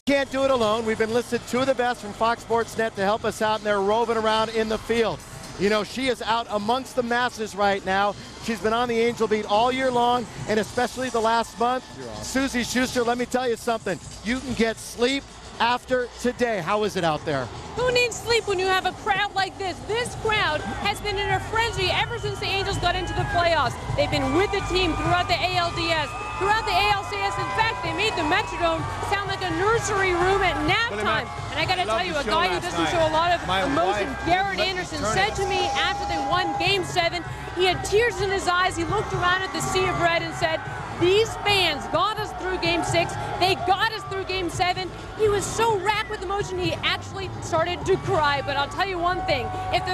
Can't do it alone. We've enlisted two of the best from Fox Sports Net to help us out, and they're roving around in the field. You know, she is out amongst the masses right now. She's been on the Angel beat all year long, and especially the last month. Susie Schuster, let me tell you something. You can get sleep after today. How is it out there? Who needs sleep when you have a crowd like this? This crowd has been in a frenzy ever since the Angels got into the playoffs. They've been with the team throughout the ALDS, throughout the ALCS. In fact, they made the Metrodome sound like a nursery room at nap time. And I got to tell you, a guy who doesn't show a lot of emotion, Garrett Anderson, said to me after they won Game 7, he had tears in his eyes. He looked around at the sea of red and said, these fans got us through Game 6. They got us through Game 7. He was so racked with emotion, he actually started to cry. But I'll tell you one thing. If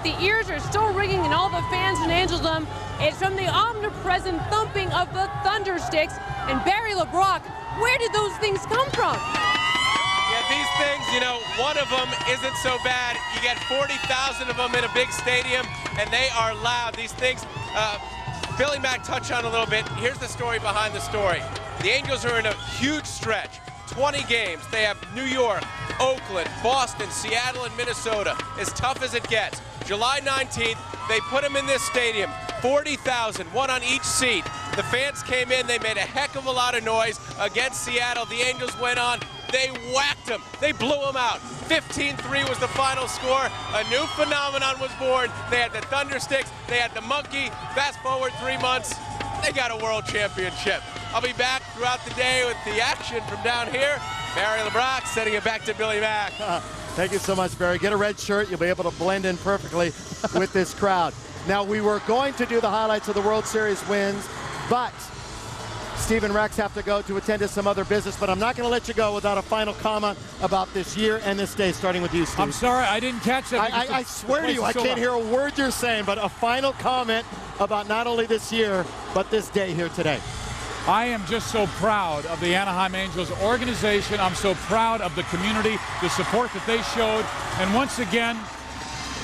the ears are still ringing in all the fans in Angeldom, it's from the omnipresent thumping of the Thundersticks. And Barry LeBrock, where did those things come from? Yeah, these things, you know, one of them isn't so bad. You get 40,000 of them in a big stadium, and they are loud. These things, Billy Mack touched on a little bit. Here's the story behind the story. The Angels are in a huge stretch. 20 games. They have New York, Oakland, Boston, Seattle, and Minnesota. As tough as it gets. July 19th, they put them in this stadium. 40,000, one on each seat. The fans came in. They made a heck of a lot of noise against Seattle. The Angels went on. They whacked them. They blew them out. 15-3 was the final score. A new phenomenon was born. They had the Thundersticks. They had the Monkey. Fast forward 3 months, they got a world championship. I'll be back throughout the day with the action from down here. Barry LeBrock sending it back to Billy Mack. Thank you so much, Barry. Get a red shirt. You'll be able to blend in perfectly with this crowd. Now, we were going to do the highlights of the World Series wins, but Steve and Rex have to go to attend to some other business, but I'm not going to let you go without a final comment about this year and this day, starting with you, Steve. I'm sorry, I didn't catch that. I swear to you, I can't hear a word you're saying, but a final comment about not only this year, but this day here today. I am just so proud of the Anaheim Angels organization. I'm so proud of the community, the support that they showed. And once again,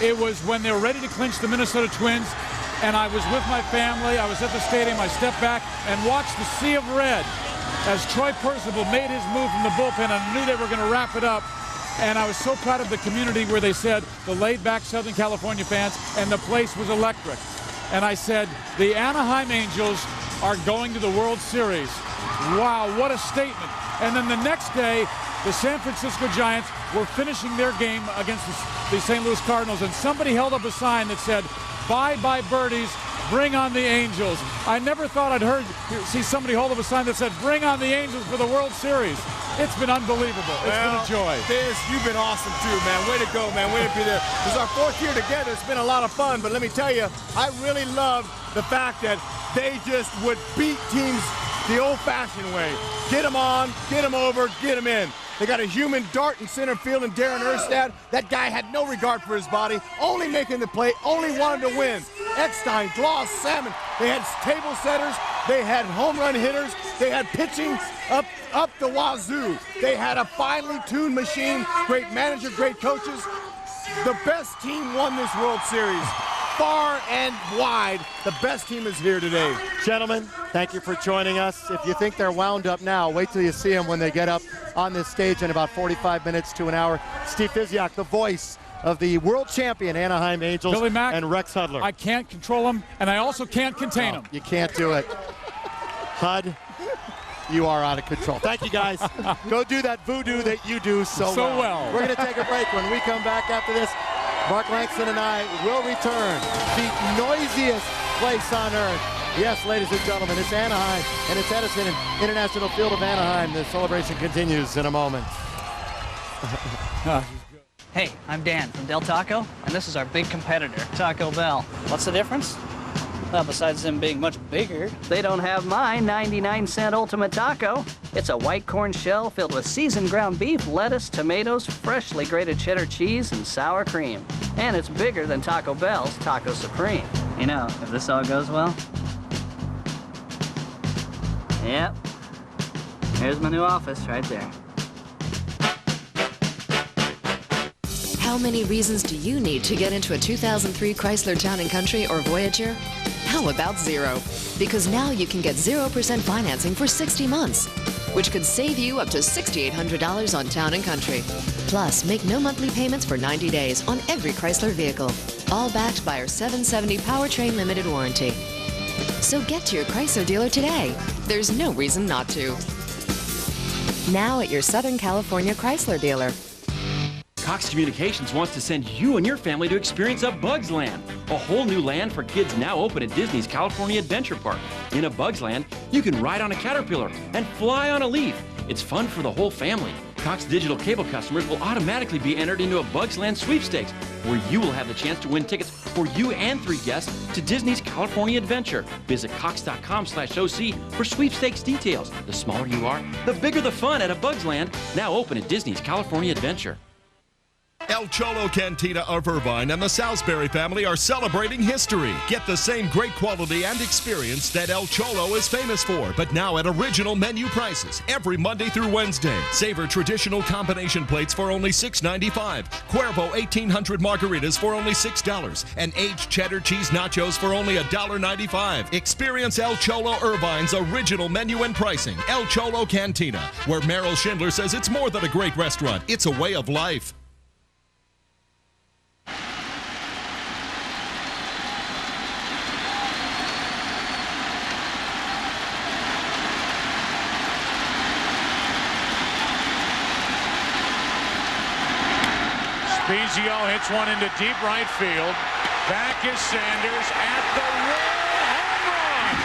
it was when they were ready to clinch the Minnesota Twins, and I was with my family. I was at the stadium. I stepped back and watched the sea of red as Troy Percival made his move from the bullpen. I knew they were going to wrap it up. And I was so proud of the community where they said, the laid-back Southern California fans, and the place was electric. And I said, the Anaheim Angels are going to the World Series. Wow, what a statement. And then the next day, the San Francisco Giants were finishing their game against the St. Louis Cardinals, and somebody held up a sign that said, bye-bye birdies, bring on the Angels. I never thought I'd see somebody hold up a sign that said, bring on the Angels for the World Series. It's been unbelievable. It's been a joy. Fizz, you've been awesome too, man. Way to go, man. Way to be there. This is our 4th year together. It's been a lot of fun, but let me tell you, I really love the fact that they just would beat teams the old-fashioned way. Get them on, get them over, get them in. They got a human dart in center field in Darren Erstad. That guy had no regard for his body, only making the play, only wanted to win. Eckstein, Gloss, Salmon, they had table setters, they had home run hitters, they had pitching up the wazoo. They had a finely tuned machine, great manager, great coaches. The best team won this World Series. Far and wide, the best team is here today. Gentlemen, thank you for joining us. If you think they're wound up now, wait till you see them when they get up on this stage in about 45 minutes to an hour. Steve Fizziak, the voice of the world champion Anaheim Angels, Billy Mack, and Rex Hudler. I can't control them, and I also can't contain them. You can't do it. Hud, you are out of control. Thank you, guys. Go do that voodoo that you do so well. We're going to take a break. When we come back after this, Mark Langston and I will return. The noisiest place on earth. Yes, ladies and gentlemen, it's Anaheim, and it's Edison International Field of Anaheim. The celebration continues in a moment. Hey, I'm Dan from Del Taco, and this is our big competitor, Taco Bell. What's the difference? Well, besides them being much bigger, they don't have my 99-cent Ultimate Taco. It's a white corn shell filled with seasoned ground beef, lettuce, tomatoes, freshly grated cheddar cheese, and sour cream. And it's bigger than Taco Bell's Taco Supreme. You know, if this all goes well. Yep. Here's my new office right there. How many reasons do you need to get into a 2003 Chrysler Town & Country or Voyager? How about 0? Because now you can get 0% financing for 60 months. which could save you up to $6,800 on Town & Country. Plus, make no monthly payments for 90 days on every Chrysler vehicle, all backed by our 770 Powertrain Limited Warranty. So get to your Chrysler dealer today. There's no reason not to. Now at your Southern California Chrysler dealer. Cox Communications wants to send you and your family to experience a Bugs Land, a whole new land for kids now open at Disney's California Adventure Park. In a Bugs Land, you can ride on a caterpillar and fly on a leaf. It's fun for the whole family. Cox Digital Cable customers will automatically be entered into a Bugs Land sweepstakes, where you will have the chance to win tickets for you and 3 guests to Disney's California Adventure. Visit cox.com/OC for sweepstakes details. The smaller you are, the bigger the fun at a Bugs Land, now open at Disney's California Adventure. El Cholo Cantina of Irvine and the Salisbury family are celebrating history. Get the same great quality and experience that El Cholo is famous for, but now at original menu prices every Monday through Wednesday. Savor traditional combination plates for only $6.95, Cuervo 1800 margaritas for only $6, and aged cheddar cheese nachos for only $1.95. Experience El Cholo Irvine's original menu and pricing. El Cholo Cantina, where Merrill Schindler says it's more than a great restaurant, it's a way of life. Spezio hits one into deep right field. Back is Sanders at the wall. Home run!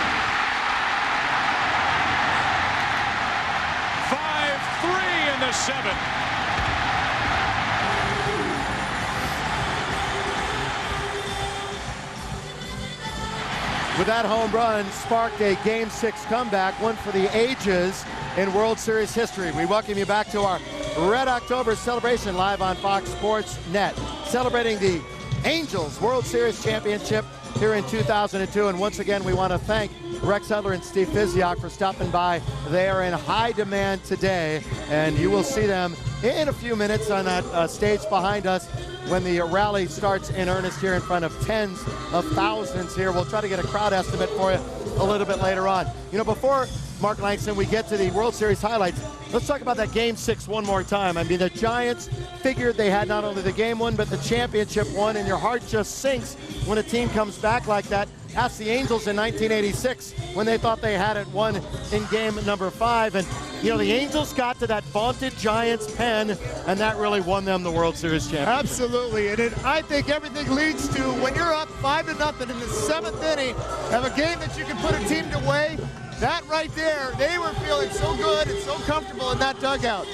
5-3 in the 7th. With that home run, sparked a Game 6 comeback, one for the ages in World Series history. We welcome you back to our Red October celebration live on Fox Sports Net, celebrating the Angels World Series championship here in 2002. And once again, we want to thank Rex Hudler and Steve Physiok for stopping by. They are in high demand today, and you will see them in a few minutes on that stage behind us when the rally starts in earnest here in front of tens of thousands here. We'll try to get a crowd estimate for you a little bit later on. You know, before Mark Langston, we get to the World Series highlights, let's talk about that Game 6 one more time. I mean, the Giants figured they had not only the game one, but the championship one, and your heart just sinks when a team comes back like that. Ask the Angels in 1986 when they thought they had it won in game number 5. And, you know, the Angels got to that vaunted Giants pen, and that really won them the World Series championship. Absolutely. And I think everything leads to when you're up 5-0 in the 7th inning of a game that you can put a team away. That right there, they were feeling so good and so comfortable in that dugout.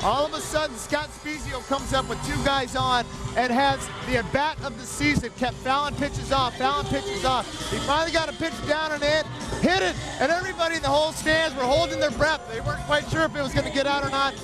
All of a sudden, Scott Spezio comes up with 2 guys on and has the at-bat of the season, kept fouling pitches off. He finally got a pitch down and in, hit it, and everybody in the whole stands were holding their breath. They weren't quite sure if it was going to get out or not.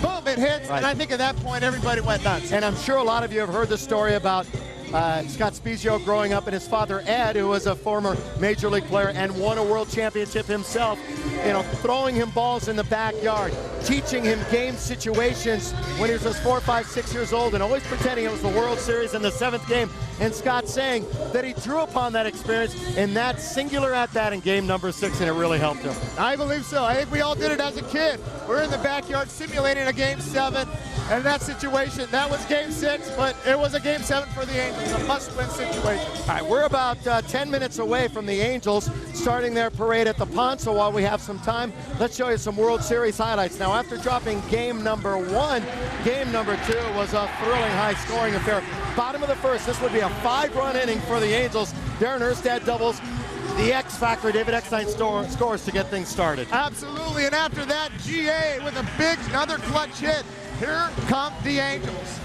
Boom, it hits, right. And I think at that point, everybody went nuts. And I'm sure a lot of you have heard the story about Scott Spezio growing up, and his father Ed, who was a former major league player and won a world championship himself, you know, throwing him balls in the backyard, teaching him game situations when he was just 4, 5, 6 years old, and always pretending it was the World Series in the 7th game. And Scott saying that he drew upon that experience in that singular at-bat in game number 6, and it really helped him. I believe so. I think we all did it as a kid. We're in the backyard simulating a game 7. And that situation, that was game 6, but it was a game 7 for the Angels, a must-win situation. All right, we're about 10 minutes away from the Angels starting their parade at the Pond, so while we have some time, let's show you some World Series highlights. Now, after dropping game number 1, game number 2 was a thrilling high-scoring affair. Bottom of the 1st, this would be a 5-run inning for the Angels. Darren Erstad doubles. The X factor, David Eckstein scores to get things started. Absolutely, and after that, GA with a big, another clutch hit. Here come the Angels.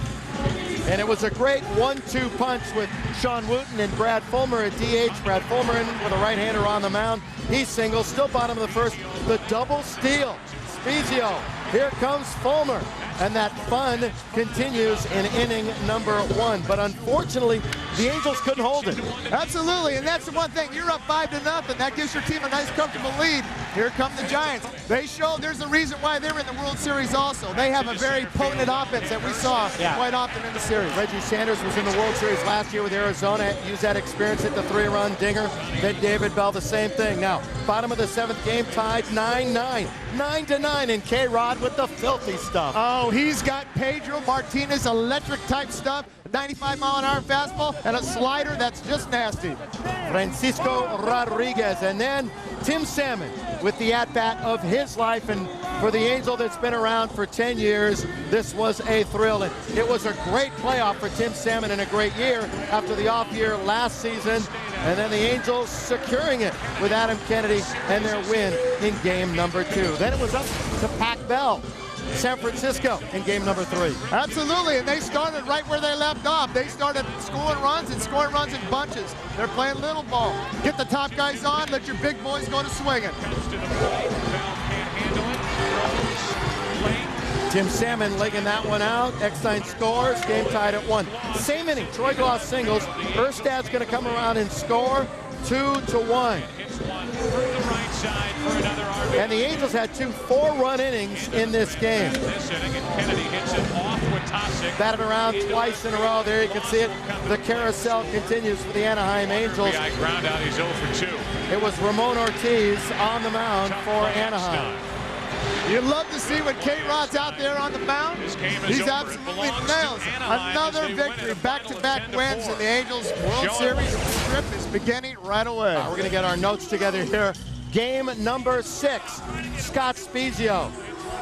And it was a great 1-2 punch with Sean Wooten and Brad Fulmer at DH. Brad Fulmer in with a right-hander on the mound. He singles, still bottom of the 1st. The double steal. Spezio, here comes Fulmer. And that fun continues in inning number 1. But unfortunately, the Angels couldn't hold it. Absolutely, and that's the one thing. You're up 5-0. That gives your team a nice, comfortable lead. Here come the Giants. They show there's a reason why they're in the World Series also. They have a very potent offense that we saw quite often in the series. Reggie Sanders was in the World Series last year with Arizona, used that experience at the 3-run dinger. Then David Bell, the same thing. Now, bottom of the 7th game, tied 9-9. 9-9, and K-Rod with the filthy stuff. Oh, he's got Pedro Martinez electric type stuff. 95-mile-an-hour fastball and a slider that's just nasty. Francisco Rodriguez, and then Tim Salmon with the at-bat of his life. And for the Angel that's been around for 10 years, this was a thrill. And it was a great playoff for Tim Salmon and a great year after the off year last season. And then the Angels securing it with Adam Kennedy and their win in game number 2. Then it was up to Pac Bell, San Francisco, in game number 3. Absolutely, and they started right where they left off. They started scoring runs in bunches. They're playing little ball. Get the top guys on, let your big boys go to swinging. Tim Salmon legging that one out. Eckstein scores, game tied at 1. Same inning, Troy Glaus singles. Erstad's going to come around and score 2-1. And the Angels had 2 4-run innings in this game. Batted around twice in a row. There you can see it. The carousel continues for the Anaheim Angels. Ground out, he's 0 for 2. It was Ramon Ortiz on the mound for Anaheim. You love to see when K-Rod's out there on the mound. He's absolutely nails. Another victory, back-to-back wins, and the Angels World Series trip is beginning right away. We're going to get our notes together here. Game number 6, Scott Spezio.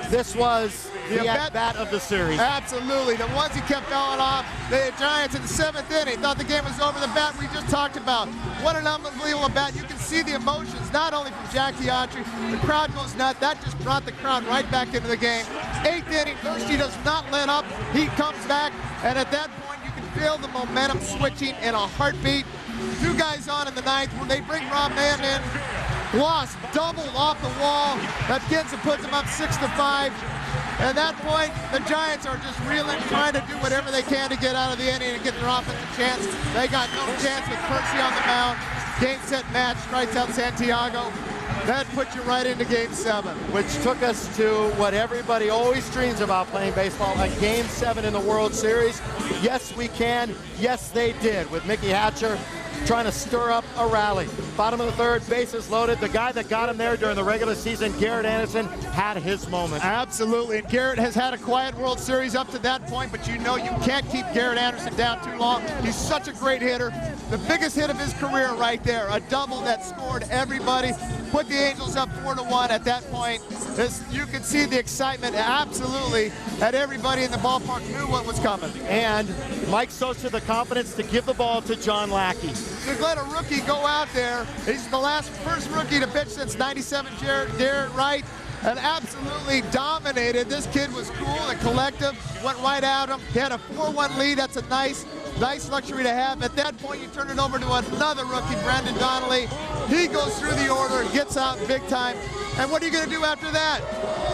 This was the at-bat of the series. Absolutely. The ones he kept going off, the Giants in the 7th inning thought the game was over. The bat we just talked about. What an unbelievable bat. You can see the emotions, not only from Jack Diatri. The crowd goes nuts. That just brought the crowd right back into the game. 8th inning, Thirsty does not let up. He comes back, and at that point, you can feel the momentum switching in a heartbeat. 2 guys on in the 9th. When they bring Rob Mann in, Glaus doubled off the wall. That gets and puts them up 6-5. At that point, the Giants are just reeling, trying to do whatever they can to get out of the inning and get their offensive chance. They got no chance with Percy on the mound. Game, set, match, strikes out Santiago. That puts you right into Game 7. Which took us to what everybody always dreams about playing baseball, a Game 7 in the World Series. Yes, we can. Yes, they did, with Mickey Hatcher trying to stir up a rally. Bottom of the 3rd, bases loaded. The guy that got him there during the regular season, Garrett Anderson, had his moment. Absolutely, and Garrett has had a quiet World Series up to that point, but you know you can't keep Garrett Anderson down too long. He's such a great hitter. The biggest hit of his career right there, a double that scored everybody, put the Angels up 4-1 at that point. You could see the excitement, absolutely, that everybody in the ballpark knew what was coming. And Mike Sosa the confidence to give the ball to John Lackey. To let a rookie go out there, he's the first rookie to pitch since '97, Garrett Wright, and absolutely dominated. This kid was cool and collective, went right at him. He had a 4-1 lead. That's a nice luxury to have. At that point, you turn it over to another rookie, Brandon Donnelly. He goes through the order, gets out big time. And what are you going to do after that?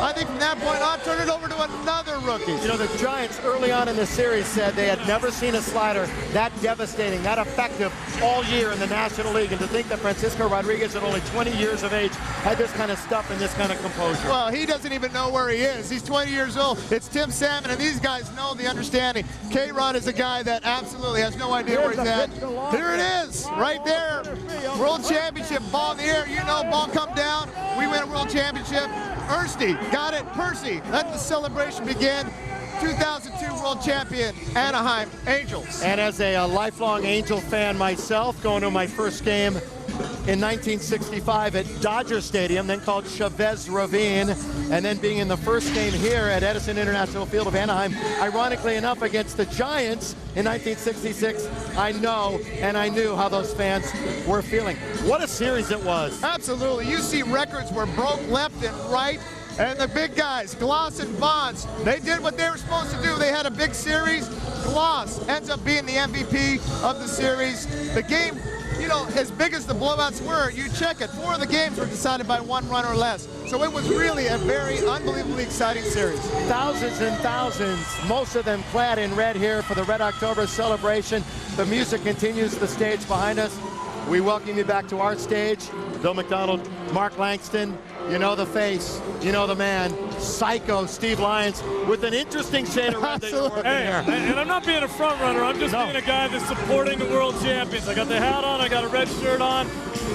I think from that point on, turn it over to another rookie. You know, the Giants early on in the series said they had never seen a slider that devastating, that effective all year in the National League. And to think that Francisco Rodriguez, at only 20 years of age, had this kind of stuff and this kind of composure. Well, he doesn't even know where he is. He's 20 years old. It's Tim Salmon, and these guys know the understanding. K-Rod is a guy that absolutely has no idea where he's at. Here it is, right there. World Championship, ball in the air. You know, ball come down. We win a World Championship. Ersty got it. Percy, let the celebration begin. 2002 World Champion, Anaheim Angels. And as a lifelong Angel fan myself, going to my first game in 1965 at Dodger Stadium, then called Chavez Ravine, and then being in the first game here at Edison International Field of Anaheim, ironically enough against the Giants in 1966, I know and I knew how those fans were feeling. What a series it was. Absolutely. You see records were broke left and right. And the big guys, Glaus and Bonds, they did what they were supposed to do. They had a big series. Glaus ends up being the MVP of the series. The game, you know, as big as the blowouts were, you check it. 4 of the games were decided by 1 run or less. So it was really a very unbelievably exciting series. Thousands and thousands, most of them clad in red here for the Red October celebration. The music continues the stage behind us. We welcome you back to our stage. Bill McDonald, Mark Langston, you know the face, you know the man, Psycho Steve Lyons, with an interesting shade of red that you're working here. And I'm not being a front runner, I'm just being a guy that's supporting the world champions. I got the hat on, I got a red shirt on.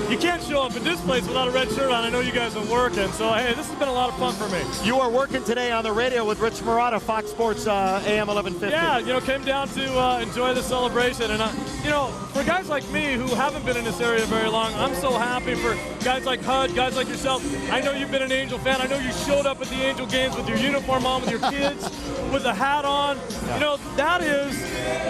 You can't show up at this place without a red shirt on. I know you guys are working, so hey, this has been a lot of fun for me. You are working today on the radio with Rich Marotta, Fox Sports AM 1150. Yeah, you know, came down to enjoy the celebration. And, you know, for guys like me who haven't been in this area very long, I'm so happy for guys like Hud, guys like yourself. I know you've been an Angel fan. I know you showed up at the Angel games with your uniform on, with your kids, with a hat on. You know, that is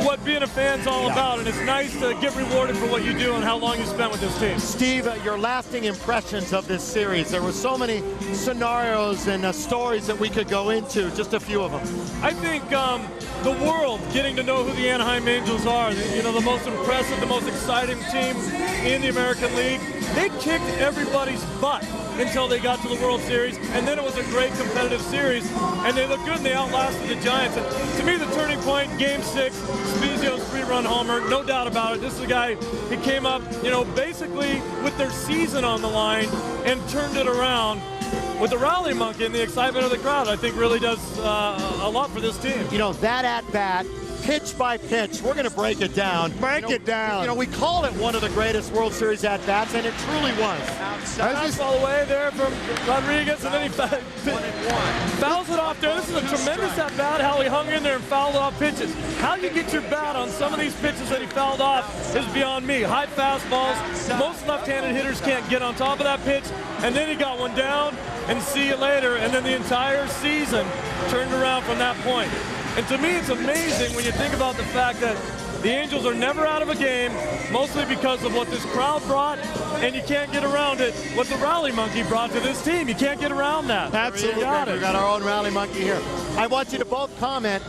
what being a fan's all about, and it's nice to get rewarded for what you do and how long you spent with this team. Steve, your lasting impressions of this series. There were so many scenarios and stories that we could go into, just a few of them. I think the world getting to know who the Anaheim Angels are, you know, the most impressive, the most exciting team in the American League. They kicked everybody's butt until they got to the World Series, and then it was a great competitive series, and they looked good and they outlasted the Giants. And to me, the turning point, Game 6, Spezio's 3-run homer, no doubt about it. This is a guy who came up, you know, basically with their season on the line and turned it around with the rally monkey and the excitement of the crowd. I think really does a lot for this team. You know, that at bat, pitch by pitch, we're going to break it down. Break it down. You know, we call it one of the greatest World Series at bats, and it truly was. Fastball away there from Rodriguez, and then he fouls it off there. This is a tremendous at bat, how he hung in there and fouled off pitches. How you get your bat on some of these pitches that he fouled off is beyond me. High fastballs, most left-handed hitters can't get on top of that pitch, and then he got one down, and see you later, and then the entire season turned around from that point. And to me, it's amazing when you think about the fact that the Angels are never out of a game, mostly because of what this crowd brought, and you can't get around it, what the rally monkey brought to this team. You can't get around that. Absolutely. We got our own rally monkey here. I want you to both comment,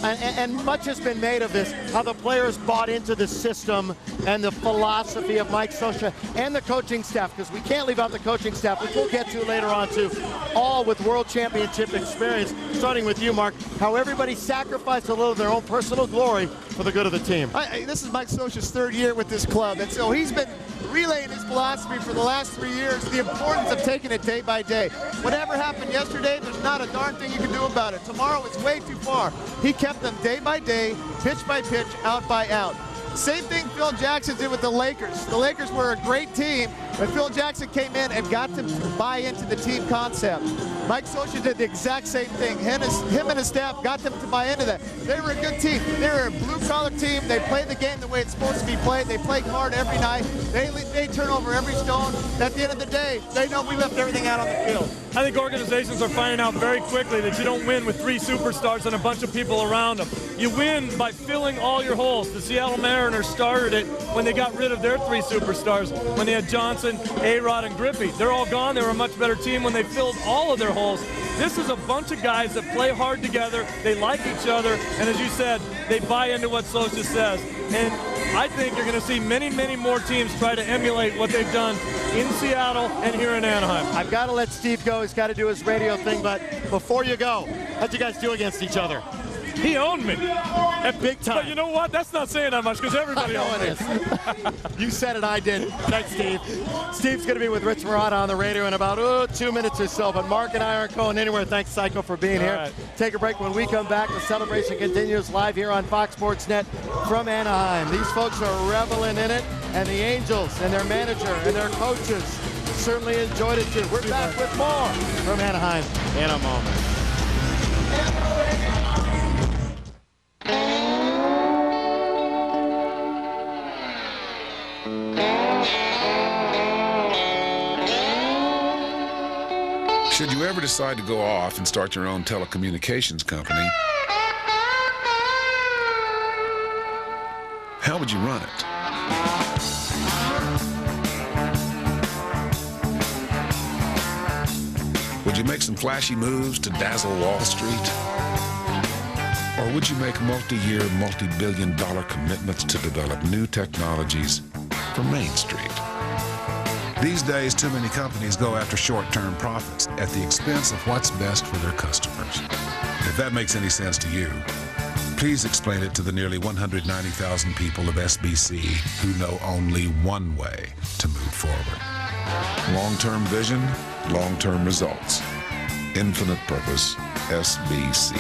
and much has been made of this, how the players bought into the system and the philosophy of Mike Scioscia and the coaching staff, because we can't leave out the coaching staff, which we'll get to later on too, all with world championship experience, starting with you, Mark, how everybody sacrificed a little of their own personal glory for the good of the team. This is Mike Scioscia's 3rd year with this club, and so he's been relaying his philosophy for the last 3 years, the importance of taking it day by day. Whatever happened yesterday, there's not a darn thing you can do about it. Tomorrow, it's way too far. He kept them day by day, pitch by pitch, out by out. Same thing Phil Jackson did with the Lakers. The Lakers were a great team, but Phil Jackson came in and got them to buy into the team concept. Mike Scioscia did the exact same thing. Him and his staff got them to buy into that. They were a good team. They were a blue-collar team. They played the game the way it's supposed to be played. They played hard every night. They turn over every stone. At the end of the day, they know we left everything out on the field. I think organizations are finding out very quickly that you don't win with 3 superstars and a bunch of people around them. You win by filling all your holes. The Seattle Mariners started it when they got rid of their 3 superstars, when they had Johnson, A-Rod, and Griffey. They're all gone. They were a much better team when they filled all of their holes. This is a bunch of guys that play hard together. They like each other, and as you said, they buy into what Scioscia says. And I think you're going to see many, many more teams try to emulate what they've done in Seattle and here in Anaheim. I've got to let Steve go. He's got to do his radio thing, but before you go, how'd you guys do against each other? He owned me. At big time. But you know what? That's not saying that much because everybody owned me. It is. You said it, I did. Thanks, Steve. Steve's going to be with Rich Marotta on the radio in about 2 minutes or so, but Mark and I aren't going anywhere. Thanks, Psycho, for being here. Right. Take a break. When we come back, the celebration continues live here on Fox Sports Net from Anaheim. These folks are reveling in it, and the Angels and their manager and their coaches certainly enjoyed it too. We're back with more from Anaheim in a moment. Should you ever decide to go off and start your own telecommunications company, how would you run it? Would you make some flashy moves to dazzle Wall Street? Or would you make multi-year, multi-billion-dollar commitments to develop new technologies from Main Street. These days, too many companies go after short-term profits at the expense of what's best for their customers. If that makes any sense to you, please explain it to the nearly 190,000 people of SBC who know only one way to move forward. Long-term vision, long-term results. Infinite purpose, SBC.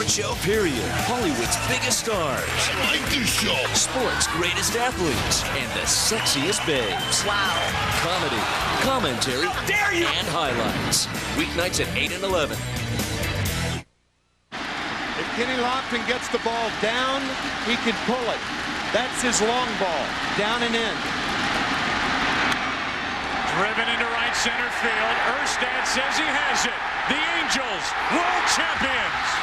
Show, period. Hollywood's biggest stars. I like this show. Sports' greatest athletes. And the sexiest babes. Wow. Comedy, commentary, dare you, and highlights. Weeknights at 8 and 11. If Kenny Lofton gets the ball down, he can pull it. That's his long ball. Down and in. Driven into right center field. Erstad says he has it. The Angels, world champions.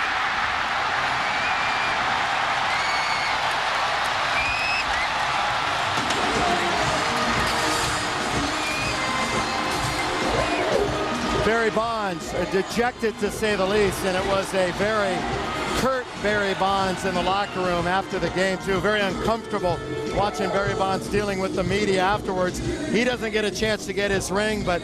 Barry Bonds, dejected to say the least, and it was a very curt Barry Bonds in the locker room after the game, too. Very uncomfortable watching Barry Bonds dealing with the media afterwards. He doesn't get a chance to get his ring, but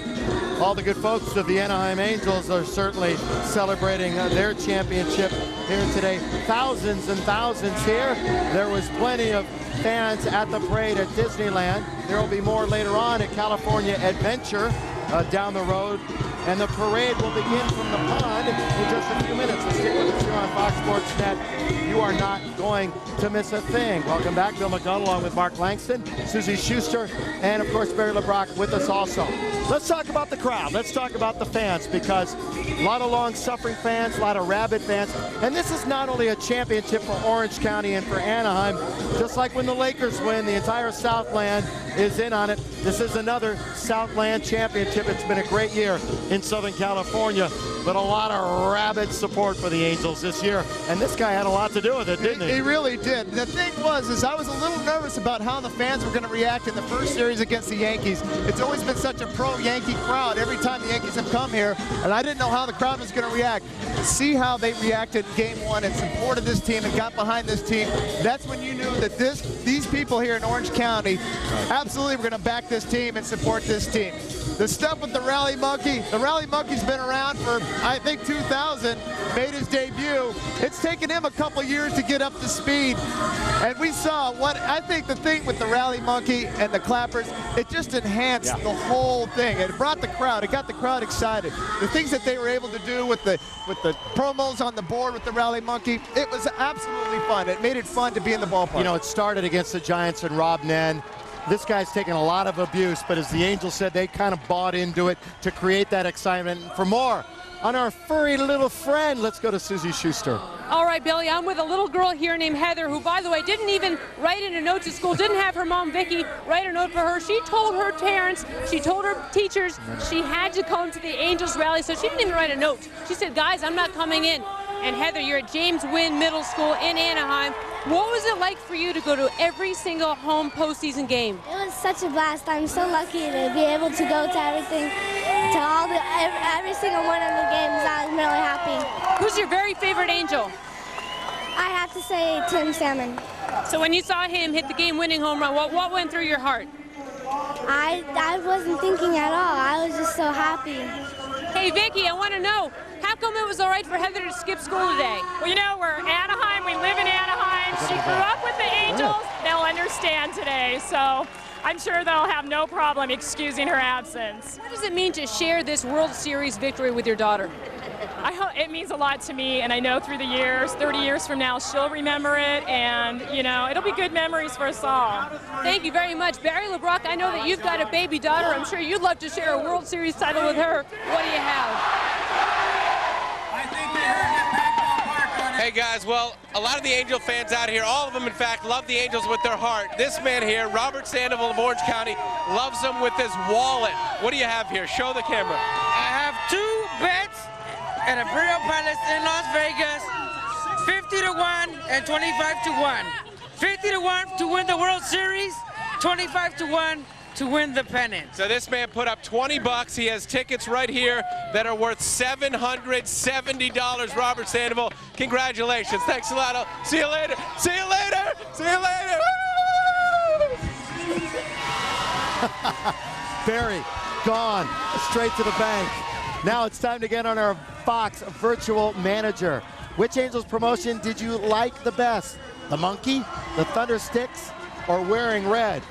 all the good folks of the Anaheim Angels are certainly celebrating their championship here today. Thousands and thousands here. There was plenty of fans at the parade at Disneyland. There will be more later on at California Adventure down the road. And the parade will begin from the pond in just a few minutes. So stick with us here on Fox Sports Net. You are not going to miss a thing. Welcome back. Bill McDonald along with Mark Langston, Susie Schuster, and of course Barry LeBrock with us also. Let's talk about the crowd. Let's talk about the fans, because a lot of long-suffering fans, a lot of rabid fans. And this is not only a championship for Orange County and for Anaheim. Just like when the Lakers win, the entire Southland is in on it. This is another Southland championship. It's been a great year in Southern California, but a lot of rabid support for the Angels this year. And this guy had a lot to do with it, didn't he? He really did. The thing was, I was a little nervous about how the fans were going to react in the first series against the Yankees. It's always been such a pro-Yankee crowd every time the Yankees have come here, and I didn't know how the crowd was going to react. To see how they reacted in Game 1 and supported this team and got behind this team, that's when you knew that these people here in Orange County absolutely were going to back this team and support this team. The stuff with the Rally Monkey, the Rally Monkey's been around for, I think, 2000, made his debut. It's taken him a couple years to get up to speed. And we saw what, I think the thing with the Rally Monkey and the clappers, it just enhanced the whole thing. It brought the crowd, it got the crowd excited. The things that they were able to do with the promos on the board with the Rally Monkey, it was absolutely fun. It made it fun to be in the ballpark. You know, it started against the Giants and Rob Nen. This guy's taken a lot of abuse, but as the Angels said, they kind of bought into it to create that excitement. For more on our furry little friend, let's go to Susie Schuster. All right, Billy, I'm with a little girl here named Heather, who, by the way, didn't even write in a note to school, didn't have her mom, Vicky, write a note for her. She told her parents, she told her teachers she had to come to the Angels rally, so she didn't even write a note. She said, guys, I'm not coming in. And Heather, you're at James Wynn Middle School in Anaheim. What was it like for you to go to every single home postseason game? It was such a blast. I'm so lucky to be able to go to everything, to every single one of the games. I'm really happy. Who's your very favorite Angel? I have to say Tim Salmon. So when you saw him hit the game-winning home run, what went through your heart? I wasn't thinking at all. I was just so happy. Hey, Vicky, I want to know, how come it was all right for Heather to skip school today? Well, you know, we're Anaheim. We live in Anaheim. She grew up with the Angels. They'll understand today. So I'm sure they'll have no problem excusing her absence. What does it mean to share this World Series victory with your daughter? It means a lot to me, and I know through the years, 30 years from now, she'll remember it, and, you know, it'll be good memories for us all. Thank you very much. Barry LeBrock, I know that you've got a baby daughter. I'm sure you'd love to share a World Series title with her. What do you have? Hey guys, well, a lot of the Angel fans out here, all of them in fact, love the Angels with their heart. This man here, Robert Sandoval of Orange County, loves them with his wallet. What do you have here? Show the camera. I have 2 bets at Imperial Palace in Las Vegas, 50 to 1 and 25 to 1. 50 to 1 to win the World Series, 25 to 1 to win the pennant. So this man put up 20 bucks. He has tickets right here that are worth $770. Robert Sandoval, congratulations. Thanks a lot. See you later. See you later. See you later. Barry, gone, straight to the bank. Now it's time to get on our Fox virtual manager. Which Angels promotion did you like the best? The monkey, the thunder sticks, or wearing red?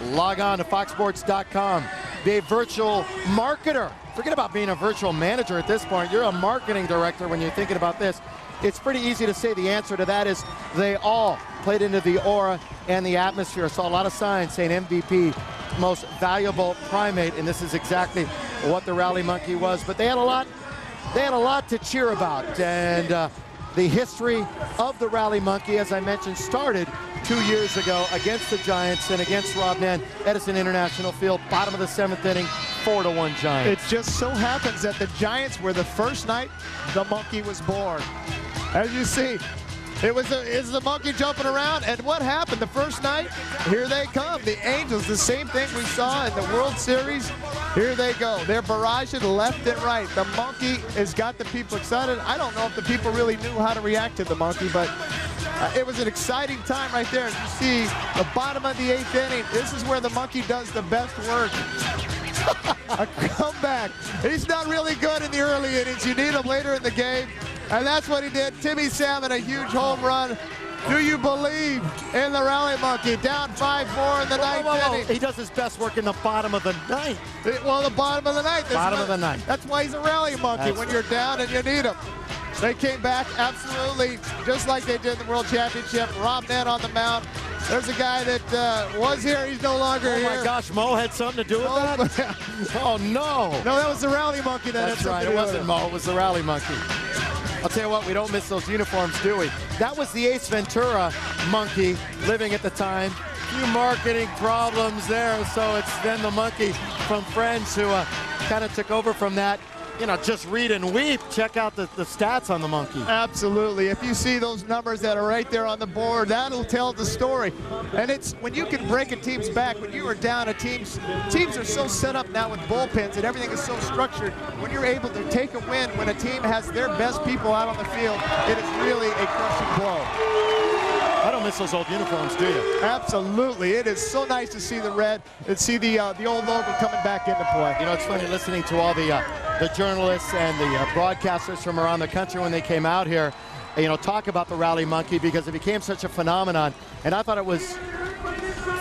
Log on to foxsports.com. Be a virtual marketer. Forget about being a virtual manager at this point. You're a marketing director when you're thinking about this. It's pretty easy to say the answer to that is they all played into the aura and the atmosphere. Saw a lot of signs saying MVP, most valuable primate, and this is exactly what the Rally Monkey was. But they had a lot to cheer about, and the history of the Rally Monkey, as I mentioned, started 2 years ago against the Giants and against Rob Nan, Edison International Field, bottom of the 7th inning, 4-1 Giants. It just so happens that the Giants were the first night the monkey was born. As you see, is the monkey jumping around, and what happened the first night? Here they come, the Angels, the same thing we saw in the World Series. Here they go. They're barraging left and right. The monkey has got the people excited. I don't know if the people really knew how to react to the monkey, but it was an exciting time right there. As you see, the bottom of the 8th inning, this is where the monkey does the best work. A comeback. He's not really good in the early innings. You need him later in the game, and that's what he did. Timmy Salmon, a huge home run. Do you believe in the Rally Monkey? Down 5-4 in the 9th inning. He does his best work in the bottom of the 9th. Well, the bottom of the 9th. Bottom of the 9th. That's why he's a Rally Monkey, when you're down and you need him. They came back absolutely just like they did in the World Championship. Rob Nan on the mound. There's a guy that was here. He's no longer here. Oh, my gosh. Mo had something to do with that? Oh, no. No, that was the Rally Monkey that That's had something right. to It do wasn't with Mo. It was the Rally Monkey. I'll tell you what, we don't miss those uniforms, do we? That was the Ace Ventura monkey living at the time. Few marketing problems there, so it's then the monkey from Friends who kind of took over from that. You know, just read and weep. Check out the stats on the monkey. Absolutely. If you see those numbers that are right there on the board, that'll tell the story. And it's when you can break a team's back, when you are down, teams are so set up now with bullpens and everything is so structured. When you're able to take a win, when a team has their best people out on the field, it is really a crushing blow. I don't miss those old uniforms, do you? Absolutely. It is so nice to see the red and see the old logo coming back into play. You know, it's funny listening to all the journalists and the broadcasters from around the country when they came out here, you know, talk about the Rally Monkey because it became such a phenomenon. And I thought it was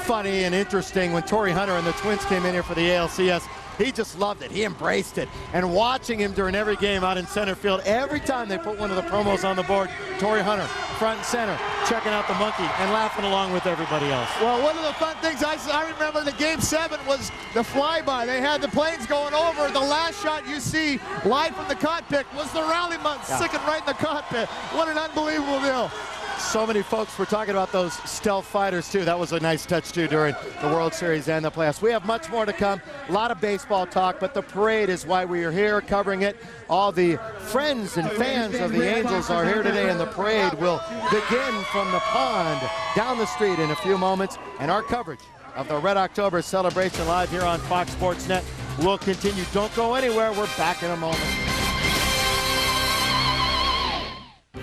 funny and interesting when Torrey Hunter and the Twins came in here for the ALCS. He just loved it. He embraced it. And watching him during every game out in center field, every time they put one of the promos on the board, Torrey Hunter, front and center, checking out the monkey and laughing along with everybody else. Well, one of the fun things I remember in the Game 7 was the flyby. They had the planes going over. The last shot you see live from the cockpit was the Rally Monkey sticking right in the cockpit. What an unbelievable deal. So many folks were talking about those stealth fighters, too. That was a nice touch, too, during the World Series and the playoffs. We have much more to come. A lot of baseball talk, but the parade is why we are here covering it. All the friends and fans of the Angels are here today, and the parade will begin from the pond down the street in a few moments. And our coverage of the Red October celebration live here on Fox Sports Net will continue. Don't go anywhere. We're back in a moment.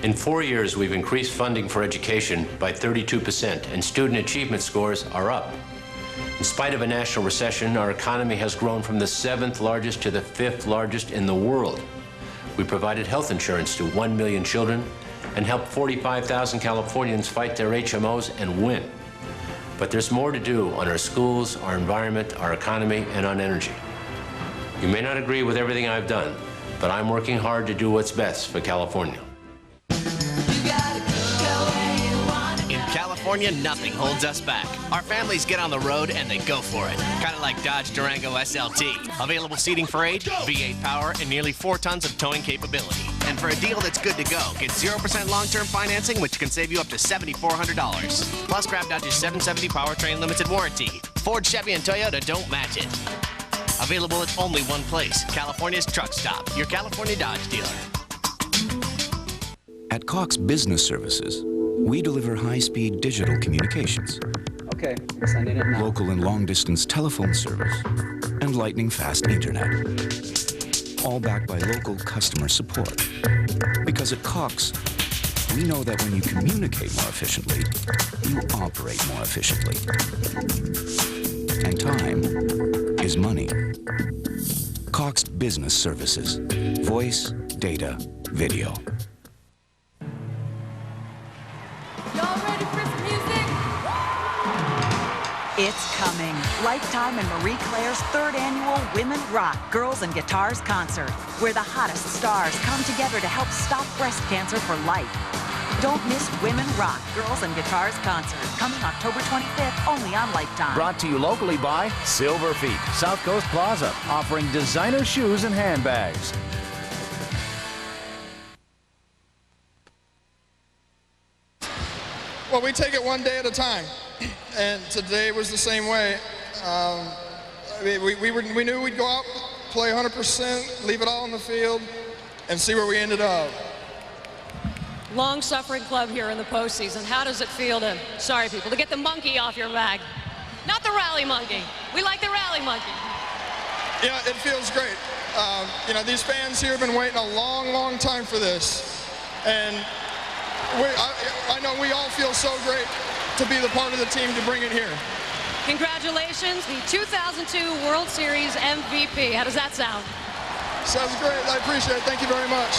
In 4 years, we've increased funding for education by 32%, and student achievement scores are up. In spite of a national recession, our economy has grown from the 7th largest to the 5th largest in the world. We provided health insurance to 1 million children and helped 45,000 Californians fight their HMOs and win. But there's more to do on our schools, our environment, our economy, and on energy. You may not agree with everything I've done, but I'm working hard to do what's best for California. In California, nothing holds us back. Our families get on the road and they go for it. Kind of like Dodge Durango SLT. Available seating for 8, V8 power, and nearly 4 tons of towing capability. And for a deal that's good to go, get 0% long-term financing, which can save you up to $7,400. Plus, grab Dodge's 770 powertrain limited warranty. Ford, Chevy, and Toyota don't match it. Available at only one place, California's Truck Stop, your California Dodge dealer. At Cox Business Services, we deliver high-speed digital communications. Okay, sending it now. Local and long-distance telephone service, and lightning-fast internet. All backed by local customer support. Because at Cox, we know that when you communicate more efficiently, you operate more efficiently. And time is money. Cox Business Services. Voice, data, video. It's coming. Lifetime and Marie Claire's 3rd annual Women Rock Girls and Guitars concert, where the hottest stars come together to help stop breast cancer for life. Don't miss Women Rock Girls and Guitars concert, coming October 25th, only on Lifetime. Brought to you locally by Silver Feet, South Coast Plaza, offering designer shoes and handbags. Well, we take it one day at a time, and today was the same way. We knew we'd go out, play 100%, leave it all on the field, and see where we ended up. Long-suffering club here in the postseason. How does it feel to, sorry people, to get the monkey off your back? Not the rally monkey. We like the rally monkey. Yeah, it feels great. You know, these fans here have been waiting a long, long time for this, and I know we all feel so great to be the part of the team to bring it here. Congratulations, the 2002 World Series MVP. How does that sound? Sounds great. I appreciate it. Thank you very much.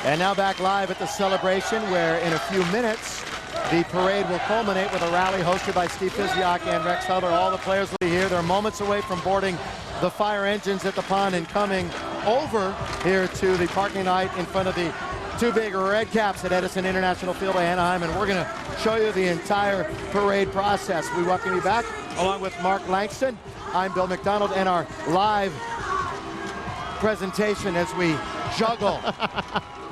And now back live at the celebration, where in a few minutes the parade will culminate with a rally hosted by Steve Physiak and Rex Hudler. All the players will be here. They're moments away from boarding the fire engines at the pond and coming over here to the parking lot in front of the 2 big red caps at Edison International Field of Anaheim, and we're going to show you the entire parade process. We welcome you back along with Mark Langston. I'm Bill McDonald, and our live presentation as we juggle.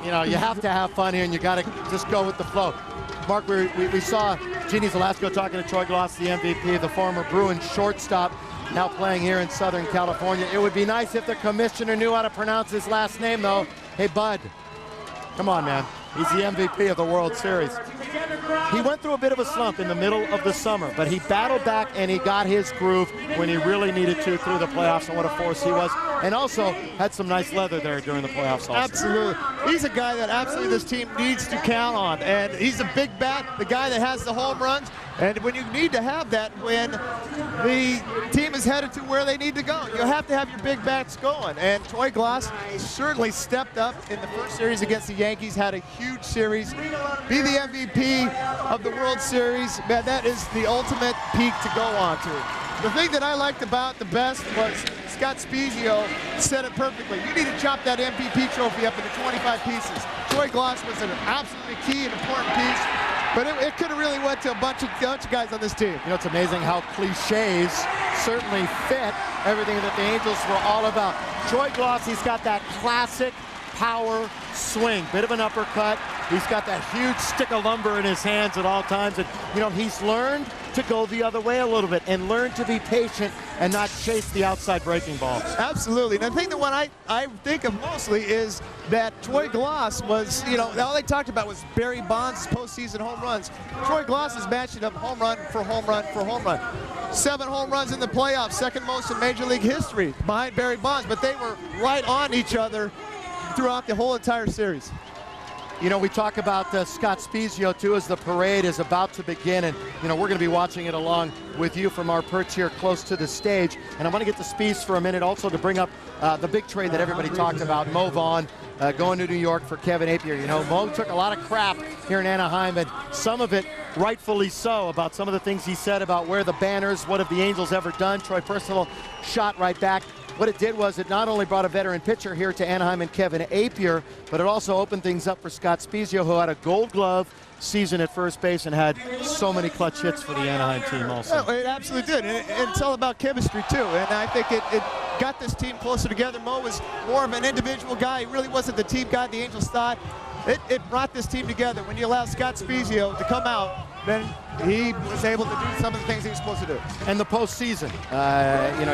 You know, you have to have fun here, and you got to just go with the flow. Mark, we saw Jeannie Zalasko talking to Troy Glaus, the MVP, the former Bruins shortstop, now playing here in Southern California. It would be nice if the commissioner knew how to pronounce his last name, though. Hey, Bud. Come on, man. He's the MVP of the World Series. He went through a bit of a slump in the middle of the summer, but he battled back and he got his groove when he really needed to through the playoffs, and what a force he was. And also had some nice leather there during the playoffs also. Absolutely. He's a guy that absolutely this team needs to count on. And he's a big bat, the guy that has the home runs. And when you need to have that when the team is headed to where they need to go, you have to have your big bats going. And Troy Glaus certainly stepped up in the first series against the Yankees, had a huge series, be the MVP of the World Series. Man, that is the ultimate peak to go on to. The thing that I liked about the best was Scott Spezio said it perfectly. You need to chop that MVP trophy up into 25 pieces. Troy Glaus was an absolutely key and important piece, but it could have really went to a bunch of guys on this team. You know, it's amazing how cliches certainly fit everything that the Angels were all about. Troy Glaus, he's got that classic power swing, bit of an uppercut. He's got that huge stick of lumber in his hands at all times. And, you know, he's learned to go the other way a little bit and learn to be patient and not chase the outside breaking ball. Absolutely. And I think the one I think of mostly is that Troy Glaus was, you know, all they talked about was Barry Bonds' postseason home runs. Troy Glaus is matching up home run for home run for home run. 7 home runs in the playoffs, second most in Major League history behind Barry Bonds, but they were right on each other throughout the whole entire series. You know, we talk about Scott Spezio, too, as the parade is about to begin. And, you know, we're going to be watching it along with you from our perch here close to the stage. And I want to get to Spez for a minute also to bring up the big trade that everybody talked about, Mo Vaughn going to New York for Kevin Appier. You know, Mo took a lot of crap here in Anaheim, and some of it rightfully so, about some of the things he said about where the banners, what have the Angels ever done. Troy Percival shot right back. what it did was it not only brought a veteran pitcher here to Anaheim and Kevin Apier, but it also opened things up for Scott Spezia, who had a Gold Glove season at first base and had so many clutch hits for the Anaheim team also. It absolutely did, and it's all about chemistry too, and I think it got this team closer together. Mo was more of an individual guy. He really wasn't the team guy the Angels thought. It brought this team together. When you allow Scott Spezia to come out, then he was able to do some of the things he was supposed to do. And the postseason,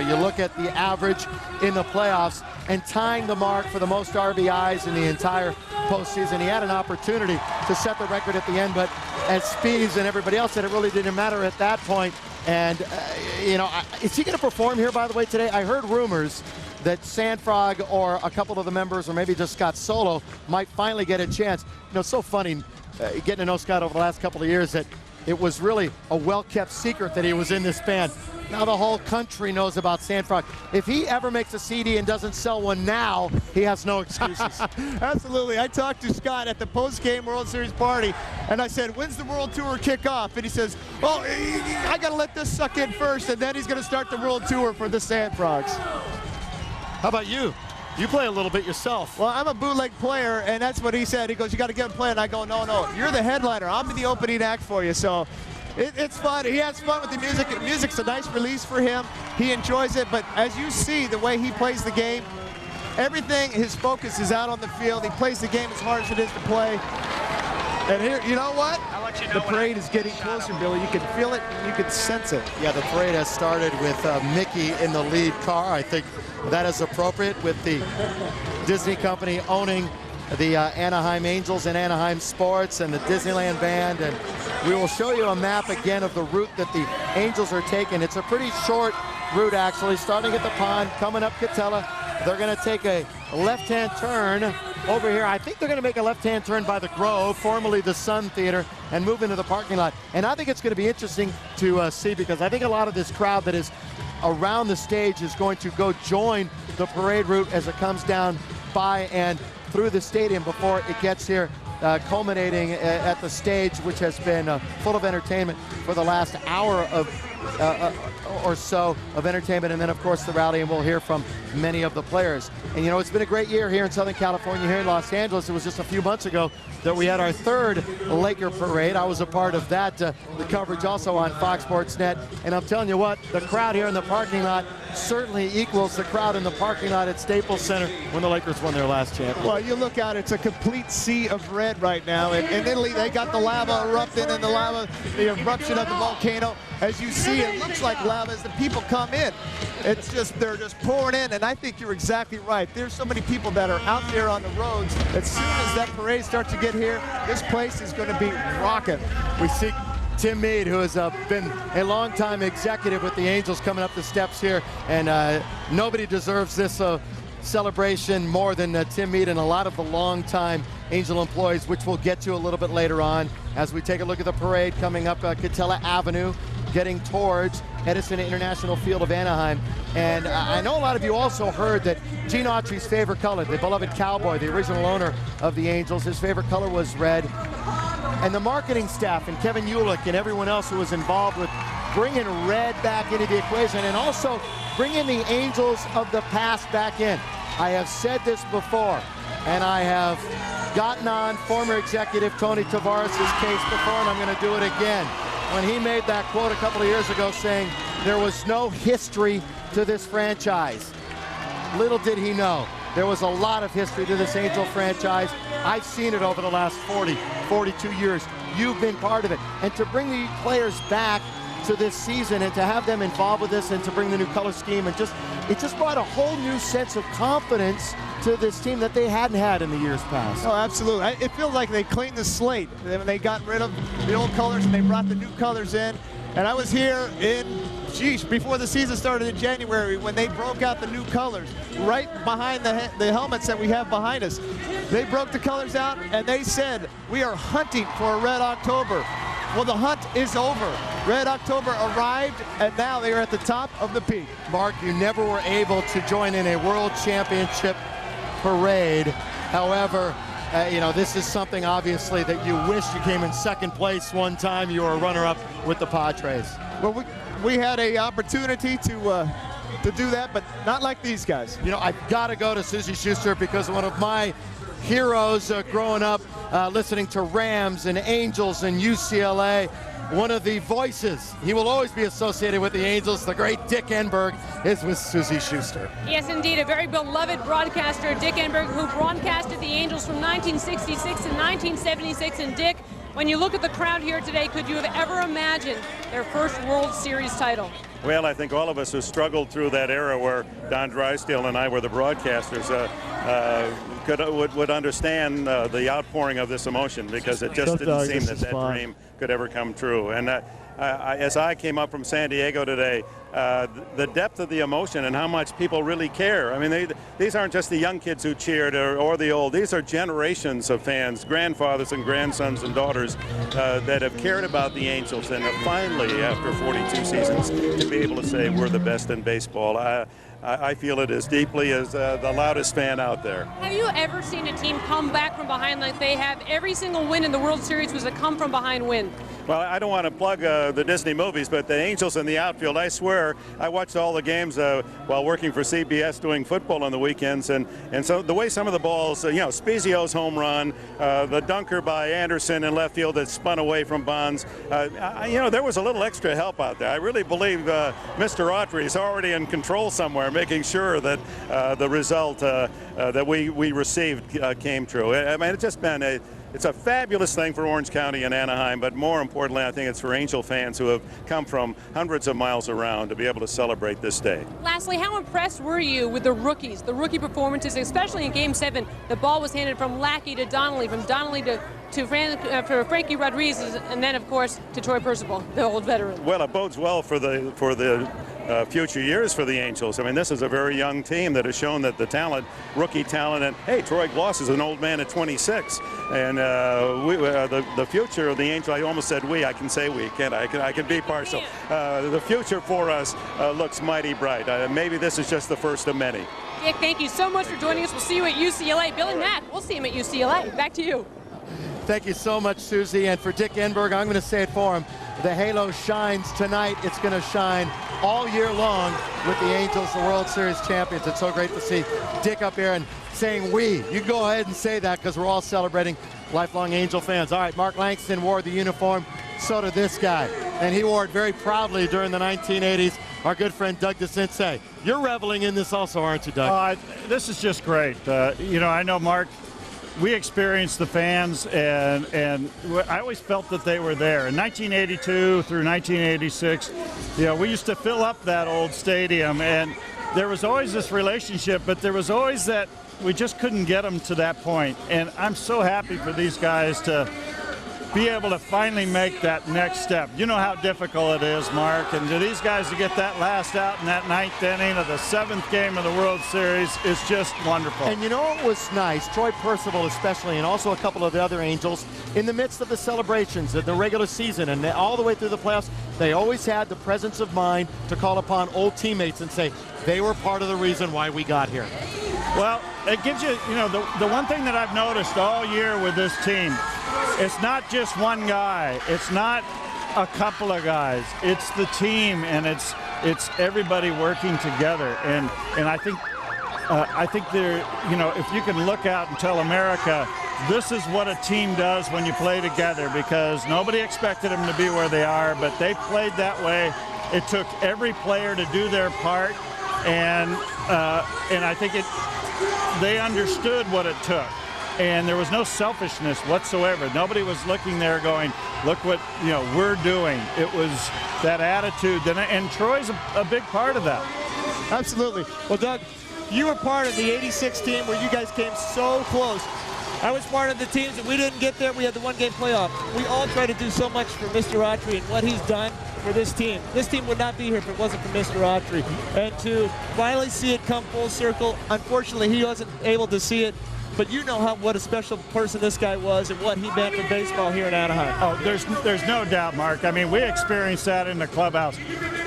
you look at the average in the playoffs and tying the mark for the most RBIs in the entire postseason. He had an opportunity to set the record at the end, but as Spees and everybody else said, it really didn't matter at that point. And, is he going to perform here, by the way, today? I heard rumors that Sandfrog or a couple of the members, or maybe just Scott Solo, might finally get a chance. It's so funny getting to know Scott over the last couple of years that it was really a well-kept secret that he was in this band. Now the whole country knows about Sandfrog. If he ever makes a CD and doesn't sell one now, he has no excuses. Absolutely. I talked to Scott at the post-game World Series party, and I said, when's the World Tour kick off? And he says, oh, I got to let this suck in first, and then he's going to start the World Tour for the Sandfrogs. How about you? You play a little bit yourself. Well, I'm a bootleg player, and that's what he said. He goes, you got to get him playing. I go, no, you're the headliner. I'm the opening act for you. So it's fun. He has fun with the music. Music's a nice release for him. He enjoys it. But as you see, the way he plays the game, everything, his focus is out on the field. He plays the game as hard as it is to play. And here, you know what? The parade is getting closer, Billy. You can feel it. You can sense it. Yeah, the parade has started with Mickey in the lead car. I think that is appropriate with the Disney company owning the Anaheim Angels and Anaheim Sports and the Disneyland Band. And we will show you a map again of the route that the Angels are taking. It's a pretty short route, actually, starting at the pond, coming up Catella. They're going to take a left-hand turn over here. I think they're going to make a left-hand turn by the Grove, formerly the Sun Theater, and move into the parking lot. And I think it's going to be interesting to see, because I think a lot of this crowd that is around the stage is going to go join the parade route as it comes down by and through the stadium before it gets here, culminating at the stage, which has been full of entertainment for the last hour of or so of entertainment, and then of course the rally, and we'll hear from many of the players. And it's been a great year here in Southern California, here in Los Angeles. It was just a few months ago that we had our third Laker parade. I was a part of that, the coverage also on Fox Sports Net, and I'm telling you what, the crowd here in the parking lot certainly equals the crowd in the parking lot at Staples Center when the Lakers won their last championship. Well, you look out, it's a complete sea of red right now. In Italy, they got the lava erupting, and the eruption of the volcano. As you see, it looks like lava as the people come in. It's just, they're just pouring in, and I think you're exactly right. There's so many people that are out there on the roads. As soon as that parade starts to get here, this place is going to be rocking. We see Tim Meade, who has been a longtime executive with the Angels, coming up the steps here, and nobody deserves this celebration more than Tim Meade and a lot of the longtime Angel employees, which we'll get to a little bit later on as we take a look at the parade coming up Catella Avenue, getting towards Edison International Field of Anaheim. And I know a lot of you also heard that Gene Autry's favorite color, the beloved cowboy, the original owner of the Angels, his favorite color was red. And the marketing staff and Kevin Ulick and everyone else who was involved with bringing red back into the equation and also bringing the Angels of the past back in. I have said this before, and I have gotten on former executive Tony Tavares' case before, and I'm going to do it again. When he made that quote a couple of years ago saying there was no history to this franchise. Little did he know, there was a lot of history to this Angel franchise. I've seen it over the last 42 years. You've been part of it. And to bring the players back to this season and to have them involved with this and to bring the new color scheme, and it just brought a whole new sense of confidence to this team that they hadn't had in the years past. Oh, absolutely. It feels like they cleaned the slate. They got rid of the old colors and they brought the new colors in. And I was here before the season started in January when they broke out the new colors right behind the helmets that we have behind us. They broke the colors out and they said, we are hunting for a Red October. Well, the hunt is over. Red October arrived, and now they are at the top of the peak. Mark, you never were able to join in a World Championship parade. However, this is something obviously that you wish you came in second place one time. You were a runner-up with the Padres. Well, we had an opportunity to to do that, but not like these guys. You know, I've got to go to Suzy Schuster because one of my heroes growing up listening to Rams and Angels and UCLA, one of the voices, he will always be associated with the Angels, the great Dick Enberg, is with Suzy Schuster. Yes, indeed, a very beloved broadcaster, Dick Enberg, who broadcasted the Angels from 1966 to 1976. And Dick, when you look at the crowd here today, could you have ever imagined their first World Series title? Well, I think all of us who struggled through that era where Don Drysdale and I were the broadcasters would understand the outpouring of this emotion, because it just didn't seem that dream could ever come true. And as I came up from San Diego today, the depth of the emotion and how much people really care. I mean, these aren't just the young kids who cheered or the old. These are generations of fans, grandfathers and grandsons and daughters that have cared about the Angels, and have finally, after 42 seasons, to be able to say we're the best in baseball. I feel it as deeply as the loudest fan out there. Have you ever seen a team come back from behind like they have? Every single win in the World Series was a come-from-behind win. Well, I don't want to plug the Disney movies, but the Angels in the outfield, I swear, I watched all the games while working for CBS doing football on the weekends, and so the way some of the balls, Spezio's home run, the dunker by Anderson in left field that spun away from Bonds, there was a little extra help out there. I really believe Mr. Autry is already in control somewhere, making sure that the result that we received came true. I mean, it's just been it's a fabulous thing for Orange County and Anaheim, but more importantly, I think it's for Angel fans who have come from hundreds of miles around to be able to celebrate this day. Lastly, how impressed were you with the rookies, the rookie performances, especially in Game 7? The ball was handed from Lackey to Donnelly, from Donnelly to Frankie Rodriguez, and then, of course, to Troy Percival, the old veteran. Well, it bodes well for the future years for the Angels. I mean, this is a very young team that has shown that the talent, rookie talent, and hey, Troy Gloss is an old man at 26, and the future of the Angels, I almost said we, I can say we, can't I? I can be partial. The future for us looks mighty bright. Maybe this is just the first of many. Dick, thank you so much for joining us. We'll see you at UCLA. Billy Mack, we'll see him at UCLA. Back to you. Thank you so much, Suzy. And for Dick Enberg, I'm going to say it for him. The halo shines tonight. It's going to shine all year long with the Angels, the World Series champions. It's so great to see Dick up here and saying we. You go ahead and say that, because we're all celebrating lifelong Angel fans. All right, Mark Langston wore the uniform. So did this guy. And he wore it very proudly during the 1980s. Our good friend Doug DeCinces. You're reveling in this also, aren't you, Doug? This is just great. I know, Mark, we experienced the fans, and I always felt that they were there. In 1982 through 1986, we used to fill up that old stadium, and there was always this relationship, but there was always that we just couldn't get them to that point. And I'm so happy for these guys to be able to finally make that next step. You know how difficult it is, Mark, and to these guys to get that last out in that ninth inning of the 7th game of the World Series is just wonderful. And you know what was nice? Troy Percival especially, and also a couple of the other Angels, in the midst of the celebrations of the regular season and all the way through the playoffs, they always had the presence of mind to call upon old teammates and say they were part of the reason why we got here. Well, it gives you, the one thing that I've noticed all year with this team, it's not just one guy. It's not a couple of guys. It's the team, and it's everybody working together. And I think there, if you can look out and tell America, this is what a team does when you play together, because nobody expected them to be where they are, but they played that way. It took every player to do their part, and I think they understood what it took. And there was no selfishness whatsoever. Nobody was looking there going, look what we're doing. It was that attitude, and Troy's a big part of that. Absolutely. Well, Doug, you were part of the '86 team where you guys came so close. I was part of the teams that we didn't get there. We had the one-game playoff. We all try to do so much for Mr. Autry and what he's done for this team. This team would not be here if it wasn't for Mr. Autry. And to finally see it come full circle, unfortunately, he wasn't able to see it. But you know what a special person this guy was and what he meant for baseball here in Anaheim. Oh, there's no doubt, Mark. I mean, we experienced that in the clubhouse.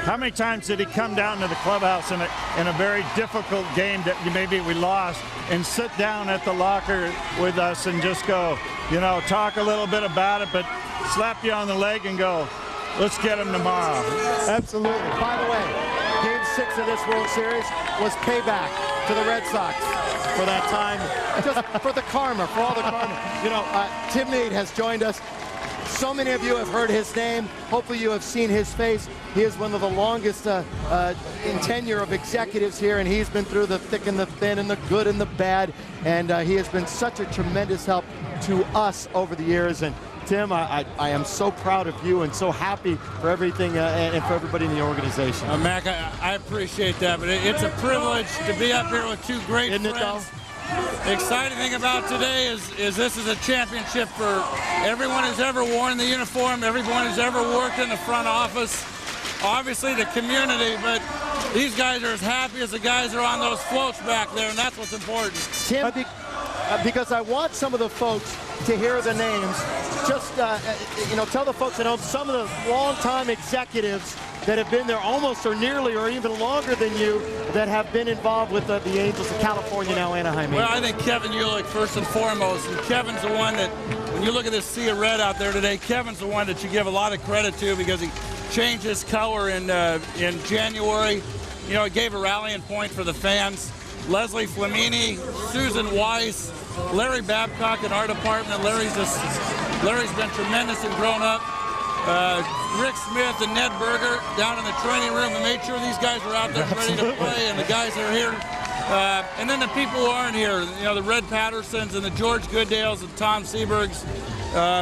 How many times did he come down to the clubhouse in a very difficult game that maybe we lost and sit down at the locker with us and just go, talk a little bit about it, but slap you on the leg and go, let's get him tomorrow. Absolutely. By the way, Game 6 of this World Series was payback to the Red Sox for that time, just for the karma, for all the karma. You know, Tim Meade has joined us. So many of you have heard his name. Hopefully you have seen his face. He is one of the longest in tenure of executives here, and he's been through the thick and the thin and the good and the bad, and he has been such a tremendous help to us over the years. And Tim, I am so proud of you and so happy for everything and for everybody in the organization. Mac, I appreciate that, but it's a privilege to be up here with two great Isn't friends. The exciting thing about today is this is a championship for everyone who's ever worn the uniform, everyone who's ever worked in the front office, obviously the community, but these guys are as happy as the guys are on those floats back there, and that's what's important. Tim, because I want some of the folks to hear the names, just, you know, tell the folks at home some of the longtime executives that have been there almost or nearly or even longer than you that have been involved with the Angels of California, now Anaheim Angels. Well, I think Kevin Uhlich first and foremost, and Kevin's the one that, when you look at this sea of red out there today, Kevin's the one that you give a lot of credit to because he changed his color in January. You know, it gave a rallying point for the fans. Leslie Flamini, Susan Weiss, Larry Babcock in our department. Larry's been tremendous and grown up. Rick Smith and Ned Berger down in the training room and made sure these guys were out there ready to play, and the guys that are here. And then the people who aren't here, you know, the Red Pattersons and the George Goodales and Tom Sebergs.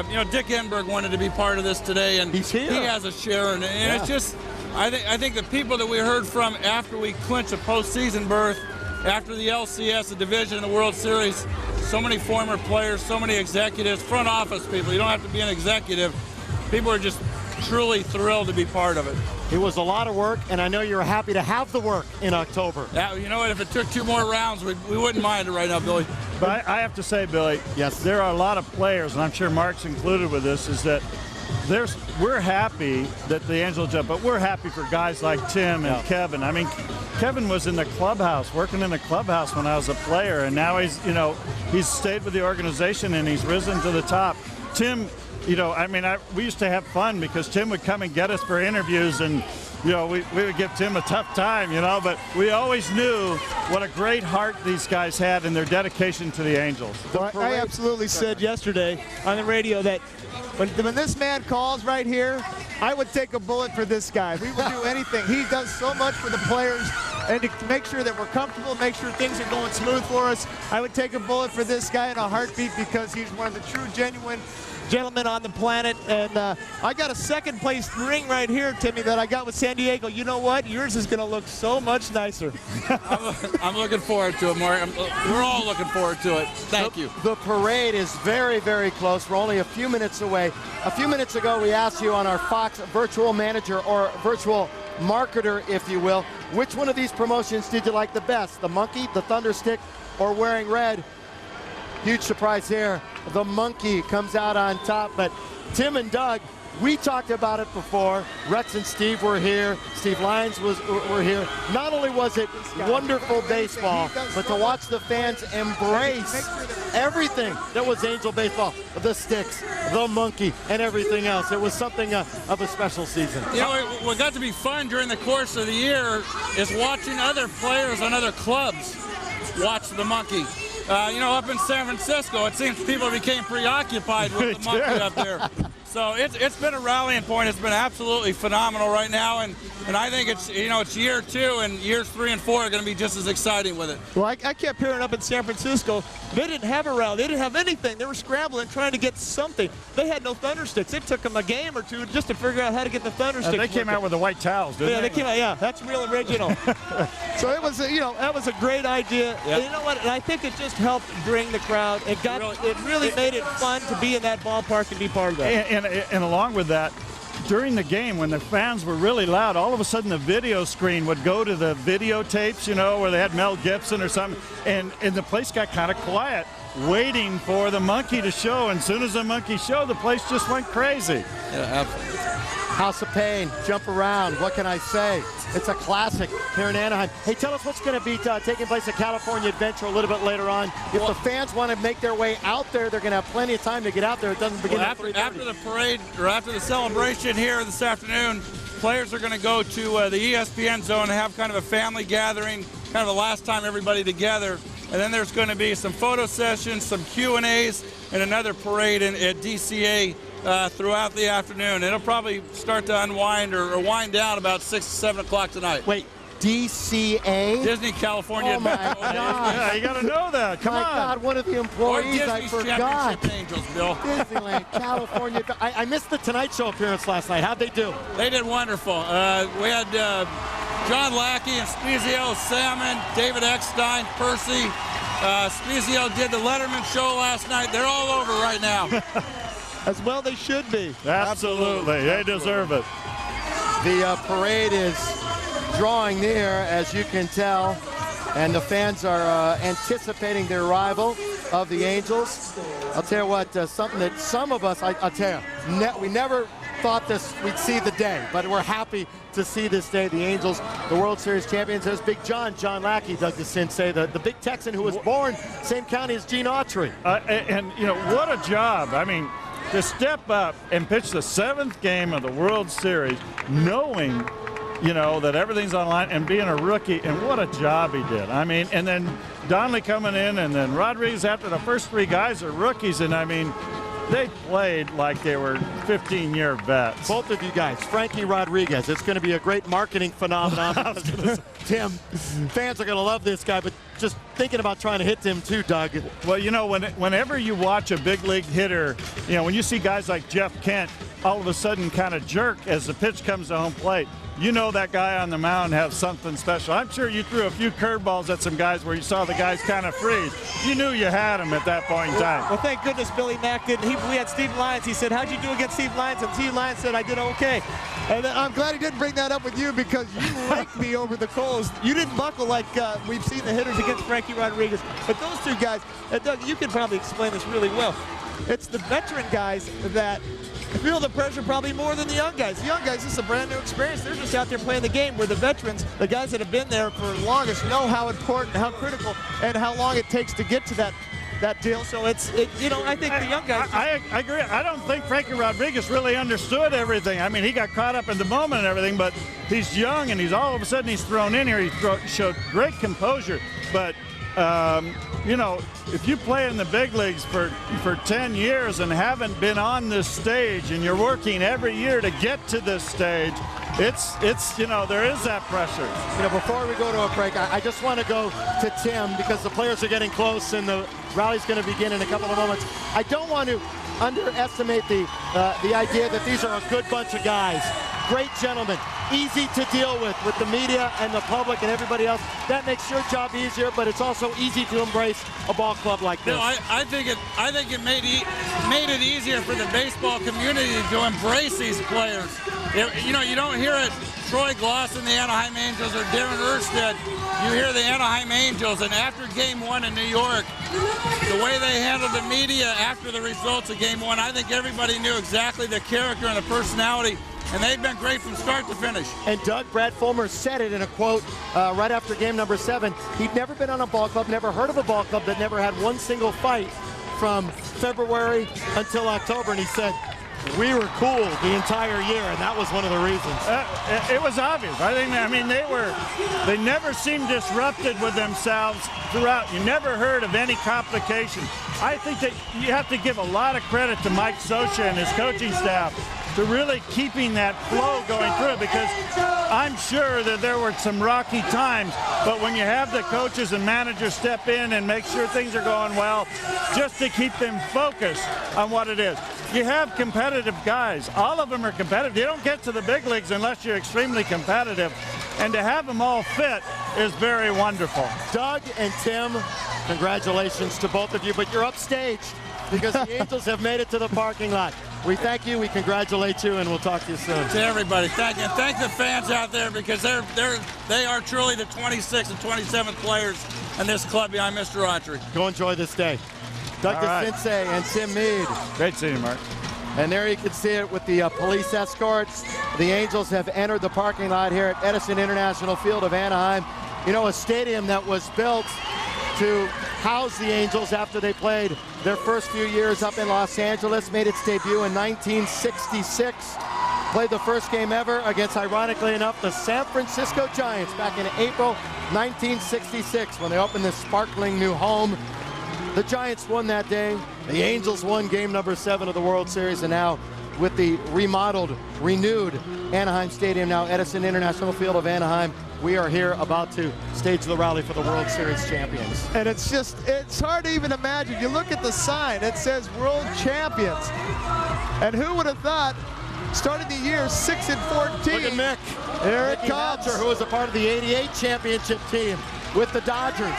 You know, Dick Enberg wanted to be part of this today, and he's here. He has a share, and it's just, I think the people that we heard from after we clinched a postseason berth, after the LCS, the division, and the World Series, so many former players, so many executives, front office people. You don't have to be an executive. People are just truly thrilled to be part of it. It was a lot of work, and I know you're happy to have the work in October. Yeah, you know what? If it took 2 more rounds, we wouldn't mind it right now, Billy. But I have to say, Billy, yes, there are a lot of players, and I'm sure Mark's included with this, is that we're happy that the Angels jump, but we're happy for guys like Tim and Kevin. I mean, Kevin was in the clubhouse, working in the clubhouse when I was a player, and now he's stayed with the organization and he's risen to the top. Tim, you know, I mean, we used to have fun because Tim would come and get us for interviews, and you know, we would give Tim a tough time, you know, but we always knew what a great heart these guys had and their dedication to the Angels. Well, I absolutely said yesterday on the radio that when this man calls right here, I would take a bullet for this guy. We would do anything. He does so much for the players, and to make sure that we're comfortable, make sure things are going smooth for us. I would take a bullet for this guy in a heartbeat because he's one of the true, genuine gentlemen on the planet. And I got a second place ring right here, Timmy, that I got with San Diego. You know what? Yours is going to look so much nicer. I'm looking forward to it, Mark. We're all looking forward to it. Thank you. The parade is very, very close. We're only a few minutes away. A few minutes ago, we asked you on our Fox virtual manager or virtual marketer, if you will, which one of these promotions did you like the best? The monkey, the thunder stick, or wearing red? Huge surprise here. The monkey comes out on top, but Tim and Doug, we talked about it before. Rex and Steve were here. Steve Lyons were here. Not only was it wonderful baseball, but to watch the fans embrace everything that was Angel baseball, the sticks, the monkey, and everything else. It was something of a special season. You know, what got to be fun during the course of the year is watching other players on other clubs watch the monkey. You know, up in San Francisco, it seems people became preoccupied with the monkey up there. So it's been a rallying point. It's been absolutely phenomenal right now, and I think it's, you know, it's year 2, and years 3 and 4 are going to be just as exciting with it. Well, I kept hearing up in San Francisco, they didn't have a rally. They didn't have anything. They were scrambling, trying to get something. They had no thunder sticks. It took them a game or 2 just to figure out how to get the thunder sticks. They came out with the white towels, didn't they? Yeah, they came out. Yeah, that's real original. So it was, you know, that was a great idea. Yep. And you know what? And I think it just helped bring the crowd. It really made it fun to be in that ballpark and be part of that. And along with that, during the game, when the fans were really loud, all of a sudden the video screen would go to the videotapes, you know, where they had Mel Gibson or something, and the place got kind of quiet, waiting for the monkey to show. And as soon as the monkey showed, the place just went crazy. Yeah, absolutely. House of Pain, Jump Around, what can I say? It's a classic here in Anaheim. Hey, tell us what's going to be taking place at California Adventure a little bit later on. If the fans want to make their way out there, they're going to have plenty of time to get out there. It doesn't begin after the parade, or after the celebration here this afternoon, Players are going to go to the ESPN zone and have kind of a family gathering, kind of the last time everybody together. And then there's going to be some photo sessions, some Q&As, and another parade at DCA throughout the afternoon. It'll probably start to unwind or wind down about 6 to 7 o'clock tonight. Wait, DCA? Disney California. Oh, my God. Yeah, you got to know that. Come on. My God, one of the employees, I forgot. Championship Angels, Bill. Disneyland, California. I missed the Tonight Show appearance last night. How'd they do? They did wonderful. We had John Lackey and Spezio, Salmon, David Eckstein, Percy. Spezio did the Letterman show last night. They're all over right now. As well they should be. Absolutely. They deserve it. The parade is drawing near, as you can tell, and the fans are anticipating the arrival of the Angels. I'll tell you what, something that some of us, I'll tell you, we never thought we'd see the day, but we're happy to see this day. The Angels, the World Series champions. There's Big John Lackey, Doug DeCinces, the big Texan who was born same county as Gene Autry. And you know, what a job. I mean, to step up and pitch the 7th game of the World Series, knowing, you know, that everything's on line and being a rookie, and what a job he did. I mean, and then Donnelly coming in, and then Rodriguez after the first 3 guys are rookies, and I mean, they played like they were 15-year vets. Both of you guys, Frankie Rodriguez, it's going to be a great marketing phenomenon. Tim, fans are going to love this guy, but just thinking about trying to hit Tim too, Doug. Well, you know, whenever you watch a big league hitter, you know, when you see guys like Jeff Kent all of a sudden kind of jerk as the pitch comes to home plate, you know that guy on the mound has something special. I'm sure you threw a few curveballs at some guys where you saw the guys kind of freeze. You knew you had him at that point in time. Well, thank goodness Billy Mack didn't. We had Steve Lyons. He said, how'd you do against Steve Lyons? And Steve Lyons said, I did okay. And I'm glad he didn't bring that up with you, because you raked me over the coals. You didn't buckle like we've seen the hitters against Frankie Rodriguez. But those 2 guys, Doug, you can probably explain this really well. It's the veteran guys that feel the pressure probably more than the young guys. The young guys, this is a brand new experience. They're just out there playing the game, where the veterans, the guys that have been there for longest, know how important, how critical, and how long it takes to get to that deal. So you know, I think the young guys. I agree. I don't think Frankie Rodriguez really understood everything. I mean, he got caught up in the moment and everything, but he's young, and he's all of a sudden he's thrown in here. He showed great composure, but you know, if you play in the big leagues for 10 years and haven't been on this stage, and you're working every year to get to this stage, it's you know, there is that pressure. You know, before we go to a break, I just want to go to Tim, because the players are getting close and the rally's going to begin in a couple of moments. I don't want to underestimate the idea that these are a good bunch of guys. Great gentlemen, easy to deal with the media and the public and everybody else. That makes your job easier, but it's also easy to embrace a ball club like this. No, I think it made it easier for the baseball community to embrace these players. You know, you don't hear it, Troy Gloss and the Anaheim Angels or Darren Erstead. You hear the Anaheim Angels, and after Game 1 in New York, the way they handled the media after the results of Game 1, I think everybody knew exactly the character and the personality, and they've been great from start to finish. And Doug, Brad Fulmer said it in a quote right after game number 7. He'd never been on a ball club, never heard of a ball club that never had one single fight from February until October, and he said, we were cool the entire year, and that was one of the reasons. It was obvious. I mean, they never seemed disrupted with themselves throughout. You never heard of any complication. I think that you have to give a lot of credit to Mike Scioscia and his coaching staff to really keeping that flow going through, because I'm sure that there were some rocky times, but when you have the coaches and managers step in and make sure things are going well, just to keep them focused on what it is. You have competitive guys. All of them are competitive. You don't get to the big leagues unless you're extremely competitive, and to have them all fit is very wonderful. Doug and Tim, congratulations to both of you, but you're upstage because the Angels have made it to the parking lot. We thank you, we congratulate you, and we'll talk to you soon. To everybody, thank you. And thank the fans out there, because they are truly the 26th and 27th players in this club behind Mr. Autry. Go enjoy this day. Doug DeCinces and Tim Mead. Great seeing you, Mark. And there you can see it with the police escorts. The Angels have entered the parking lot here at Edison International Field of Anaheim. You know, a stadium that was built to house the Angels after they played their first few years up in Los Angeles, made its debut in 1966. played the first game ever against, ironically enough, the San Francisco Giants back in April 1966 when they opened this sparkling new home. The Giants won that day. The Angels won game number 7 of the World Series, and now with the remodeled, renewed Anaheim Stadium, now Edison International Field of Anaheim, we are here about to stage the rally for the World Series champions. And it's hard to even imagine. You look at the sign, it says World Champions. And who would have thought, starting the year 6-14. Look at Mick. Here it Mickey comes. Hatcher, who was a part of the '88 championship team with the Dodgers.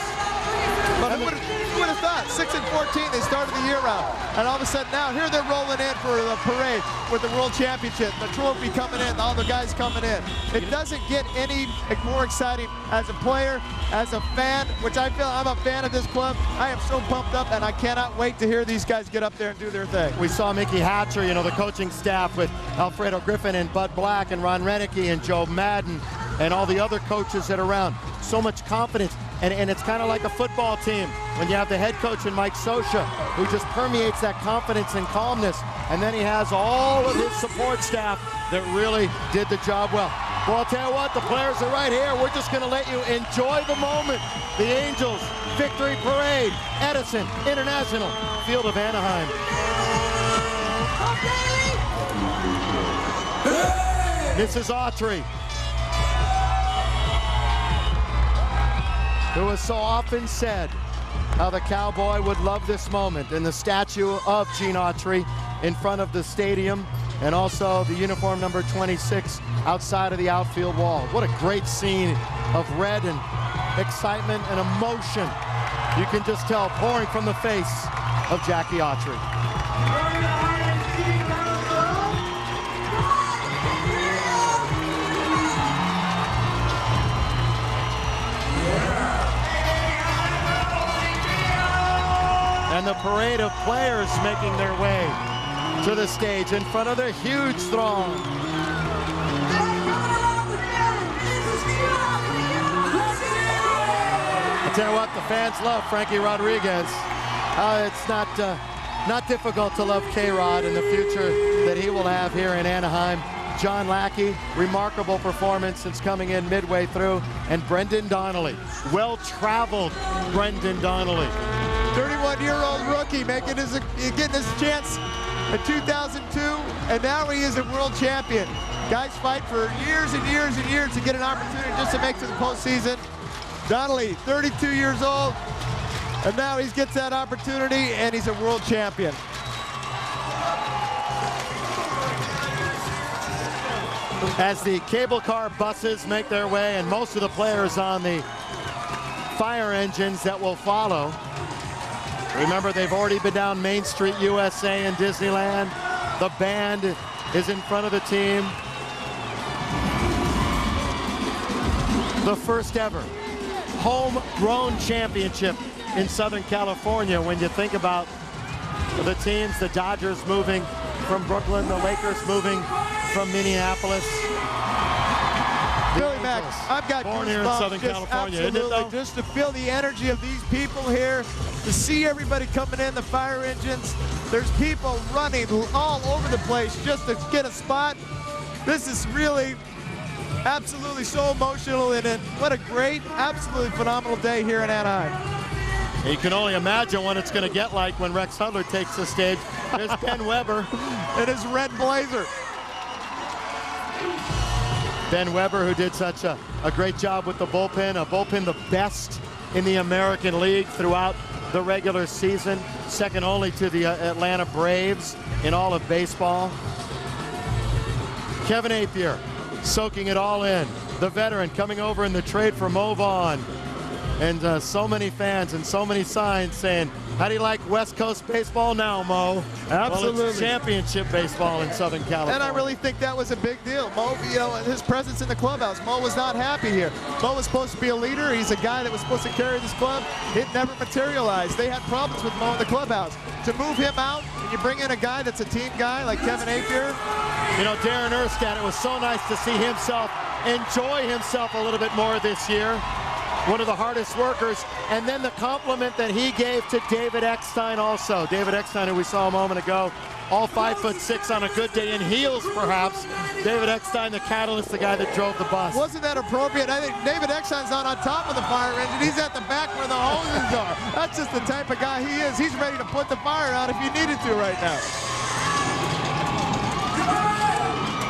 But who would have thought? 6-14, they started the year out. And all of a sudden now, here they're rolling in for the parade with the World Championship. The trophy coming in, all the guys coming in. It doesn't get any more exciting as a player, as a fan, which I feel I'm a fan of this club. I am so pumped up, and I cannot wait to hear these guys get up there and do their thing. We saw Mickey Hatcher, you know, the coaching staff with Alfredo Griffin and Bud Black and Ron Renicky and Joe Madden and all the other coaches that are around. So much confidence. And it's kind of like a football team when you have the head coach in Mike Scioscia, who just permeates that confidence and calmness. And then he has all of his support staff that really did the job well. Well, I'll tell you what, the players are right here. We're just going to let you enjoy the moment. The Angels victory parade, Edison International Field of Anaheim. Mrs. Autry, who has so often said how the Cowboy would love this moment, and the statue of Gene Autry in front of the stadium, and also the uniform number 26 outside of the outfield wall. What a great scene of red and excitement and emotion. You can just tell pouring from the face of Jackie Autry. And the parade of players making their way to the stage in front of their huge throng. I'll tell you what, the fans love Frankie Rodriguez. It's not difficult to love K-Rod in the future that he will have here in Anaheim. John Lackey, remarkable performance since coming in midway through. And Brendan Donnelly, well-traveled Brendan Donnelly. 31-year-old rookie getting his chance in 2002, and now he is a world champion. Guys fight for years and years and years to get an opportunity just to make it to the postseason. Donnelly, 32 years old, and now he gets that opportunity, and he's a world champion. As the cable car buses make their way, and most of the players on the fire engines that will follow. Remember, they've already been down Main Street USA in Disneyland. The band is in front of the team. The first ever homegrown championship in Southern California. When you think about the teams, the Dodgers moving from Brooklyn, the Lakers moving from Minneapolis. Billy Mack, I've got born here in Southern California, isn't it though? Just to feel the energy of these people here, to see everybody coming in, the fire engines. There's people running all over the place just to get a spot. This is really absolutely so emotional, and what a great, absolutely phenomenal day here in Anaheim. You can only imagine what it's going to get like when Rex Hudler takes the stage. There's Ben Weber in his red blazer. Ben Weber, who did such a great job with the bullpen, the best in the American League throughout the regular season, second only to the Atlanta Braves in all of baseball. Kevin Apier soaking it all in. The veteran coming over in the trade for Mo Vaughn. And so many fans and so many signs saying, how do you like West Coast baseball now, Mo? Absolutely. Well, it's championship baseball in Southern California. And I really think that was a big deal. Mo, his presence in the clubhouse, Mo was not happy here. Mo was supposed to be a leader. He's a guy that was supposed to carry this club. It never materialized. They had problems with Mo in the clubhouse. To move him out, and you bring in a guy that's a team guy like Kevin Apier. You know, Darren Erskine, it was so nice to see himself enjoy himself a little bit more this year. One of the hardest workers, and then the compliment that he gave to David Eckstein also. David Eckstein, who we saw a moment ago, all 5'6" on a good day, in heels perhaps. David Eckstein, the catalyst, the guy that drove the bus. Wasn't that appropriate? I think David Eckstein's not on top of the fire engine. He's at the back where the hoses are. That's just the type of guy he is. He's ready to put the fire out if he needed to right now.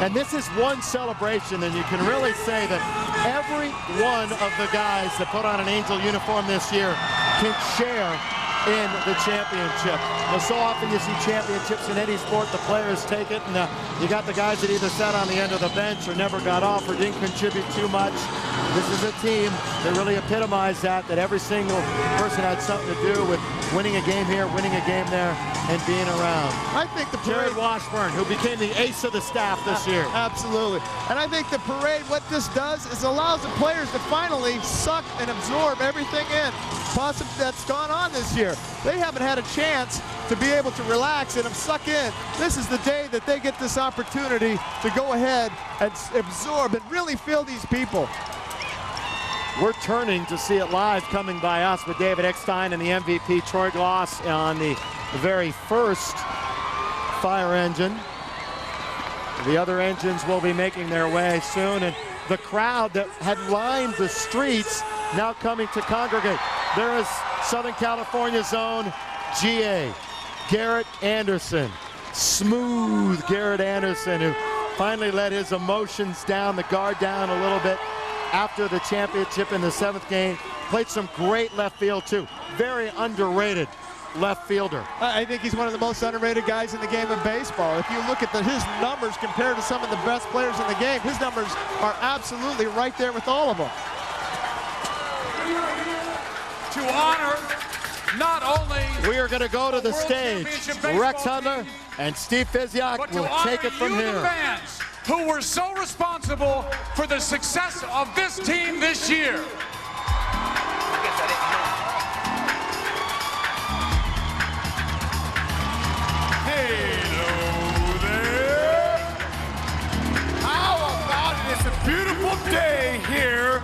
And this is one celebration, and you can really say that every one of the guys that put on an Angel uniform this year can share in the championship. Now, so often you see championships in any sport, the players take it, and you got the guys that either sat on the end of the bench or never got off or didn't contribute too much. This is a team that really epitomized that every single person had something to do with winning a game here, winning a game there, and being around. I think the Jared Washburn, who became the ace of the staff this year. Absolutely. And I think the parade, what this does is allows the players to finally suck and absorb everything in that's gone on this year. They haven't had a chance to be able to relax and suck in. This is the day that they get this opportunity to go ahead and absorb and really feel these people. We're turning to see it live coming by us with David Eckstein and the MVP Troy Gloss on the very first fire engine. The other engines will be making their way soon, and the crowd that had lined the streets now coming to congregate. There is Southern California's own GA, Garrett Anderson. Smooth Garrett Anderson, who finally let his emotions down, the guard down a little bit after the championship in the 7th game. Played some great left field too. Very underrated left fielder. I think he's one of the most underrated guys in the game of baseball. If you look at his numbers compared to some of the best players in the game, his numbers are absolutely right there with all of them. To honor not only we are going to go to the stage. Rex Hudler and Steve Fiziak will take it from here. The fans who were so responsible for the success of this team this year. Hello there. How about it? It's a beautiful day here.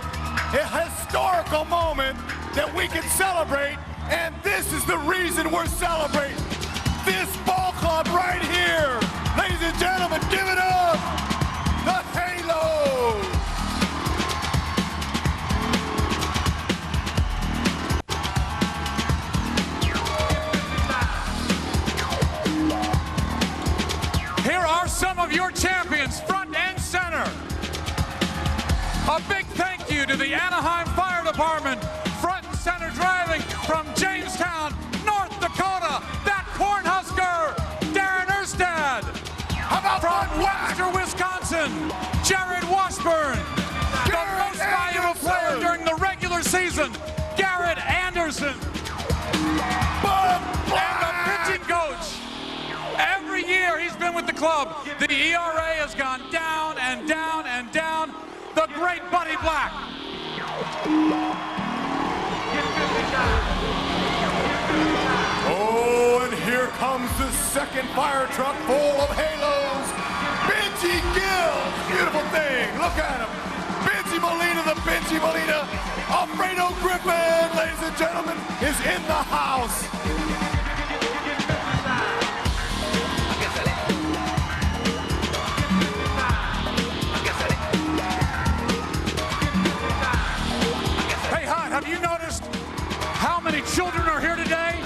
A historical moment that we can celebrate, and this is the reason we're celebrating. This ball club right here. Ladies and gentlemen, give it up. The Halos. Here are some of your champions, front and center. A big thank you to the Anaheim Fire Department, front and center driving from Jamestown, North Dakota, that Cornhusker, Darren Erstad. How about from Webster, Wisconsin, Jared Washburn. The most valuable player during the regular season, Garrett Anderson. And the pitching coach. Every year he's been with the club, the ERA has gone down and down and down. The great Buddy Black. Oh, and here comes the second fire truck full of Halos. Benji Gill, beautiful thing. Look at him. Benji Molina, the Benji Molina. Alfredo Griffin, ladies and gentlemen, is in the house. Have you noticed how many children are here today?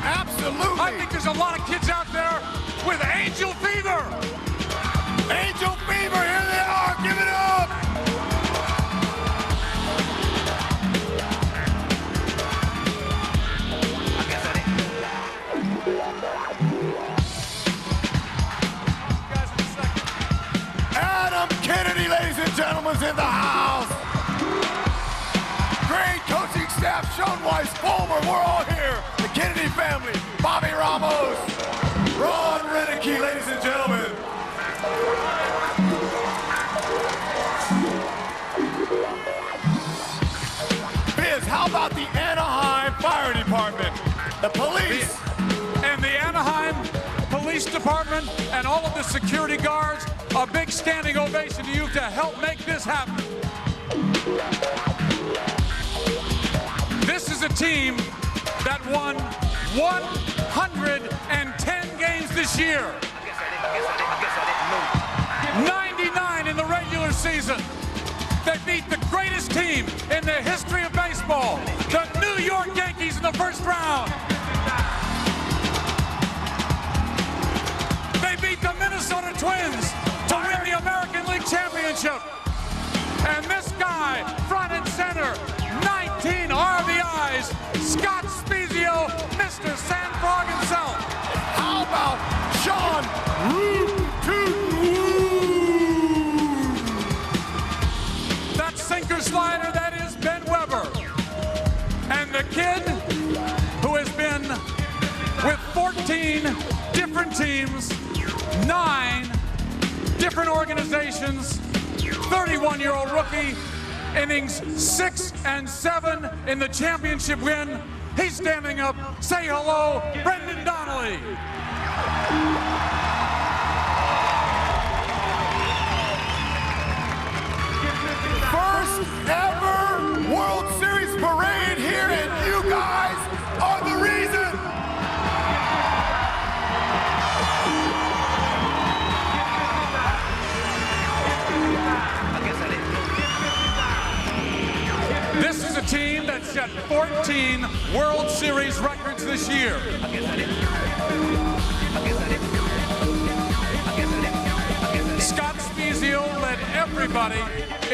Absolutely. I think there's a lot of kids out there with Angel Fever. Angel Fever, here they are. Give it up. Adam Kennedy, ladies and gentlemen, is in the house. Great coaching staff, Sean Weiss, Fulmer, we're all here. The Kennedy family, Bobby Ramos, Ron Renicky, ladies and gentlemen. Biz, how about the Anaheim Fire Department, the police? And the Anaheim Police Department and all of the security guards, a big standing ovation to you to help make this happen. This is a team that won 110 games this year. 99 in the regular season. They beat the greatest team in the history of baseball, the New York Yankees, in the first round. They beat the Minnesota Twins to win the American League Championship. And this guy, front and center, 19 RBIs, Scott Spezio, Mr. Sandfrog himself. How about Sean That sinker slider, that is Ben Weber. And the kid who has been with 14 different teams, 9 different organizations, 31-year-old rookie, innings 6 and 7 in the championship win. He's standing up. Say hello, Brendan Donnelly. First ever World Series parade here, and you guys are the reason. This is a team that set 14 World Series records this year. Scott Spezio led everybody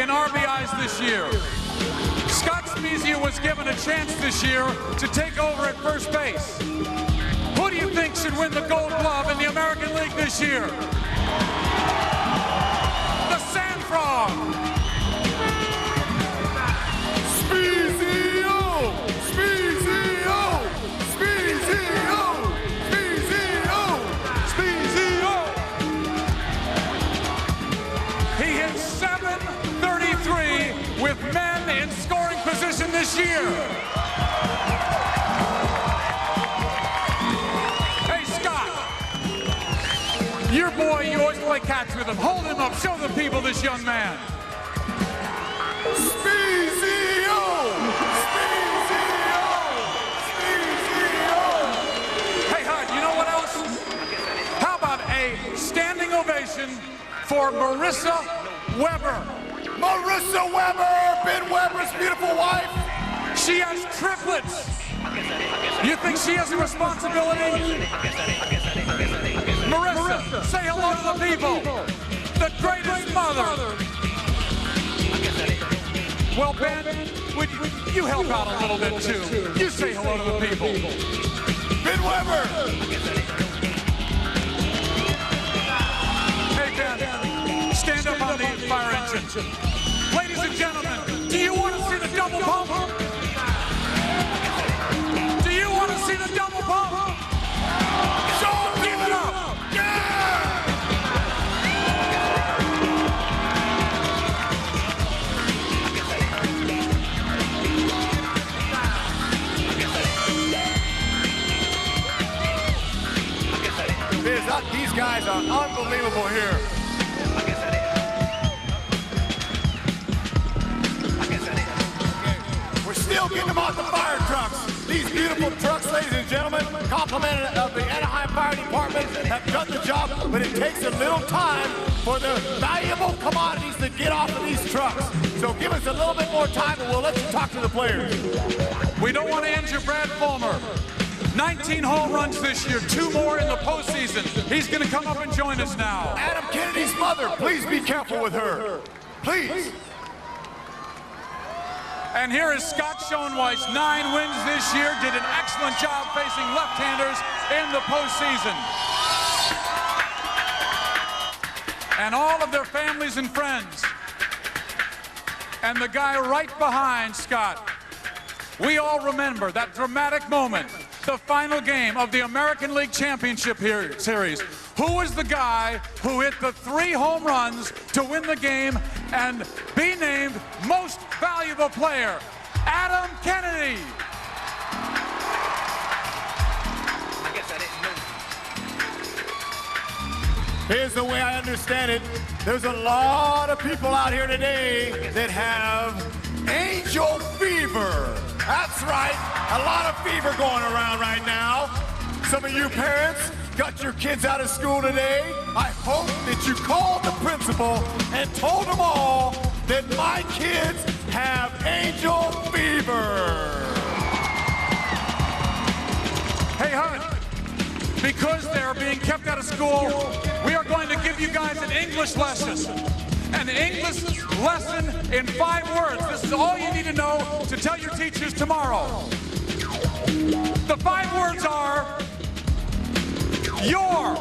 in RBIs this year. Scott Spezio was given a chance this year to take over at first base. Who do you think should win the Gold Glove in the American League this year? The Sandfrog. With men in scoring position this year. Hey, Scott, your boy, you always play catch with him. Hold him up, show the people this young man. Spezio! Spezio! Spezio! Hey, Hud, you know what else? How about a standing ovation for Marissa Weber? Marissa Weber, Ben Weber's beautiful wife. She has triplets. You think she has a responsibility? Marissa, say hello to the people. The greatest mother. Well, Ben, would you help out a little bit too? You say hello to the people. Ben Weber. Hey, Ben, stand up on the fire engine. Ladies and gentlemen, do you want to see the double pump? Do you want to see the double pump? Sean, give it up! Yeah! These guys are unbelievable here. Still getting them off the fire trucks. These beautiful trucks, ladies and gentlemen, complimented of the Anaheim Fire Department, have done the job, but it takes a little time for the valuable commodities to get off of these trucks. So give us a little bit more time and we'll let you talk to the players. We don't want to injure Brad Fulmer. 19 home runs this year, 2 more in the postseason. He's going to come up and join us now. Adam Kennedy's mother, please be careful with her. Please. And here is Scott Schoenweiss, 9 wins this year, did an excellent job facing left-handers in the postseason. And all of their families and friends. And the guy right behind Scott. We all remember that dramatic moment, the final game of the American League Championship Series. Who was the guy who hit the 3 home runs to win the game and be named Most Valuable Player? Adam Kennedy. Here's the way I understand it. There's a lot of people out here today that have angel fever. That's right, a lot of fever going around right now. Some of you parents got your kids out of school today, I hope that you called the principal and told them all that my kids have Angel fever. Hey, Hud, because they're being kept out of school, we are going to give you guys an English lesson. An English lesson in 5 words. This is all you need to know to tell your teachers tomorrow. The 5 words are, your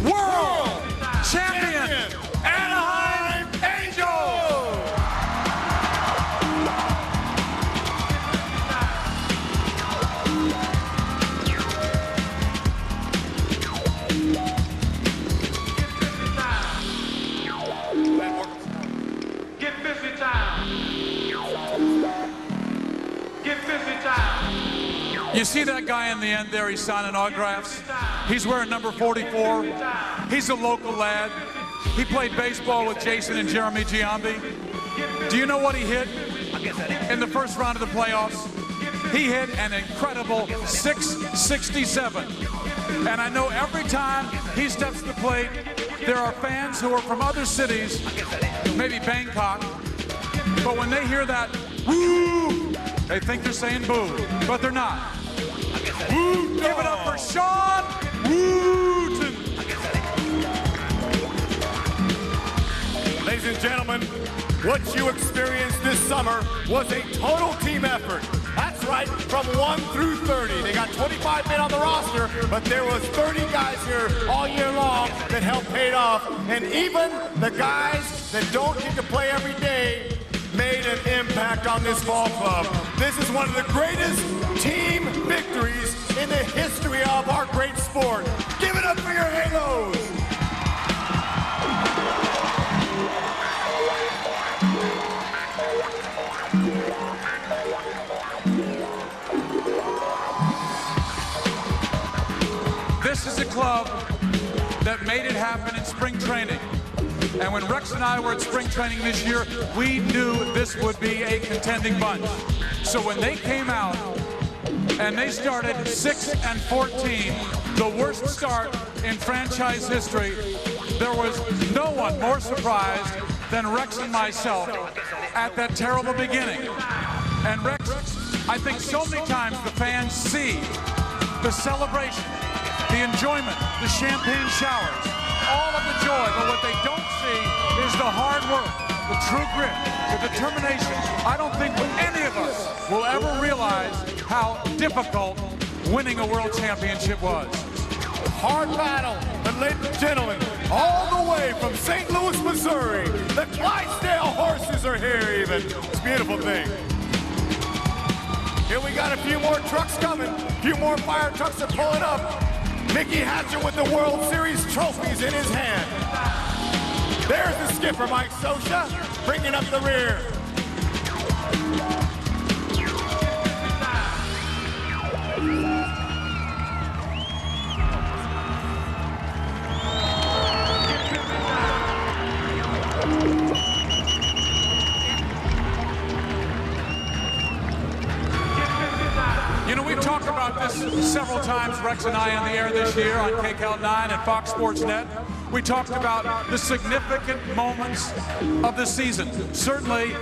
world champion, Anaheim Angels! Get 50 time. Get 50 time. You see that guy in the end there? He's signing autographs. He's wearing number 44. He's a local lad. He played baseball with Jason and Jeremy Giambi. Do you know what he hit in the first round of the playoffs? He hit an incredible 667. And I know every time he steps to the plate, there are fans who are from other cities, maybe Bangkok, but when they hear that woo, they think they're saying boo, but they're not. Woo, give it up for Sean Wooten. Ladies and gentlemen, what you experienced this summer was a total team effort. That's right, from 1 through 30. They got 25 men on the roster, but there was 30 guys here all year long that helped pay it off. And even the guys that don't get to play every day made an impact on this ball club. This is one of the greatest team victories in the history of our great sport. Give it up for your Halos! This is a club that made it happen in spring training. And when Rex and I were at spring training this year, we knew this would be a contending bunch. So when they came out and they started 6-14, the worst start in franchise history, there was no one more surprised than Rex and myself at that terrible beginning. And Rex, I think so many times the fans see the celebration, the enjoyment, the champagne showers, all of the joy, but what they don't see is the hard work, the true grit, the determination. I don't think any of us will ever realize how difficult winning a world championship was. Hard battle, but ladies and gentlemen, all the way from St. Louis, Missouri, the Clydesdale horses are here even. It's a beautiful thing. Here we got a few more trucks coming, a few more fire trucks are pulling up. Mickey Hatcher with the World Series trophies in his hand. There's the skipper, Mike Sosha, bringing up the rear. You know, we've talked about this several times, Rex and I, on the air this year on KCAL 9 and Fox Sports Net. We talked about the significant moments of the season. Certainly,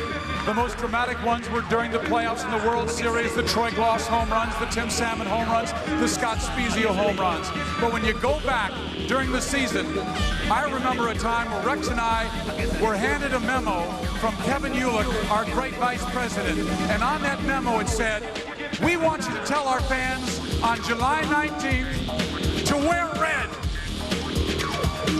the most dramatic ones were during the playoffs in the World Series, the Troy Gloss home runs, the Tim Salmon home runs, the Scott Spezio home runs. But when you go back during the season, I remember a time where Rex and I were handed a memo from Kevin Ulick, our great vice president. And on that memo it said, we want you to tell our fans on July 19th to wear red.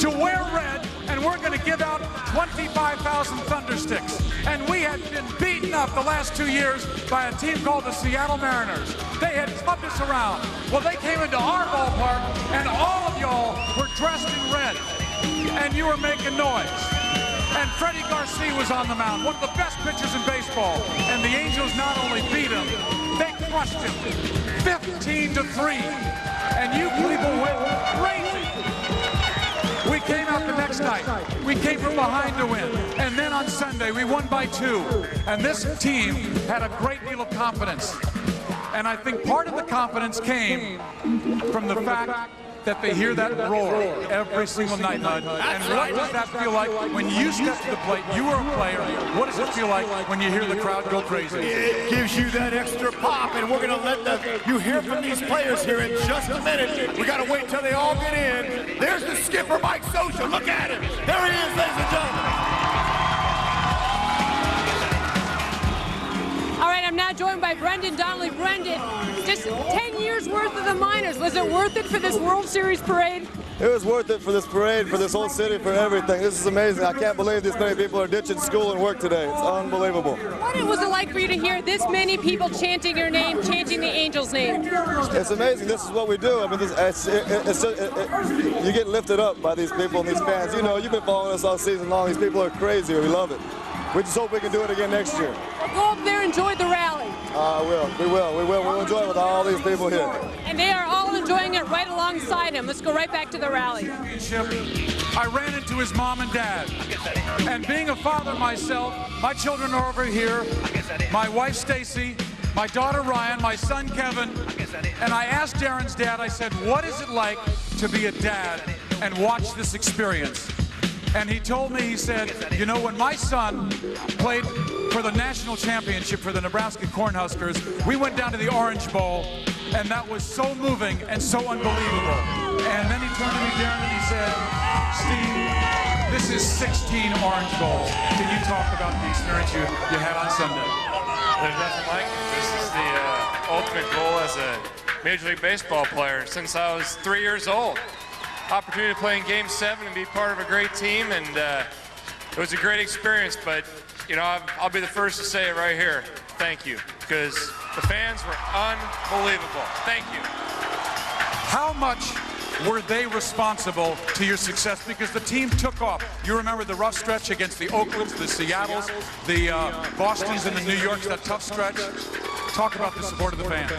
To wear red, and we're going to give out 25,000 Thundersticks. And we had been beaten up the last 2 years by a team called the Seattle Mariners. They had clubbed us around. Well, they came into our ballpark, and all of y'all were dressed in red, and you were making noise. And Freddie Garcia was on the mound, one of the best pitchers in baseball. And the Angels not only beat him, they crushed him 15-3. And you people went crazy. We came out the next night. We came from behind to win. And then on Sunday, we won by 2. And this team had a great deal of confidence. And I think part of the confidence came from the fact that they hear that roar every single night, Hud. And what does that feel like when you step to the plate? You are a player. What does it feel like when you hear the crowd go crazy? It gives you that extra pop, and we're going to let you hear from these players here in just a minute. We got to wait till they all get in. There's the skipper, Mike Scioscia. Look at him. There he is, ladies and gentlemen. All right, I'm now joined by Brendan Donnelly. Brendan, just 10 years worth of the minors. Was it worth it for this World Series parade? It was worth it for this parade, for this whole city, for everything. This is amazing. I can't believe this many people are ditching school and work today. It's unbelievable. What was it like for you to hear this many people chanting your name, chanting the Angels' name? It's amazing. This is what we do. I mean, you get lifted up by these people and these fans. You know, you've been following us all season long. These people are crazy. We love it. We just hope we can do it again next year. Well, go up there and enjoy the rally. We will. We'll enjoy it with all these people here. And they are all enjoying it right alongside him. Let's go right back to the rally. I ran into his mom and dad. And being a father myself, my children are over here. My wife, Stacy, my daughter, Ryan, my son, Kevin. And I asked Darren's dad, I said, what is it like to be a dad and watch this experience? And he told me, he said, you know, when my son played for the national championship for the Nebraska Cornhuskers, we went down to the Orange Bowl, and that was so moving and so unbelievable. And then he turned to me, Darren, and he said, Steve, this is 16 Orange Bowls. Can you talk about the experience you had on Sunday? There's nothing like it. This is the ultimate goal as a Major League Baseball player since I was 3 years old. Opportunity to play in Game 7 and be part of a great team, and it was a great experience. But you know, I'll be the first to say it right here. Thank you, because the fans were unbelievable. Thank you. How much were they responsible to your success? Because the team took off. You remember the rough stretch against the Oaklands, the Seattles, the Bostons, and the New Yorks. That tough stretch. Talk about the support of the fans.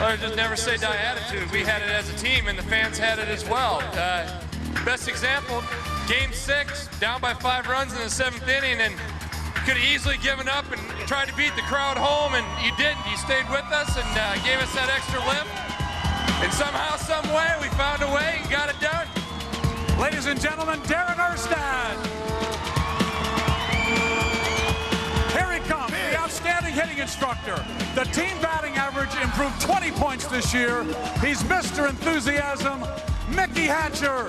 Well, just never say die attitude. We had it as a team, and the fans had it as well. Best example, Game 6, down by 5 runs in the 7th inning, and could have easily given up and tried to beat the crowd home, and you didn't. You stayed with us and gave us that extra lift. And somehow, some way, we found a way and got it done. Ladies and gentlemen, Darren Erstad. Here he comes, the outstanding hitting instructor. The team batting average improved 20 points this year. He's Mr. Enthusiasm, Mickey Hatcher.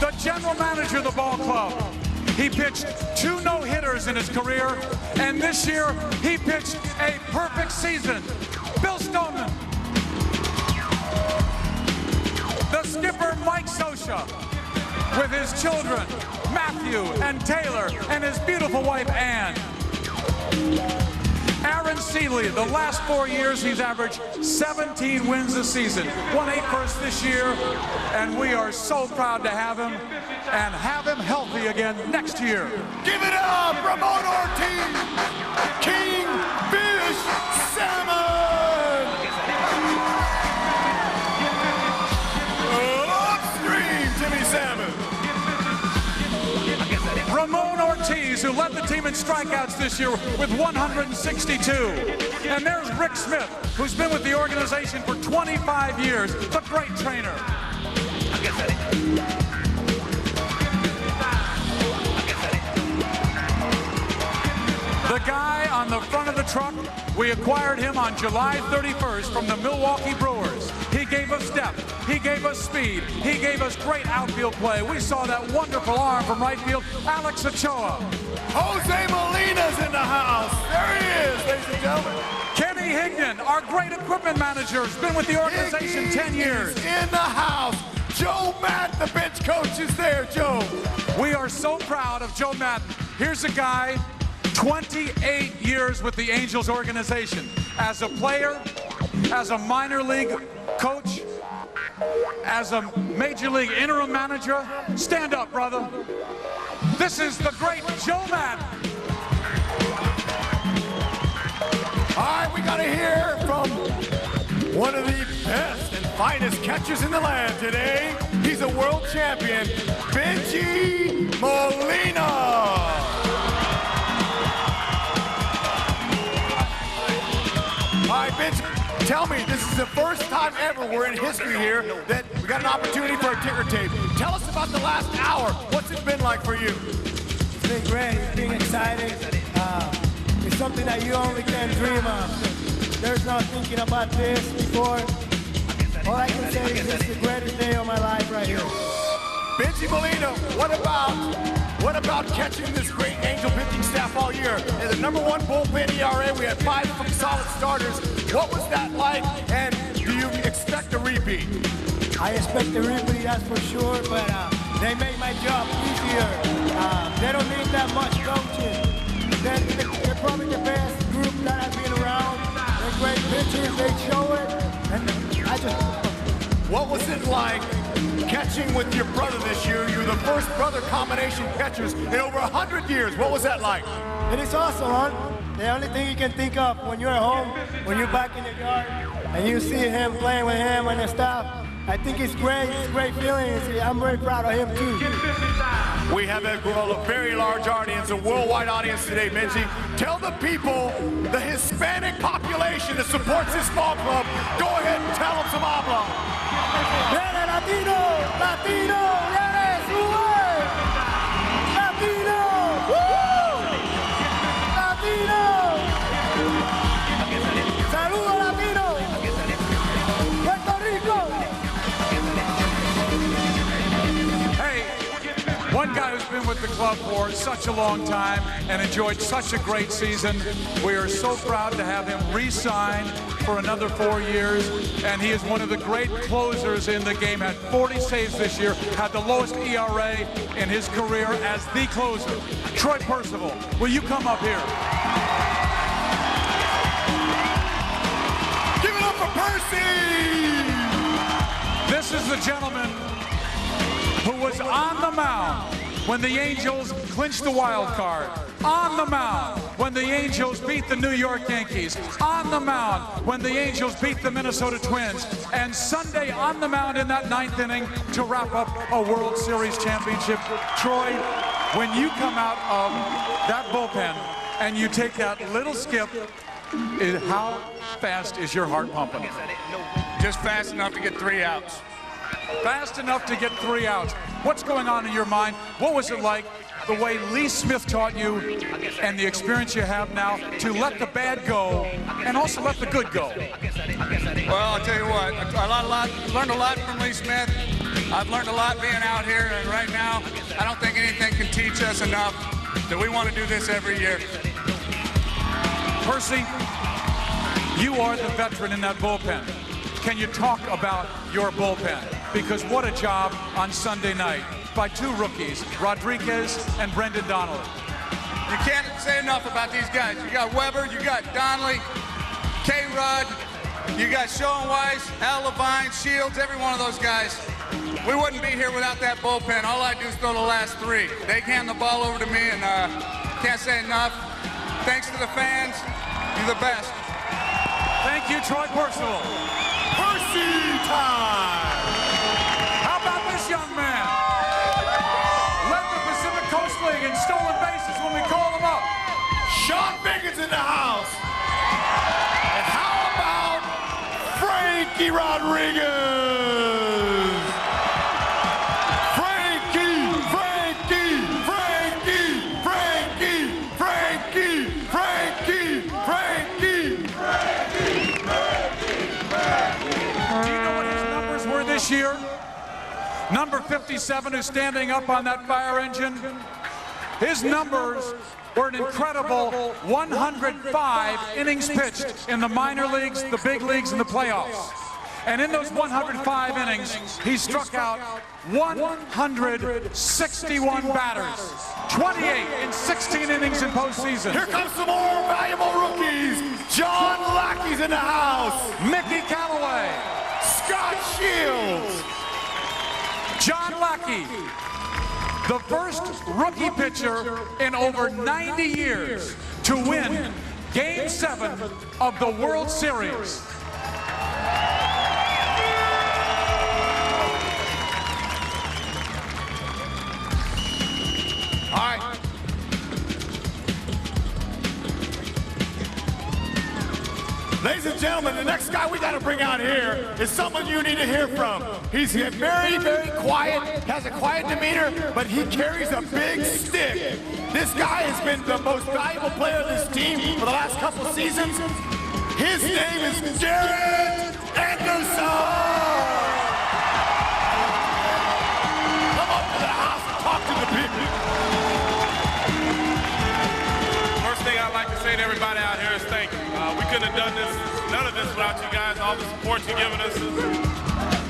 The general manager of the ball club. He pitched 2 no-hitters in his career, and this year he pitched a perfect season. Bill Stoneman. The skipper, Mike Scioscia, with his children, Matthew and Taylor, and his beautiful wife, Ann. Aaron Seeley, the last 4 years, he's averaged 17 wins a season. Won 8 first this year, and we are so proud to have him and have him healthy again next year. Give it up, Ramon Ortiz, King Fish Salmon. Upstream, Timmy Salmon. Ramon Ortiz, who led the team in strikeouts this year with 162. And there's Rick Smith, who's been with the organization for 25 years, the great trainer. The guy on the front of the truck, we acquired him on July 31st from the Milwaukee Brewers. He gave us depth, he gave us speed, he gave us great outfield play. We saw that wonderful arm from right field, Alex Ochoa. Jose Molina's in the house. There he is, ladies and gentlemen. Kenny Higdon, our great equipment manager, has been with the organization 10 years. In the house. Joe Madden, the bench coach, is there, Joe. We are so proud of Joe Madden. Here's a guy, 28 years with the Angels organization. As a player, as a minor league coach, as a major league interim manager. Stand up, brother. This is the great Joe Madden. All right, we got to hear from one of the best and finest catchers in the land today. He's a world champion, Benji Molina. All right, Benji. Tell me, this is the first time ever we're in history here that we got an opportunity for a ticker tape. Tell us about the last hour. What's it been like for you? It's been great. It's been exciting. It's something that you only can dream of. There's no thinking about this before. All I can say is this is the greatest day of my life right here. Benji Molina, what about catching this great Angel pitching staff all year? And the #1 bullpen ERA, we had 5 solid starters. What was that like, and do you expect a repeat? I expect a repeat, that's for sure, but they make my job easier. They don't need that much coaching. They're probably the best group that I've been around. They're great pitchers, they show it, and I just... What was it like catching with your brother this year? You were the first brother combination catchers in over 100 years. What was that like? It is awesome, huh? The only thing you can think of when you're at home, when you're back in the yard, and you see him playing with him and the staff, I think it's great. It's a great feeling. I'm very proud of him, too. We have a very large audience, a worldwide audience today, Benji. Tell the people, the Hispanic population that supports this ball club, go ahead and tell them some habla. ¡Viene Latino! ¡Latino! ¡Viene sube! ¡Latino! ¡Woo! ¡Latino! ¡Saludos, Latino! ¡Puerto Rico! Hey, one guy who's been with the club for such a long time and enjoyed such a great season. We are so proud to have him re-sign for another 4 years, and he is one of the great closers in the game. Had 40 saves this year, had the lowest ERA in his career as the closer. Troy Percival, will you come up here? Give it up for Percy! This is the gentleman who was on the mound when the Angels clinched the wild card, on the mound when the Angels beat the New York Yankees, on the mound when the Angels beat the Minnesota Twins, and Sunday on the mound in that 9th inning to wrap up a World Series championship. Troy, when you come out of that bullpen and you take that little skip, how fast is your heart pumping? Just fast enough to get 3 outs. Fast enough to get 3 outs. What's going on in your mind? What was it like, the way Lee Smith taught you and the experience you have now to let the bad go and also let the good go? Well, I'll tell you what, I learned a lot from Lee Smith. I've learned a lot being out here, and right now, I don't think anything can teach us enough that we want to do this every year. Percy, you are the veteran in that bullpen. Can you talk about your bullpen? Because what a job on Sunday night by 2 rookies, Rodriguez and Brendan Donnelly. You can't say enough about these guys. You got Weber, you got Donnelly, K-Rod, you got Schoenweiss, Al Levine, Shields, every one of those guys. We wouldn't be here without that bullpen. All I do is throw the last 3. They hand the ball over to me, and can't say enough. Thanks to the fans. You're the best. Thank you, Troy Percival. Percy time! How about this young man? Led the Pacific Coast League in stolen bases when we call him up. Sean Bacon's in the house. And how about Frankie Rodriguez? This year, number 57, who's standing up on that fire engine, his numbers were an incredible 105 innings pitched in the minor leagues, the big leagues, and the playoffs. And in those 105 innings, he struck out 161 batters, 28 in 16 innings in postseason. Here comes some more valuable rookies. John Lackey's in the house. Mickey Callaway. Scott Shields. John Lackey, the first rookie pitcher in over 90 years to win Game 7 of the World Series. All right. Ladies Ladies and gentlemen, the next guy we got to bring out here is someone you need to hear from. He's very, very quiet, has a quiet demeanor, but he carries a big stick. This guy has been the most valuable player of this team for the last couple seasons. His name is Dick Enberg. Come up to the house and talk to the people. First thing I'd like to say to everybody out here is thank you. We couldn't have done this, none of this without you guys. All the support you've given us.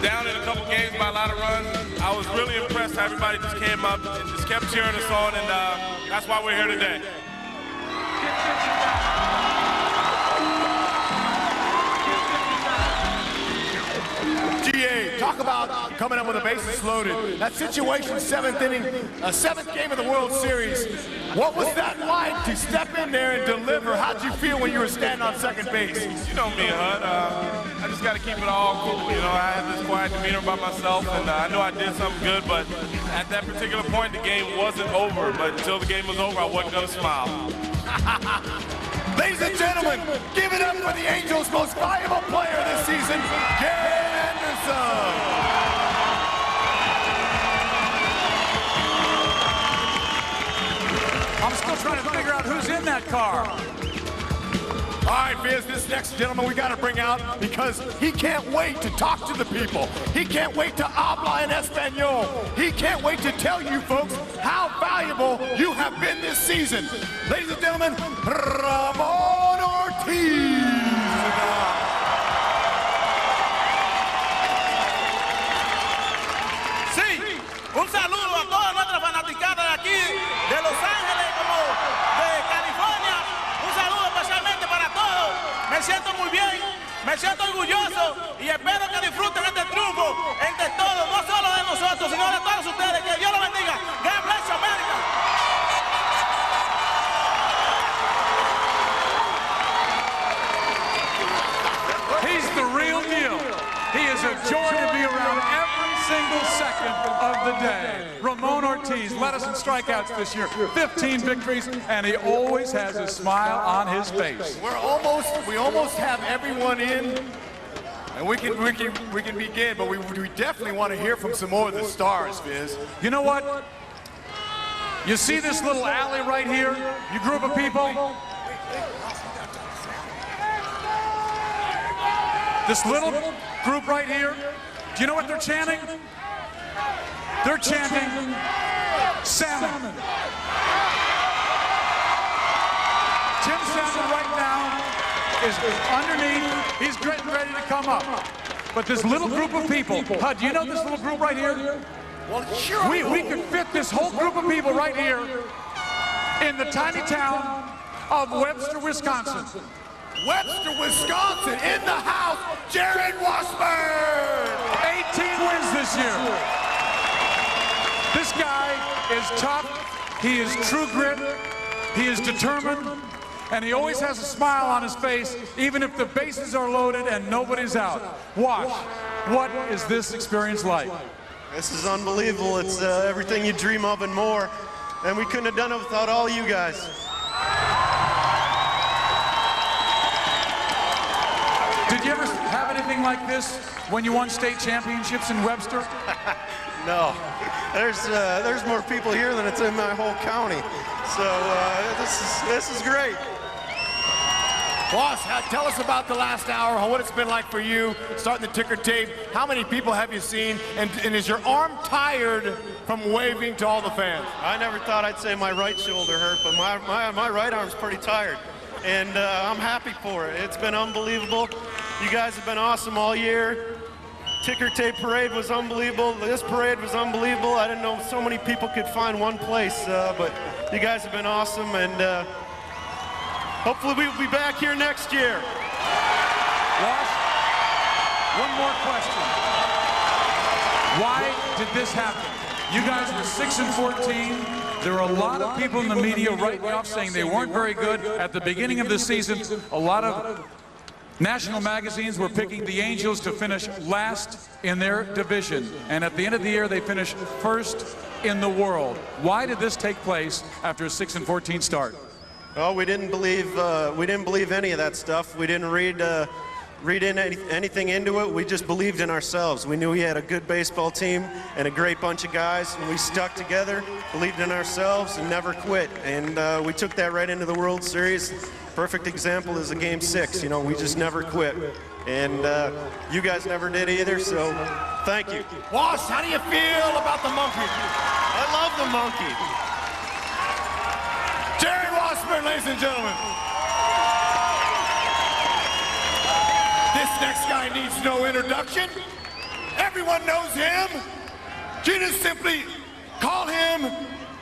Down in a couple games by a lot of runs. I was really impressed how everybody just came up and just kept cheering us on, and that's why we're here today. GA, talk about coming up with the bases loaded. That situation, seventh inning, seventh game of the World Series. What was that like to step in there and deliver? How'd you feel when you were standing on second base? You know me, Hud. I just got to keep it all cool. You know, I had this quiet demeanor by myself, and I know I did something good, but at that particular point, the game wasn't over. But until the game was over, I wasn't going to smile. Ladies and gentlemen, give it up for the Angels' most valuable player this season, Dick Enberg. I'm still trying to figure out who's in that car. All right, Fizz, this next gentleman we got to bring out because he can't wait to talk to the people. He can't wait to habla en Espanol. He can't wait to tell you folks how valuable you have been this season. Ladies and gentlemen, Ramon Ortiz. Sí, un saludo a toda nuestra fanaticada de aquí, de Los Ángeles, como de California. Un saludo especialmente para todos. Me siento muy bien, me siento orgulloso y espero que disfruten este triunfo entre todos, no solo de nosotros, sino de todos ustedes. Que Dios los bendiga. God bless America. He's the real deal. He is a joy to be around every single second of the day. Ramon Ortiz led us in strikeouts this year, 15 victories, and he always has a smile on his face. We almost have everyone in, and we can begin, but we definitely want to hear from some more of the stars, Fizz. You know what? You see this little alley right here? You group of people? This little group right here, do you know what they're chanting? They're chanting Salmon. Tim Salmon right now is underneath. He's getting ready to come up. But this little group of people, Hud, do you know this little group right here? Well, sure. We could fit this whole group of people right here in the tiny town of Webster, Wisconsin. Webster, Wisconsin, in the house, Jared Washburn! 18 wins this year. This guy is tough, he is true grit, he is determined, and he always has a smile on his face, even if the bases are loaded and nobody's out. Wash, what is this experience like? This is unbelievable. It's everything you dream of and more, and we couldn't have done it without all you guys. Did you ever have anything like this when you won state championships in Webster? No. There's more people here than it's in my whole county. So this is great. Boss, tell us about the last hour, what it's been like for you, starting the ticker tape. How many people have you seen? And is your arm tired from waving to all the fans? I never thought I'd say my right shoulder hurt, but my right arm's pretty tired. And I'm happy for it. It's been unbelievable. You guys have been awesome all year. Ticker tape parade was unbelievable. This parade was unbelievable. I didn't know so many people could find one place, but you guys have been awesome, and hopefully we'll be back here next year. Wash, one more question. Why did this happen? You guys were 6-14. There were a lot of people in the media writing off saying they weren't very good. At the beginning of the season, a lot of national magazines were picking the Angels to finish last in their division. And at the end of the year, they finished first in the world. Why did this take place after a 6-14 start? Oh, we didn't believe any of that stuff. We didn't read anything into it. We just believed in ourselves. We knew we had a good baseball team and a great bunch of guys, and we stuck together, believed in ourselves, and never quit. And we took that right into the World Series. Perfect example is the Game 6. You know, we just never quit. And you guys never did either, so thank you. Wash, how do you feel about the monkey? I love the monkey. Jerry Washburn, ladies and gentlemen. This next guy needs no introduction. Everyone knows him. You just simply call him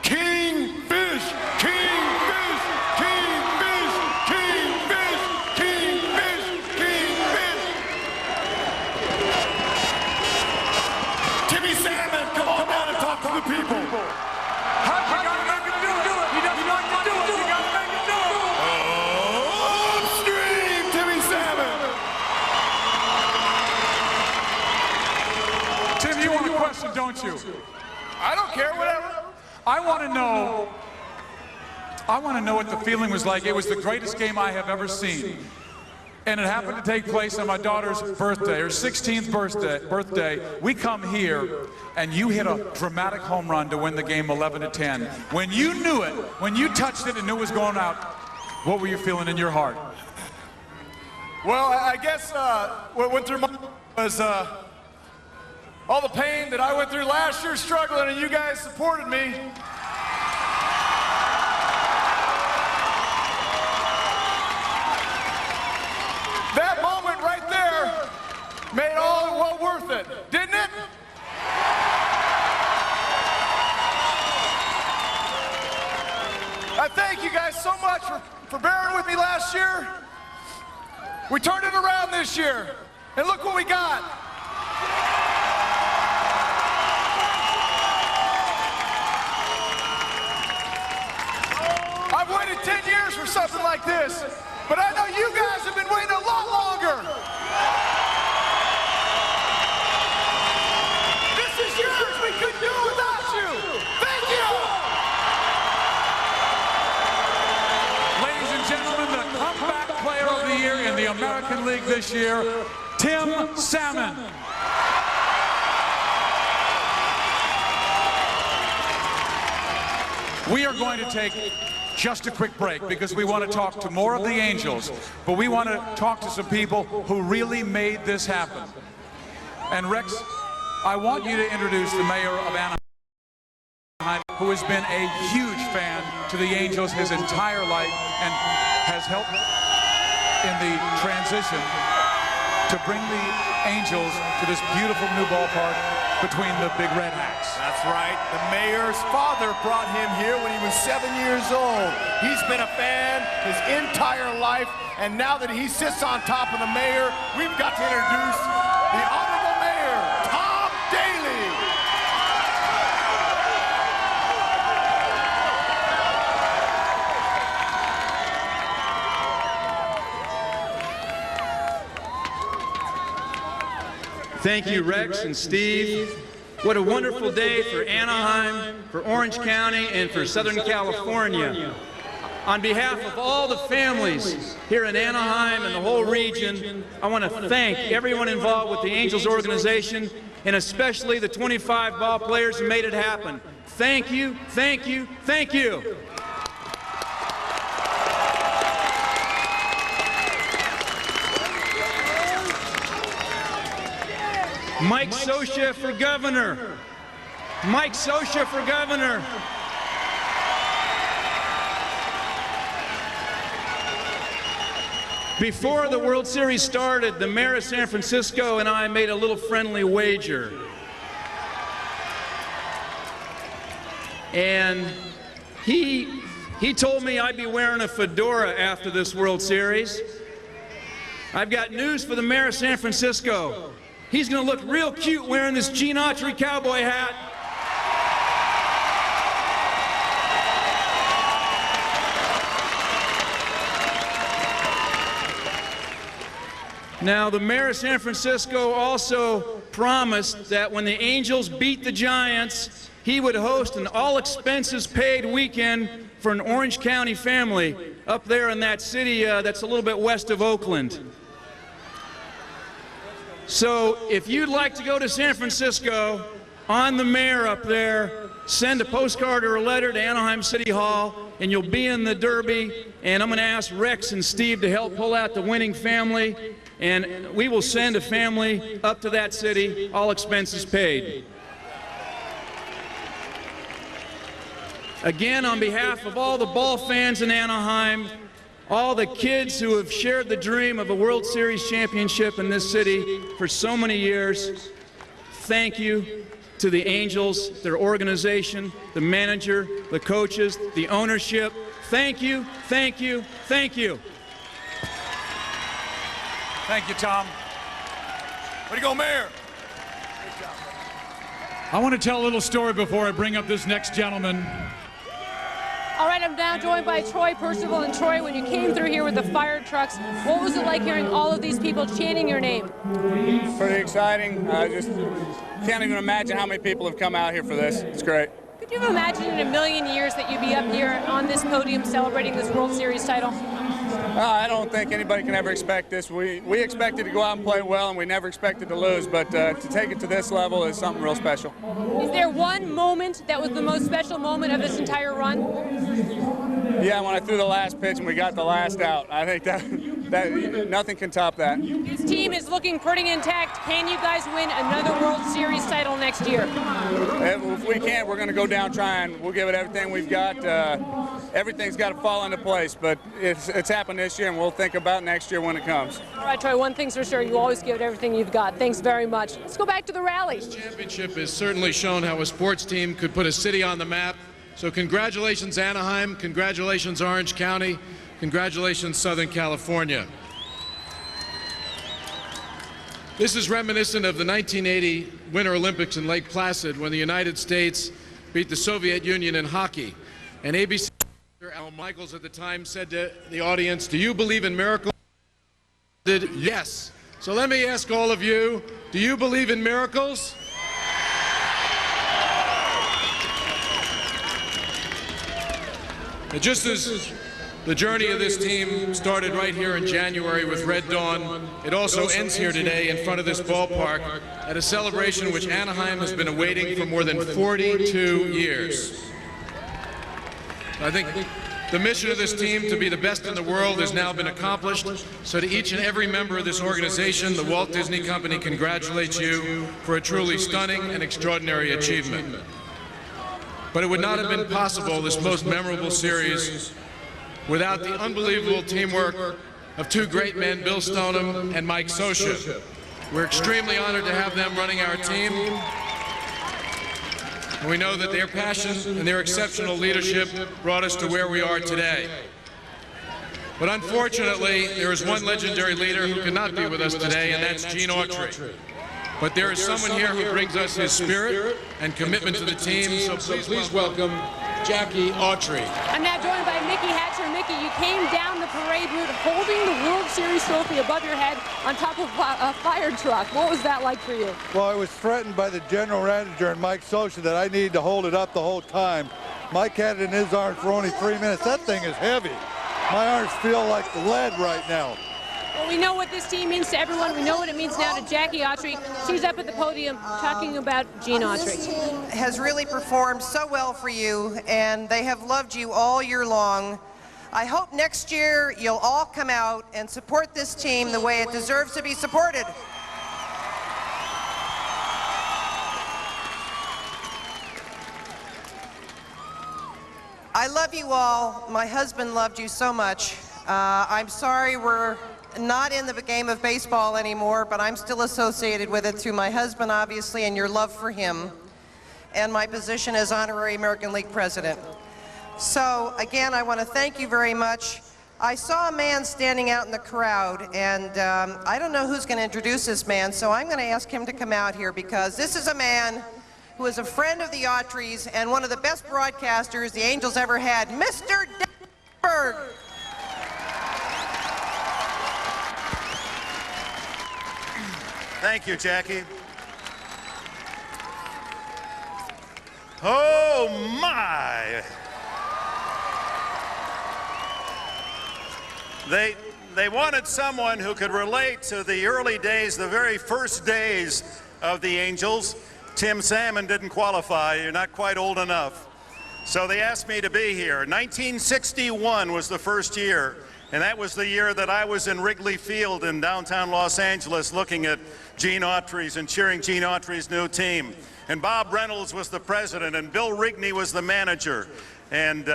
King Fish. King Fish. King Fish. King Fish. King Fish. King Fish. Timmy Salmon, come on down and talk to the people. You gotta make him do it. He doesn't like to do it. You gotta make him do it. Upstream, Timmy Salmon. Tim, you want a question, don't you? I don't care, whatever. I want to know what the feeling was like. It was the greatest game I have ever seen. And it happened to take place on my daughter's birthday, her 16th birthday. We come here, and you hit a dramatic home run to win the game 11-10. When you knew it, when you touched it and knew it was going out, what were you feeling in your heart? Well, I guess what went through my was all the pain that I went through last year struggling, and you guys supported me. That moment right there made all well worth it, didn't it? I thank you guys so much for bearing with me last year. We turned it around this year, and look what we got. I've waited 10 years for something like this, but I know you guys have been waiting a lot longer. This is yours. We couldn't do it without you. Thank you. Ladies and gentlemen, the comeback player of the year in the American League this year, Tim Salmon. We are going to take just a quick break because we want to talk to more of the Angels, but we want to talk to some people who really made this happen. And Rex, I want you to introduce the mayor of Anaheim, who has been a huge fan to the Angels his entire life and has helped in the transition to bring the Angels to this beautiful new ballpark between the Big Red Hats. That's right. The mayor's father brought him here when he was 7 years old. He's been a fan his entire life, and now that he sits on top of the mayor, we've got to introduce the Honorable Mayor, Tom Daly. Thank you, Rex and Steve. What a wonderful day for Anaheim, for Orange County, and for Southern California. On behalf of all the families here in Anaheim and the whole region, I want to thank everyone involved with the Angels organization, and especially the 25 ball players who made it happen. Thank you, thank you, thank you. Mike Scioscia for governor. Mike Scioscia for governor. Before the World Series started, the mayor of San Francisco and I made a little friendly wager. And he told me I'd be wearing a fedora after this World Series. I've got news for the mayor of San Francisco. He's going to look real cute wearing this Gene Autry cowboy hat. Now, the mayor of San Francisco also promised that when the Angels beat the Giants, he would host an all-expenses-paid weekend for an Orange County family up there in that city that's a little bit west of Oakland. So if you'd like to go to San Francisco, on the mayor up there, send a postcard or a letter to Anaheim City Hall, and you'll be in the Derby. And I'm going to ask Rex and Steve to help pull out the winning family, and we will send a family up to that city, all expenses paid. Again, on behalf of all the ball fans in Anaheim, all the kids who have shared the dream of a World Series championship in this city for so many years, thank you to the Angels, their organization, the manager, the coaches, the ownership. Thank you, thank you, thank you. Thank you, Tom. Way to go, Mayor. I want to tell a little story before I bring up this next gentleman. All right, I'm now joined by Troy Percival. And Troy, when you came through here with the fire trucks, what was it like hearing all of these people chanting your name? Pretty exciting. I just can't even imagine how many people have come out here for this. It's great. Could you have imagined in a million years that you'd be up here on this podium celebrating this World Series title? I don't think anybody can ever expect this. We expected to go out and play well, and we never expected to lose, but to take it to this level is something real special. Is there one moment that was the most special moment of this entire run? Yeah, when I threw the last pitch and we got the last out. I think that nothing can top that. This team is looking pretty intact. Can you guys win another World Series title next year? If we can't, we're going to go down trying. We'll give it everything we've got. Everything's got to fall into place, but it's happened this year, and we'll think about next year when it comes. All right, Troy, one thing's for sure, you always give it everything you've got. Thanks very much. Let's go back to the rally. This championship has certainly shown how a sports team could put a city on the map. So congratulations, Anaheim. Congratulations, Orange County. Congratulations, Southern California. This is reminiscent of the 1980 Winter Olympics in Lake Placid when the United States beat the Soviet Union in hockey. And ABC Al Michaels at the time said to the audience, "Do you believe in miracles?" Yes. So let me ask all of you, do you believe in miracles? And just as the journey of this team started right here in January with Red Dawn, it also ends here today in front of this ballpark at a celebration which Anaheim has been awaiting for more than 42 years. I think the mission of this team to be the best in the world has now been accomplished. So to each and every member of this organization, the Walt Disney Company congratulates you for a truly stunning and extraordinary achievement. But it would not have been possible, this most memorable series, without the unbelievable teamwork of two great men, Bill Stoneham and Mike Scioscia. We're extremely honored to have them running our team. And we know that their passion and their exceptional leadership brought us to where we are today. But unfortunately, there is one legendary leader who cannot be with us today, and that's Gene Autry. But there is someone here who brings us his spirit and commitment to the team, so please welcome Jackie Autry. I'm now joined by Mickey Hatcher. Mickey, you came down the parade route holding the World Series trophy above your head on top of a fire truck. What was that like for you? Well, I was threatened by the general manager and Mike Scioscia that I needed to hold it up the whole time. Mike had it in his arms for only 3 minutes. That thing is heavy. My arms feel like lead right now. Well, we know what this team means to everyone. We know what it means now to Jackie Autry. She's up at the podium talking about Gene Autry. This team has really performed so well for you, and they have loved you all year long. I hope next year you'll all come out and support this team the way it deserves to be supported. I love you all. My husband loved you so much. I'm sorry we're not in the game of baseball anymore, but I'm still associated with it through my husband, obviously, and your love for him, and my position as Honorary American League President. So, again, I want to thank you very much. I saw a man standing out in the crowd, and I don't know who's going to introduce this man, so I'm going to ask him to come out here, because this is a man who is a friend of the Autrys and one of the best broadcasters the Angels ever had, Mr. Dick Enberg. Thank you, Jackie. Oh, my. They wanted someone who could relate to the early days, the very first days of the Angels. Tim Salmon didn't qualify. You're not quite old enough. So they asked me to be here. 1961 was the first year, and that was the year that I was in Wrigley Field in downtown Los Angeles looking at Gene Autry's and cheering Gene Autry's new team. And Bob Reynolds was the president, and Bill Rigney was the manager. And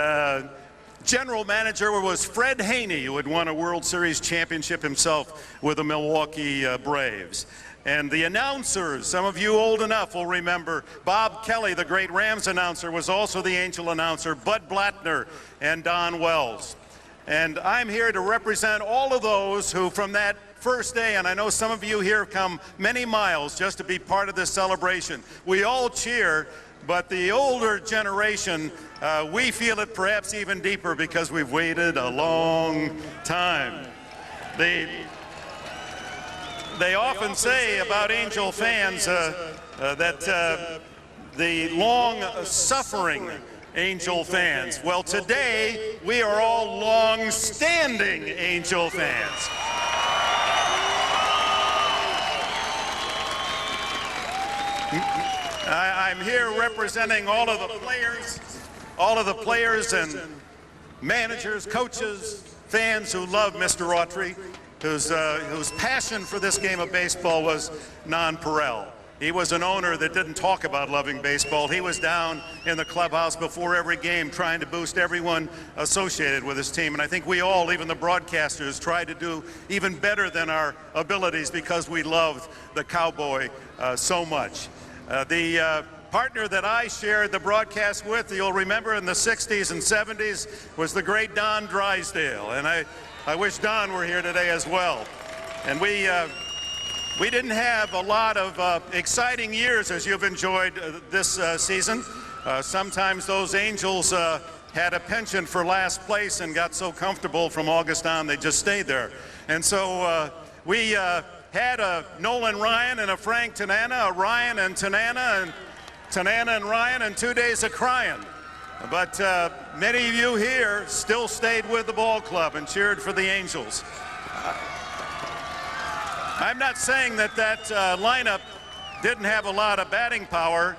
general manager was Fred Haney, who had won a World Series championship himself with the Milwaukee Braves. And the announcers, some of you old enough will remember, Bob Kelly, the great Rams announcer, was also the Angel announcer, Bud Blattner and Don Wells. And I'm here to represent all of those who from that first day, and I know some of you here have come many miles just to be part of this celebration. We all cheer, but the older generation, we feel it perhaps even deeper because we've waited a long time. They often say about Angel fans that the long-suffering Angel fans. Well, today we are all long-standing Angel fans. I'm here representing all of the players and managers, coaches, fans who love Mr. Autry, whose passion for this game of baseball was nonpareil. He was an owner that didn't talk about loving baseball. He was down in the clubhouse before every game trying to boost everyone associated with his team. And I think we all, even the broadcasters, tried to do even better than our abilities because we loved the Cowboy so much. The partner that I shared the broadcast with, you'll remember in the 60s and 70s, was the great Don Drysdale. And I wish Don were here today as well. And we didn't have a lot of exciting years as you've enjoyed this season. Sometimes those Angels had a penchant for last place and got so comfortable from August on they just stayed there. And so we had a Nolan Ryan and a Frank Tanana, a Ryan and Tanana, and Tanana and Ryan, and 2 days of crying. But many of you here still stayed with the ball club and cheered for the Angels. I'm not saying that lineup didn't have a lot of batting power,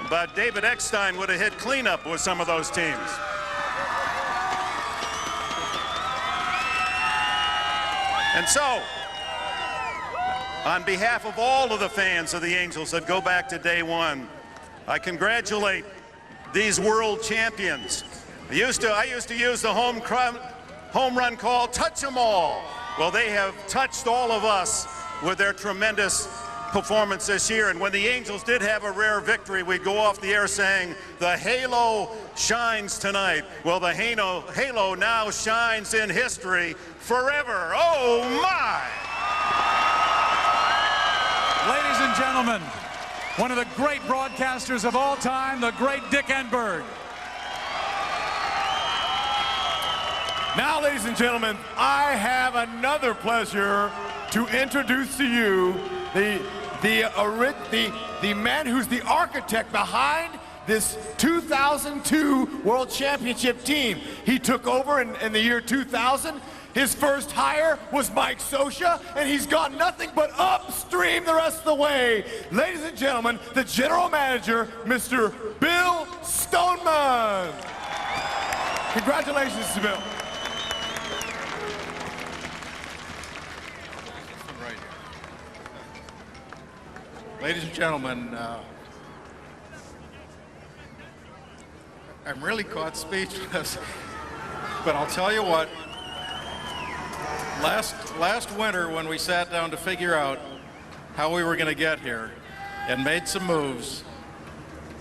but David Eckstein would have hit cleanup with some of those teams. And so, on behalf of all of the fans of the Angels that go back to day one, I congratulate these world champions. I used to use the home run call, touch them all. Well, they have touched all of us with their tremendous performance this year. And when the Angels did have a rare victory, we'd go off the air saying, the halo shines tonight. Well, the halo now shines in history forever. Oh, my! Ladies and gentlemen, one of the great broadcasters of all time, the great Dick Enberg. Now, ladies and gentlemen, I have another pleasure to introduce to you the man who's the architect behind this 2002 World Championship team. He took over in the year 2000. His first hire was Mike Scioscia, and he's gone nothing but upstream the rest of the way. Ladies and gentlemen, the general manager, Mr. Bill Stoneman. Congratulations to Bill. Ladies and gentlemen, I'm really caught speechless, but I'll tell you what, last winter when we sat down to figure out how we were going to get here and made some moves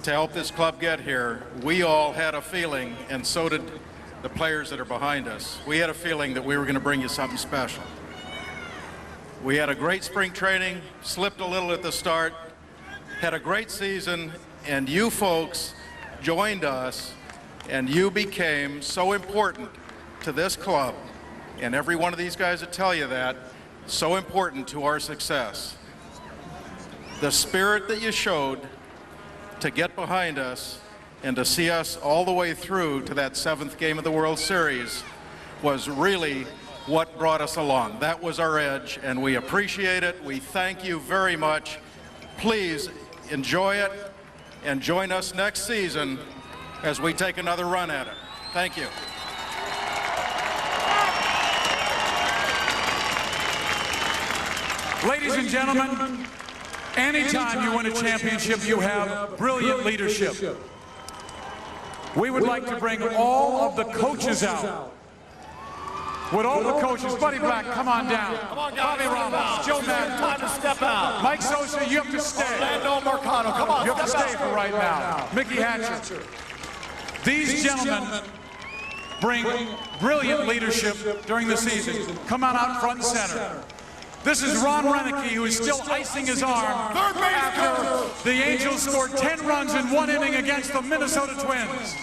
to help this club get here, we all had a feeling, and so did the players that are behind us, we had a feeling that we were going to bring you something special. We had a great spring training, slipped a little at the start, had a great season, and you folks joined us, and you became so important to this club, and every one of these guys that tell you that, so important to our success. The spirit that you showed to get behind us and to see us all the way through to that 7th game of the World Series was really what brought us along. That was our edge, and we appreciate it. We thank you very much. Please enjoy it and join us next season as we take another run at it. Thank you. Ladies and gentlemen, anytime you win a championship, you have brilliant leadership. We would like to bring all of the coaches out. Would all the coaches, Buddy Black, come on down. Come on, guys. Bobby Ramos, Joe Madden. Time to step out. Mike Sosa, you have to stay. Orlando Marcano, come on. You have to stay for right now. Mickey Hatcher. These gentlemen bring brilliant leadership during the season. Come on out front and center. This is Ron Renicky, who is still icing his arm after the Angels scored 10 runs in 1 inning against the Minnesota Twins.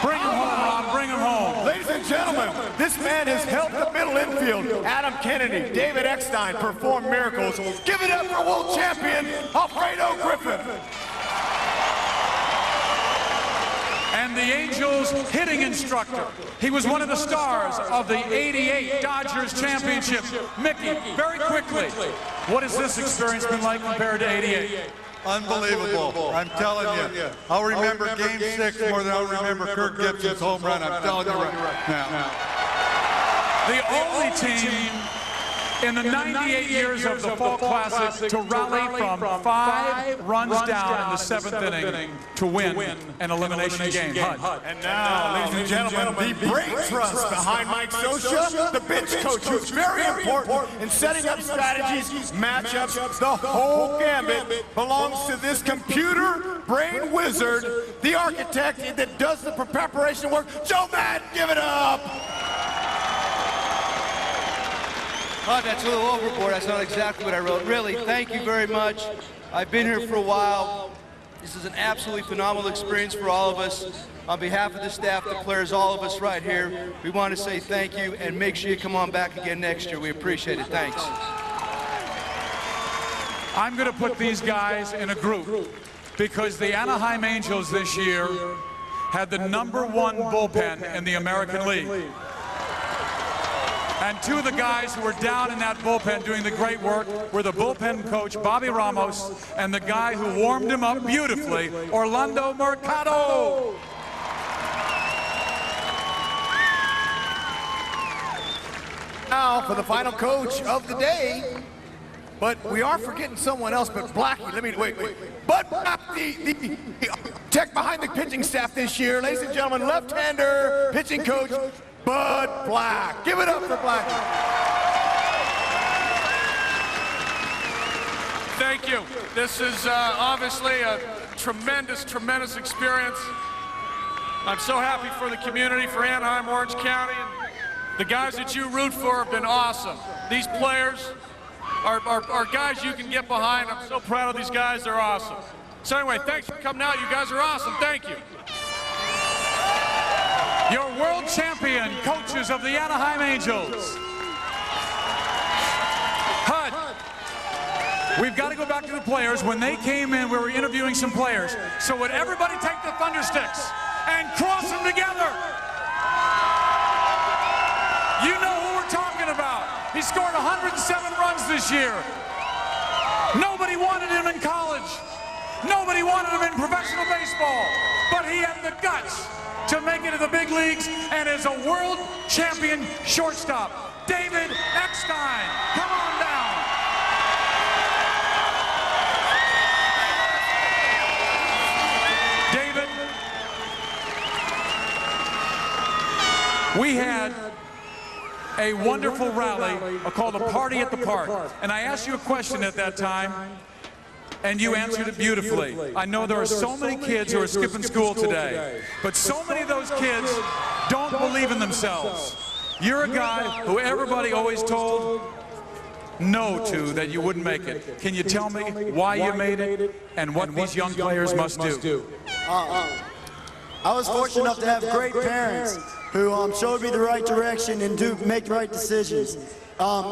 Bring him home, Ron, bring him home. Ladies and gentlemen, this man has helped the middle infield. Adam Kennedy, David Eckstein perform miracles. Give it up for world champion, Alfredo Griffin. And the Angels hitting instructor. He was one of the stars of the '88 Dodgers championship. Mickey, very quickly, what has this experience been like compared to '88? Unbelievable. I'm telling you. I'll remember Game 6 more than I'll remember Kirk Gibson's home run. I'm telling you right now. The only team in the 98 years of the Fall Classic to rally from 5 runs down in the 7th inning to win an elimination game. HUD. And now, ladies and gentlemen, the brain trust behind Mike Sosa, the bench coach, who's very important in setting up strategies, matchups. The whole gambit belongs to this computer brain wizard, the architect that does the preparation work. Joe Madden, give it up! Oh, that's a little overboard. That's not exactly what I wrote. Really, thank you very much. I've been here for a while. This is an absolutely phenomenal experience for all of us. On behalf of the staff, the players, all of us right here, we want to say thank you and make sure you come on back again next year. We appreciate it. Thanks. I'm going to put these guys in a group because the Anaheim Angels this year had the #1 bullpen in the American League. And 2 of the guys who were down in that bullpen doing the great work were the bullpen coach, Bobby Ramos, and the guy who warmed him up beautifully, Orlando Mercado. Now for the final coach of the day. But we are forgetting someone else, but Blackie, wait. Bud Black, the tech behind the pitching staff this year. Ladies and gentlemen, left-hander pitching coach, Bud Black. Give it up for Blackie. Thank you. This is obviously a tremendous experience. I'm so happy for the community, for Anaheim, Orange County. And the guys that you root for have been awesome. These players are guys you can get behind. I'm so proud of these guys. They're awesome. So anyway, thanks for coming out. You guys are awesome. Thank you. Your world champion coaches of the Anaheim Angels. HUD. We've got to go back to the players. When they came in, we were interviewing some players. So would everybody take the thundersticks and cross them together? You know who we're talking about. He scored 107 runs this year. Nobody wanted him in college. Nobody wanted him in professional baseball. But he had the guts to make it to the big leagues and is a world champion shortstop. David Eckstein, come on down. David, we had a wonderful rally called a Party at the Park. And I asked you a question at that time, and you answered it beautifully. I know there are so many kids who are skipping school today, but so many of those kids don't believe in themselves. You're a guy who everybody always told no to, that you wouldn't make it. Can you tell me why you made it and what these young players must do? I was fortunate enough to have great parents who showed me the right direction and make the right decisions.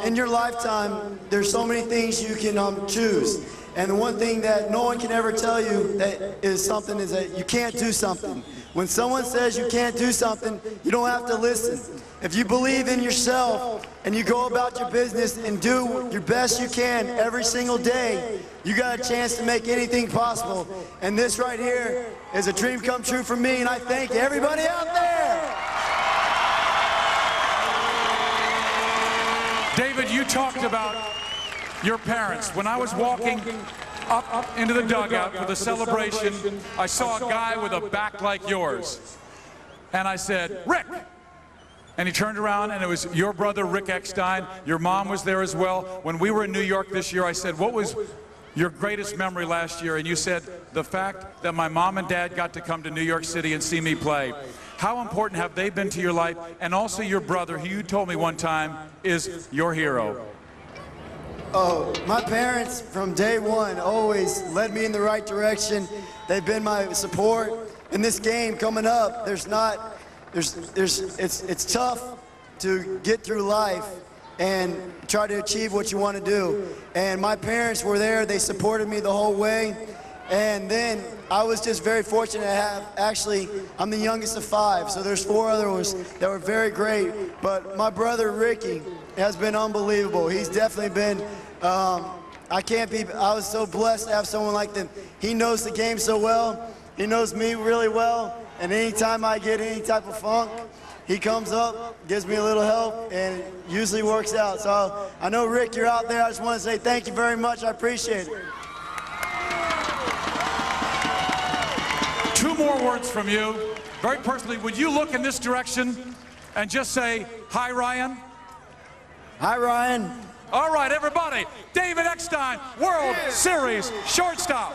In your lifetime, there's so many things you can choose. And the one thing that no one can ever tell you that is that you can't do something. When someone says you can't do something, you don't have to listen. If you believe in yourself and you go about your business and do your best you can every single day, you got a chance to make anything possible. And this right here is a dream come true for me, and I thank everybody out there. David, you talked about your parents. When I was walking up into the dugout for the celebration, I saw a guy with a back like yours. And I said, Rick! And he turned around, and it was your brother, Rick Eckstein. Your mom was there as well. When we were in New York this year, I said, what was your greatest memory last year? And you said, the fact that my mom and dad got to come to New York City and see me play. How important have they been to your life? And also your brother, who you told me one time is your hero. Oh, my parents from day one always led me in the right direction. They've been my support. In this game coming up, it's tough to get through life and try to achieve what you want to do. And my parents were there, they supported me the whole way. And then I was just very fortunate to have, actually, I'm the youngest of 5, so there's 4 others that were very great. But my brother Ricky has been unbelievable. He's definitely been, I was so blessed to have someone like him. He knows the game so well, he knows me really well, and anytime I get any type of funk, he comes up, gives me a little help, and it usually works out. So I know, Rick, you're out there. I just want to say thank you very much. I appreciate it. 2 more words from you. Very personally, would you look in this direction and just say, hi, Ryan? Hi, Ryan. All right, everybody. David Eckstein, World Series shortstop.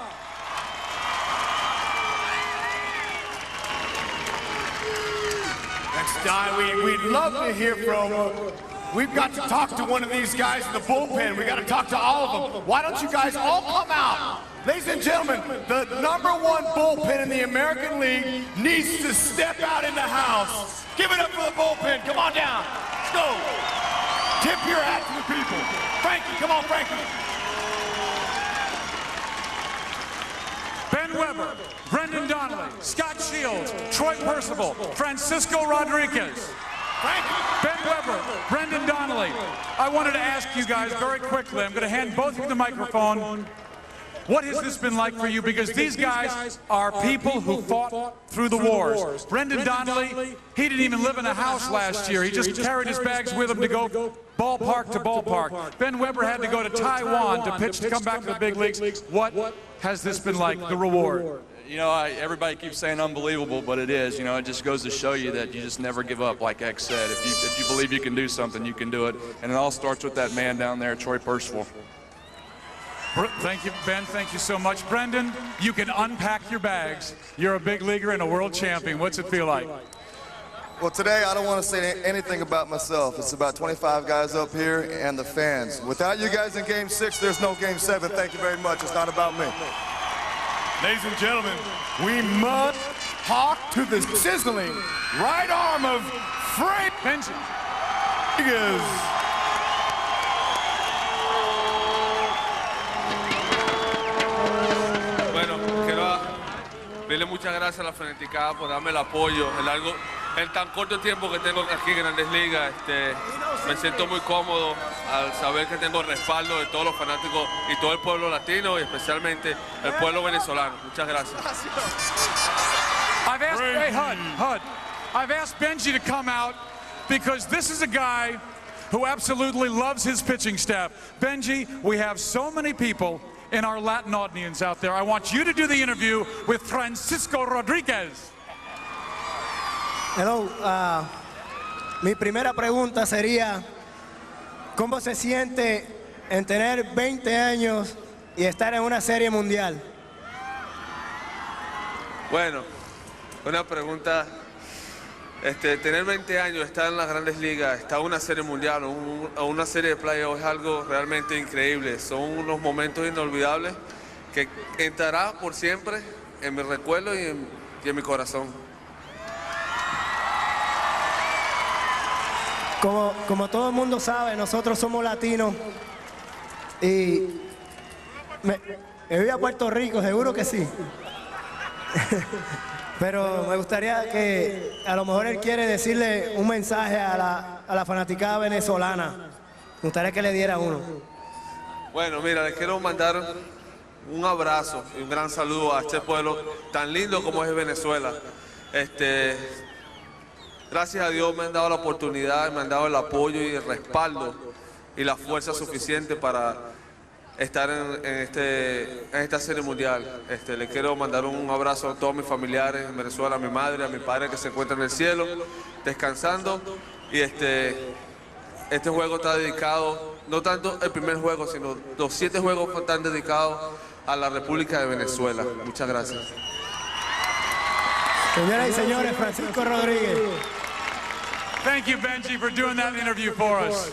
Eckstein, we'd love to hear from. We've got to talk to one of these guys in the bullpen. We got to talk to all of them. Why don't you guys all come out? Ladies and gentlemen, the #1 bullpen in the American League needs to step out in the house. Give it up for the bullpen. Come on down. Let's go. Tip your hat to the people. Frankie, come on, Frankie. Ben Weber, Brendan Donnelly, Scott Shields, Troy Percival, Francisco Rodriguez. Ben Weber, Brendan Donnelly. I wanted to ask you guys very quickly, I'm going to hand both of you the microphone. What has this been like for you? Because these guys are people who fought through the wars. Brendan Donnelly, he didn't even live in a house last year. He just carried his bags with him to go ballpark to ballpark. Ben Weber had to go to Taiwan to pitch to come back to the big leagues. What has this been like, the reward? You know, everybody keeps saying unbelievable, but it is. You know, it just goes to show you that you just never give up, like X said. If you believe you can do something, you can do it. And it all starts with that man down there, Troy Percival. Thank you, Ben. Thank you so much. Brendan, you can unpack your bags. You're a big leaguer and a world champion. What's it feel like? Well, today I don't want to say anything about myself. It's about 25 guys up here and the fans. Without you guys in Game 6, there's no Game 7. Thank you very much. It's not about me. Ladies and gentlemen, we must talk to the sizzling right arm of Frank Rodriguez. Bueno, quiero pedirle muchas gracias a la fanaticada por darme el apoyo. En tan corto tiempo que tengo aquí en Grandes Ligas, me siento muy cómodo al saber que tengo el respaldo de todos los fanáticos y todo el pueblo latino y especialmente el pueblo venezolano. Muchas gracias. I've asked Benji to come out because this is a guy who absolutely loves his pitching staff. Benji, we have so many people in our Latin audience out there. I want you to do the interview with Francisco Rodriguez. Hello, mi primera pregunta sería, ¿cómo se siente en tener 20 años y estar en una serie mundial? Bueno, una pregunta, tener 20 años, estar en las Grandes Ligas, estar en una serie mundial o una serie de playoffs es algo realmente increíble. Son unos momentos inolvidables que entrará por siempre en mi recuerdo y en mi corazón. Como todo el mundo sabe, nosotros somos latinos y me voy a Puerto Rico, seguro que sí. Pero me gustaría que a lo mejor él quiere decirle un mensaje a la fanaticada venezolana. Me gustaría que le diera uno. Bueno, mira, les quiero mandar un abrazo y un gran saludo a este pueblo tan lindo como es Venezuela. Gracias a Dios me han dado la oportunidad, me han dado el apoyo y el respaldo y la fuerza suficiente para estar en esta serie mundial. Le quiero mandar un abrazo a todos mis familiares en Venezuela, a mi madre, a mi padre que se encuentra en el cielo, descansando. Y este juego está dedicado, no tanto el primer juego, sino los 7 juegos están dedicados a la República de Venezuela. Muchas gracias. Señoras y señores, Francisco Rodríguez. Thank you, Benji, for doing that interview for us.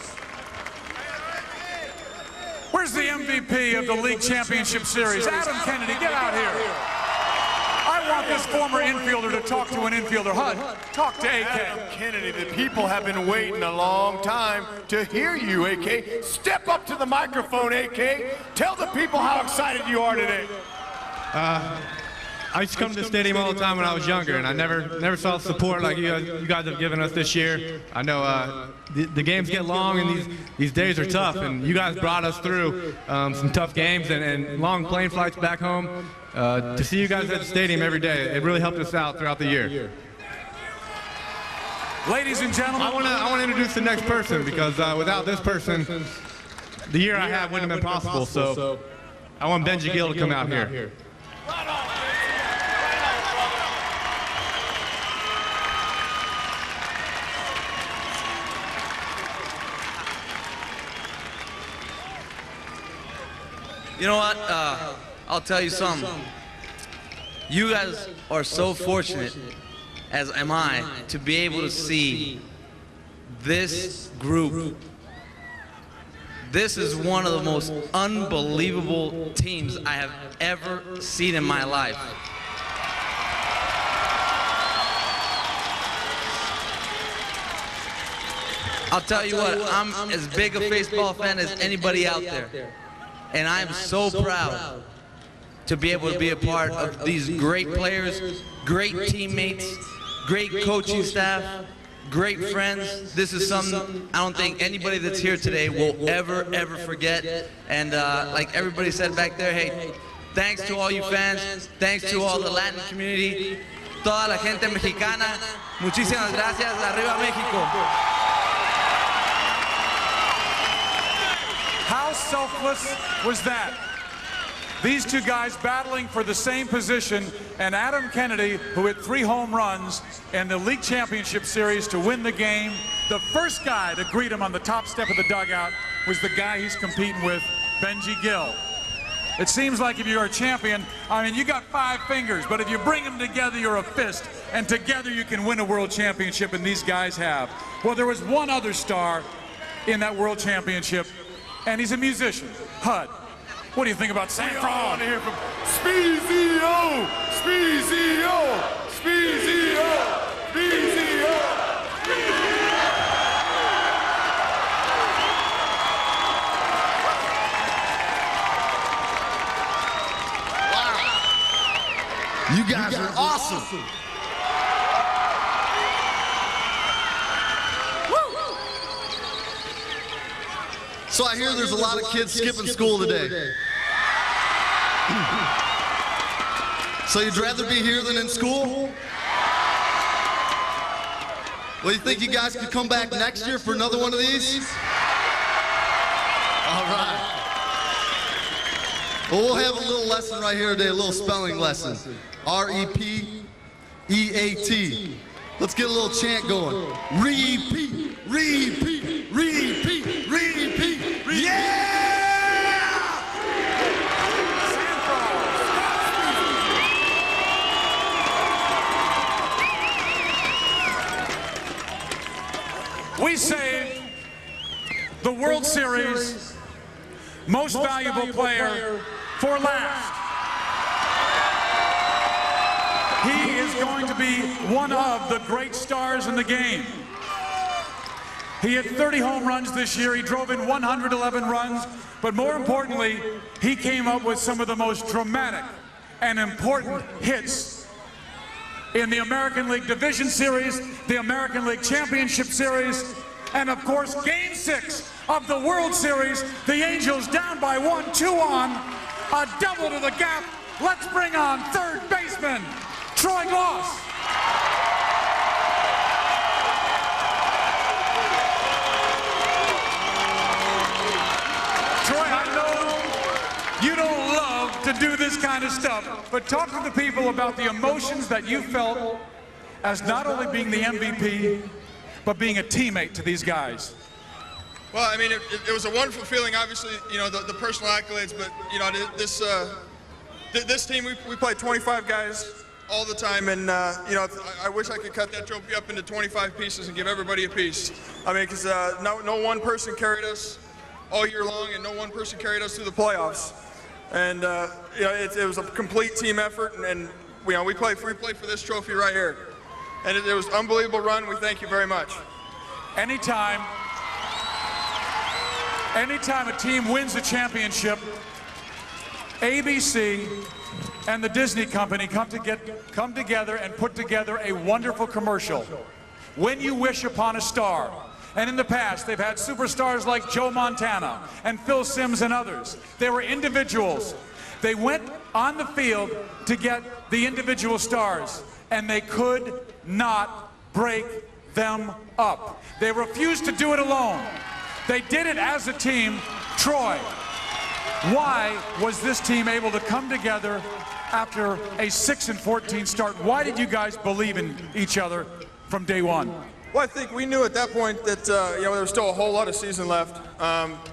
Where's the MVP of the League Championship Series? Adam Kennedy, get out here. I want this former infielder to talk to an infielder. Hud, talk to AK. Adam Kennedy, the people have been waiting a long time to hear you, AK. Step up to the microphone, AK. Tell the people how excited you are today. I used to come to the stadium all the time when I was younger, and I never saw support like you guys have given us this year. I know the games get long, and these days are tough, and you guys brought us through some tough games and long plane flights back home. To see you guys at the stadium every day, it really helped us out throughout the year. Ladies and gentlemen, I want to introduce the next person, because without this person, the year I had wouldn't have been possible. So I want Benji Gill to come out here. You know what? I'll tell you something. You guys are so fortunate, as am I, to be able to see this group. This is one of the most unbelievable teams I have ever seen in my life. I'll tell you what, I'm as big a baseball fan as anybody out there. And I'm so proud to be able to be a part of these great players, great teammates, great coaching staff, great friends. This is something I don't think anybody that's here today will ever forget. And like everybody said back there, hey, thanks to all you fans, thanks to all the Latin community, toda la gente mexicana, muchísimas gracias, arriba México. How selfless was that? These two guys battling for the same position, and Adam Kennedy, who hit 3 home runs in the League Championship Series to win the game, the first guy to greet him on the top step of the dugout was the guy he's competing with, Benji Gill. It seems like if you're a champion, I mean, you got 5 fingers, but if you bring them together, you're a fist, and together you can win a world championship, and these guys have. Well, there was one other star in that world championship, and he's a musician, Hud. What do you think about San Fran? I want to hear from Speezio, Speezio, Speezio, Speezio. Wow. You guys are awesome. So I hear there's a lot of kids skipping school today. So you'd rather be here than in school? Well, you think you guys could come back next year for another one of these? All right. Well, we'll have a little lesson right here today, a little spelling lesson. R-E-P-E-A-T. Let's get a little chant going. Repeat, repeat, repeat, repeat. Yeah! We saved the World Series most valuable player for last. He is going to be one of the great stars in the game. He hit 30 home runs this year. He drove in 111 runs. But more importantly, he came up with some of the most dramatic and important hits in the American League Division Series, the American League Championship Series, and of course, Game 6 of the World Series. The Angels down by 1, 2 on, a double to the gap. Let's bring on third baseman, Troy Glaus. Troy, I know you don't love to do this kind of stuff, but talk to the people about the emotions that you felt as not only being the MVP, but being a teammate to these guys. Well, I mean, it was a wonderful feeling, obviously, you know, the personal accolades, but, you know, this team, we play 25 guys all the time, and, you know, I wish I could cut that trophy up into 25 pieces and give everybody a piece. I mean, because no one person carried us all year long, and no one person carried us through the playoffs. And, you know, it was a complete team effort, and you know, we play for this trophy right here. And it was an unbelievable run. We thank you very much. Anytime a team wins a championship, ABC and the Disney Company come together and put together a wonderful commercial. When you wish upon a star. And in the past, they've had superstars like Joe Montana and Phil Simms and others. They were individuals. They went on the field to get the individual stars, and they could not break them up. They refused to do it alone. They did it as a team. Troy, why was this team able to come together after a 6-14 start? Why did you guys believe in each other from day one? Well, I think we knew at that point that you know, there was still a whole lot of season left.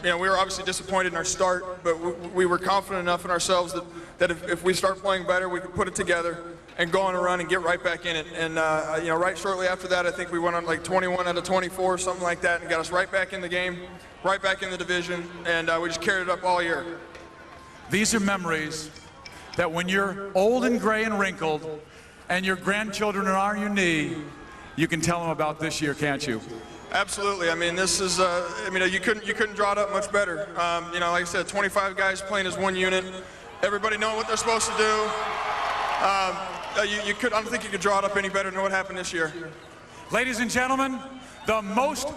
You know, we were obviously disappointed in our start, but we were confident enough in ourselves that if we start playing better, we could put it together and go on a run and get right back in it. And you know, right shortly after that, I think we went on like 21 out of 24, something like that, and got us right back in the game, right back in the division, and we just carried it up all year. These are memories that when you're old and gray and wrinkled, and your grandchildren are on your knee, you can tell them about this year, can't you? Absolutely. I mean, this is, I mean, you couldn't draw it up much better. You know, like I said, 25 guys playing as one unit, everybody knowing what they're supposed to do. I don't think you could draw it up any better than what happened this year. Ladies and gentlemen, the most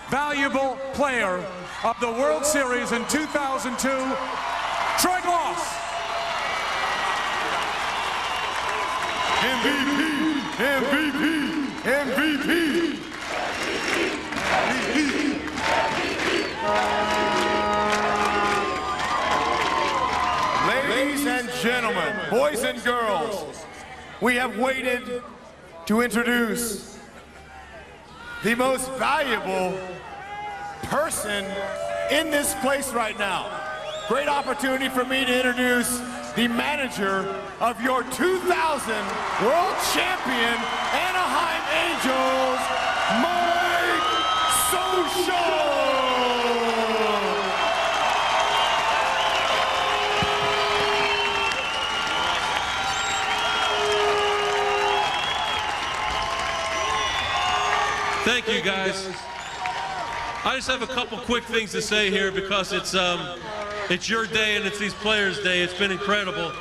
valuable player of the World Series in 2002, Troy Glaus. MVP, MVP, MVP. Ladies and gentlemen, boys and girls, we have waited to introduce the most valuable person in this place right now. Great opportunity for me to introduce the manager of your 2000 World Champion Anaheim Angels, Mike Social. Thank you, guys. I just have a couple quick things to say here because it's your day and it's these players' day. It's been incredible.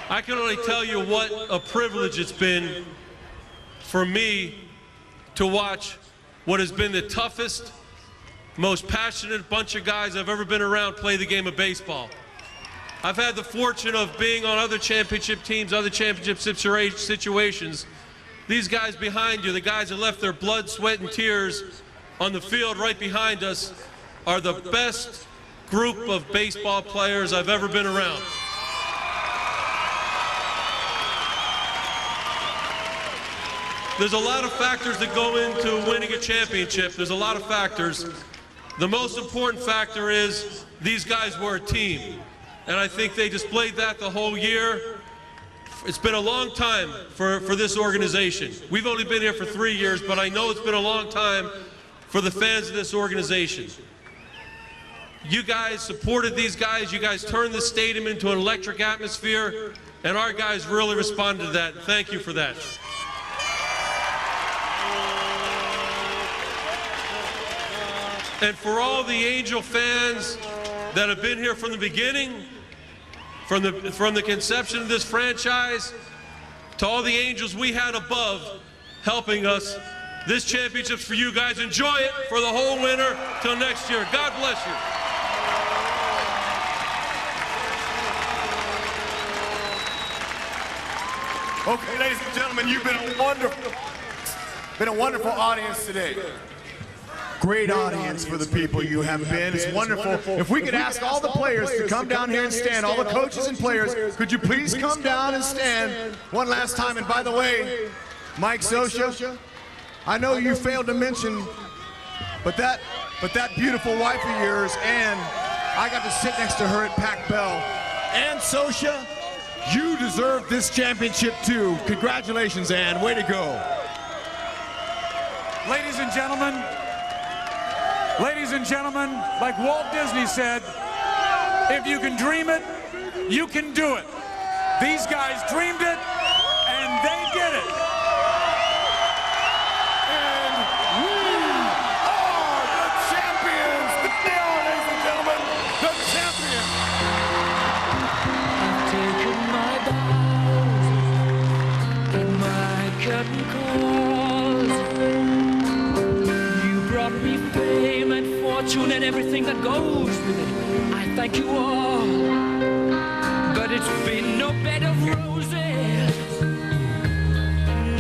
I can only tell you what a privilege it's been for me to watch what has been the toughest, most passionate bunch of guys I've ever been around play the game of baseball. I've had the fortune of being on other championship teams, other championship situations. These guys behind you, the guys that left their blood, sweat, and tears on the field right behind us, are the best group of baseball players I've ever been around. There's a lot of factors that go into winning a championship. There's a lot of factors. The most important factor is these guys were a team. And I think they displayed that the whole year. It's been a long time for this organization. We've only been here for 3 years, but I know it's been a long time for the fans of this organization. You guys supported these guys. You guys turned the stadium into an electric atmosphere, and our guys really responded to that. Thank you for that. And for all the Angel fans that have been here from the beginning, from the conception of this franchise, To all the angels we had above helping us, this championship's for you guys. Enjoy it for the whole winter till next year. God bless you. Okay, ladies and gentlemen, you've been a wonderful audience today. Great audience for the people you have been. It's wonderful. If we could ask all the players to come down here and stand, all the coaches and players, could you please come down and stand one last time? And by the way, Mike Scioscia, I know you failed to mention, but that beautiful wife of yours, Ann, I got to sit next to her at Pac Bell. Ann Scioscia, you deserve this championship too. Congratulations, Ann. Way to go. Ladies and gentlemen, like Walt Disney said, if you can dream it, you can do it. These guys dreamed it, and they did it. And we are the champions. They are, ladies and gentlemen, the champions. I've taken my bows in my curtain calls. You brought me fame and fortune and everything that goes with it. I thank you all, but it's been no bed of roses,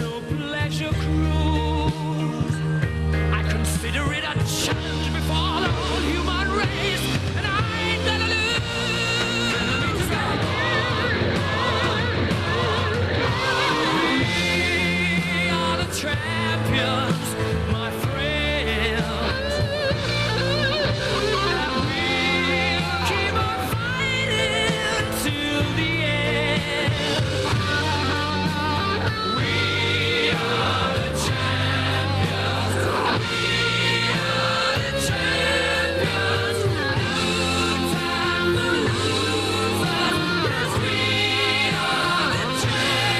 no pleasure cruise. I consider it a challenge before the whole human race, and I ain't gonna lose. We are the champions, my friends. Keep on fighting till the end. We are the champions. We are the champions. No time for losers. Yes, we are the champions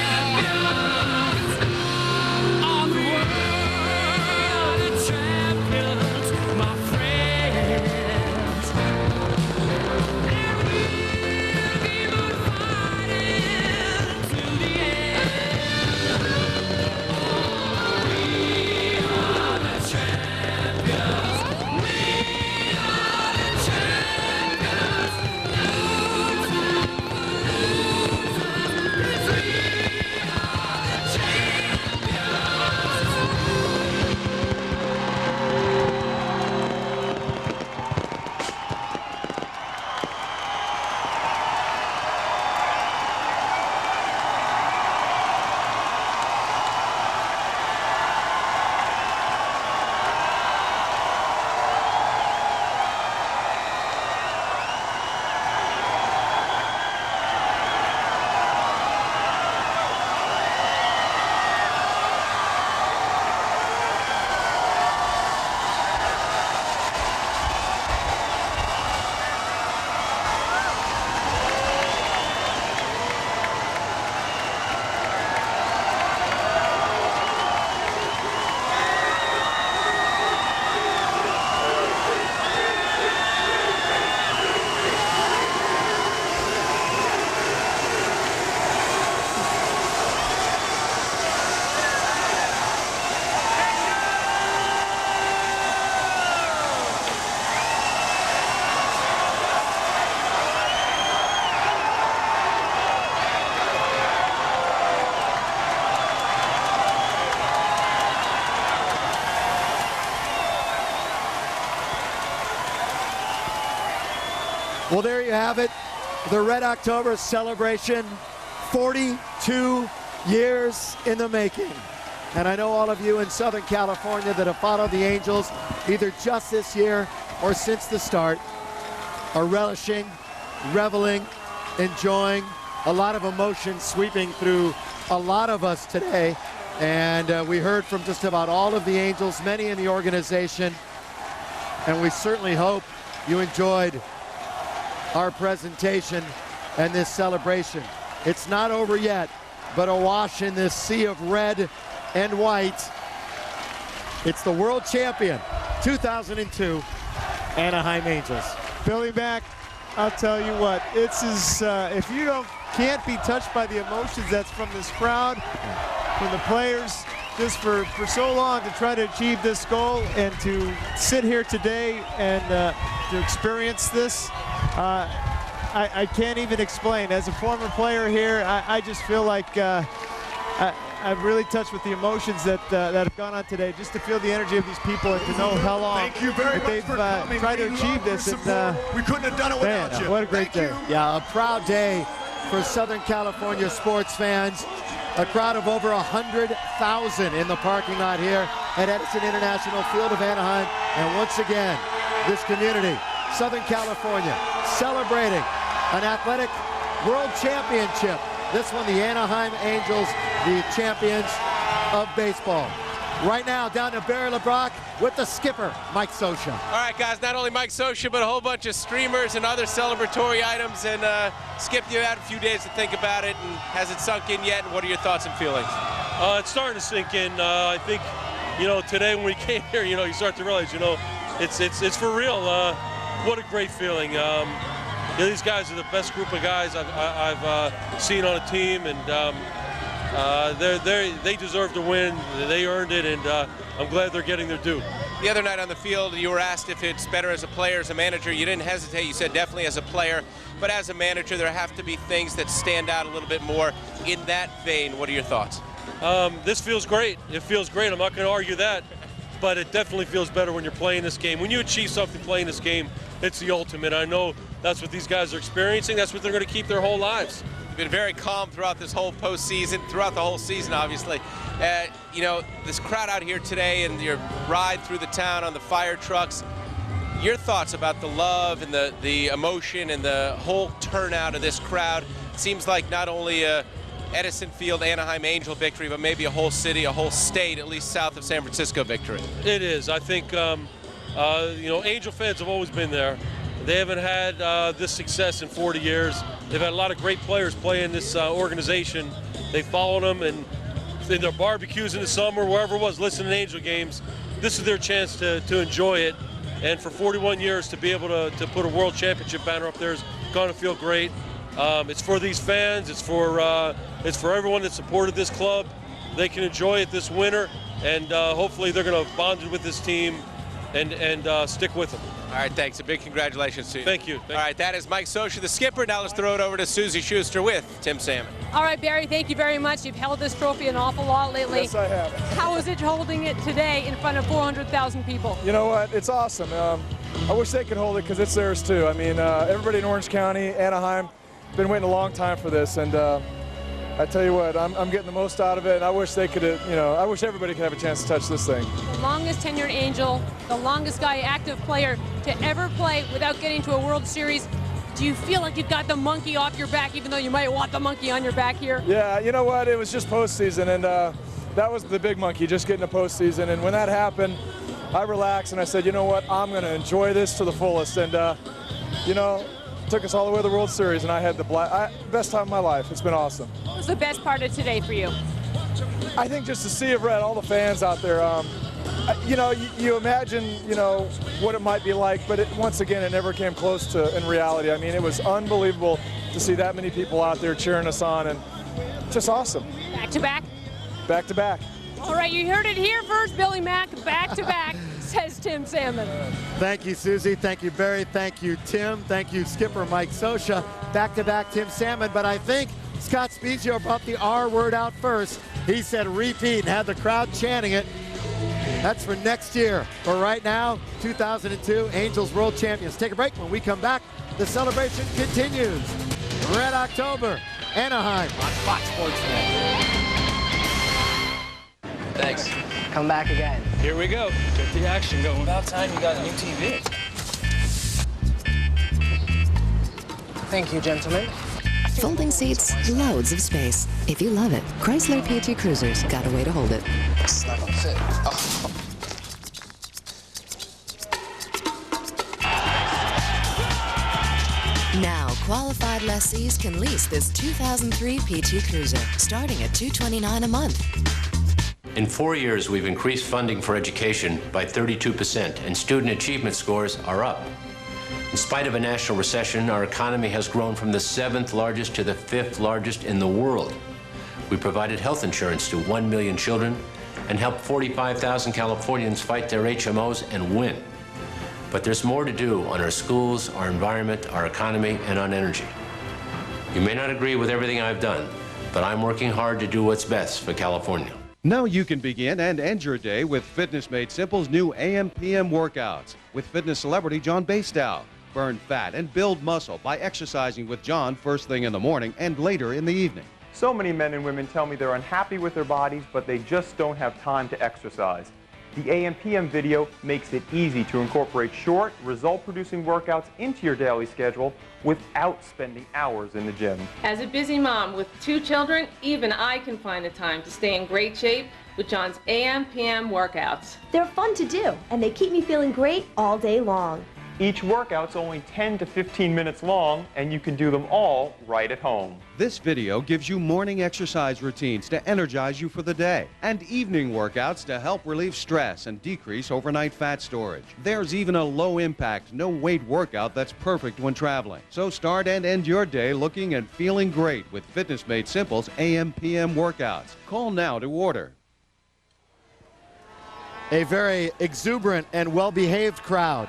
of the world. The champions, my friends. And we'll keep on fighting till the end. We are the champions. We are the champions. No time for losers. Yes, we are the Well, there you have it. The Red October celebration, 42 years in the making. And I know all of you in Southern California that have followed the Angels either just this year or since the start are relishing, reveling, enjoying, a lot of emotion sweeping through a lot of us today. And we heard from just about all of the Angels, many in the organization. And we certainly hope you enjoyed our presentation and this celebration. It's not over yet, but awash in this sea of red and white, it's the world champion, 2002 Anaheim Angels. Billy Mack, I'll tell you what, it's as, if you don't can't be touched by the emotions that's from this crowd, from the players, just for so long to try to achieve this goal and to sit here today and to experience this. I can't even explain. As a former player here, I just feel like I'm really touched with the emotions that have gone on today, just to feel the energy of these people and to know how long they've tried to achieve this. And, we couldn't have done it without you. What a great day. Yeah, a proud day for Southern California sports fans. A crowd of over 100,000 in the parking lot here at Edison International Field of Anaheim. And once again, this community, Southern California, celebrating an athletic world championship. This one, the Anaheim Angels, the champions of baseball. Right now, down to Barry LeBrock with the skipper, Mike Scioscia. All right, guys, not only Mike Scioscia, but a whole bunch of streamers and other celebratory items. And Skip, you had a few days to think about it, and has it sunk in yet? And what are your thoughts and feelings? It's starting to sink in. I think, today when we came here, you start to realize, it's for real. What a great feeling. These guys are the best group of guys I've seen on a team, and they deserve to win. They earned it, and I'm glad they're getting their due. The other night on the field, you were asked if it's better as a player, as a manager. You didn't hesitate. You said definitely as a player. But as a manager, there have to be things that stand out a little bit more. In that vein, what are your thoughts? This feels great. It feels great. I'm not going to argue that. But it definitely feels better when you're playing this game. When you achieve something playing this game, it's the ultimate. I know that's what these guys are experiencing. That's what they're going to keep their whole lives. You've been very calm throughout this whole postseason, throughout the whole season, obviously. This crowd out here today and your ride through the town on the fire trucks, your thoughts about the love and the emotion and the whole turnout of this crowd. It seems like not only a Edison Field Anaheim Angel victory, but maybe a whole city, a whole state, at least south of San Francisco victory. It is. I think, Angel fans have always been there. They haven't had this success in 40 years. They've had a lot of great players play in this organization. They followed them, and in their barbecues in the summer, wherever it was, listening to Angel games. This is their chance to enjoy it. And for 41 years to be able to put a World Championship banner up there is going to feel great. It's for these fans. It's for everyone that supported this club. They can enjoy it this winter, and hopefully they're going to bond with this team and stick with them. All right, thanks. A big congratulations to you. Thank you. All right, that is Mike Scioscia, the skipper. Now let's throw it over to Susie Schuster with Tim Salmon. All right, Barry, thank you very much. You've held this trophy an awful lot lately. Yes, I have. How was it holding it today in front of 400,000 people? You know what? It's awesome. I wish they could hold it because it's theirs too. I mean, everybody in Orange County, Anaheim, been waiting a long time for this, and I tell you what, I'm getting the most out of it, and I wish they could, I wish everybody could have a chance to touch this thing. The longest tenured Angel, the longest guy, active player to ever play without getting to a World Series. Do you feel like you've got the monkey off your back, even though you might want the monkey on your back here? Yeah, you know what? It was just postseason, and that was the big monkey, just getting to postseason. And when that happened, I relaxed, and I said, you know what? I'm going to enjoy this to the fullest. And, took us all the way to the World Series, and I had the best time of my life. It's been awesome. What was the best part of today for you? I think just the sea of red, all the fans out there. You imagine, what it might be like, but once again, it never came close to in reality. I mean, it was unbelievable to see that many people out there cheering us on, and just awesome. Back to back? Back to back. All right, you heard it here first, Billy Mack, back to back, says Tim Salmon. Thank you, Susie. Thank you, Barry. Thank you, Tim. Thank you, skipper Mike Scioscia. Back-to-back Tim Salmon, but I think Scott Spezio brought the R word out first. He said repeat and had the crowd chanting it. That's for next year. But right now, 2002 Angels World Champions. Take a break. When we come back, the celebration continues. Red October, Anaheim on Fox Sports Net. Thanks. Come back again. Here we go. Get the action going. About time you got a new TV. Thank you, gentlemen. Folding seats, loads of space. If you love it, Chrysler PT Cruisers got a way to hold it. It's not gonna fit. Oh. Now, qualified lessees can lease this 2003 PT Cruiser, starting at $229 a month. In 4 years, we've increased funding for education by 32%, and student achievement scores are up. In spite of a national recession, our economy has grown from the 7th largest to the 5th largest in the world. We provided health insurance to 1 million children and helped 45,000 Californians fight their HMOs and win. But there's more to do on our schools, our environment, our economy, and on energy. You may not agree with everything I've done, but I'm working hard to do what's best for California. Now you can begin and end your day with Fitness Made Simple's new AM/PM workouts with fitness celebrity John Bastow. Burn fat and build muscle by exercising with John first thing in the morning and later in the evening. So many men and women tell me they're unhappy with their bodies, but they just don't have time to exercise. The AM/PM video makes it easy to incorporate short, result-producing workouts into your daily schedule without spending hours in the gym. As a busy mom with 2 children, even I can find the time to stay in great shape with John's AM/PM workouts. They're fun to do, and they keep me feeling great all day long. Each workout's only 10 to 15 minutes long, and you can do them all right at home. This video gives you morning exercise routines to energize you for the day and evening workouts to help relieve stress and decrease overnight fat storage. There's even a low-impact, no-weight workout that's perfect when traveling. So start and end your day looking and feeling great with Fitness Made Simple's AM/PM workouts. Call now to order. A very exuberant and well-behaved crowd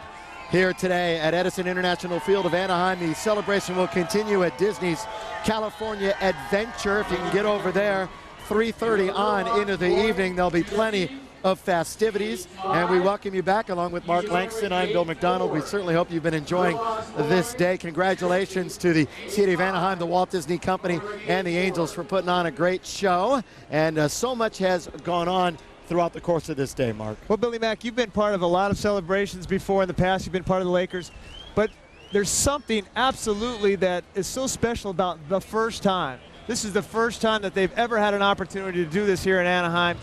here today at Edison International Field of Anaheim. The celebration will continue at Disney's California Adventure. If you can get over there, 3:30 on into the evening. There'll be plenty of festivities, and we welcome you back along with Mark Langston. I'm Bill McDonald. We certainly hope you've been enjoying this day. Congratulations to the City of Anaheim, the Walt Disney Company, and the Angels for putting on a great show, and so much has gone on throughout the course of this day, Mark. Well, Billy Mack, you've been part of a lot of celebrations before in the past. You've been part of the Lakers, but there's something absolutely that is so special about the first time. This is the first time that they've ever had an opportunity to do this here in Anaheim.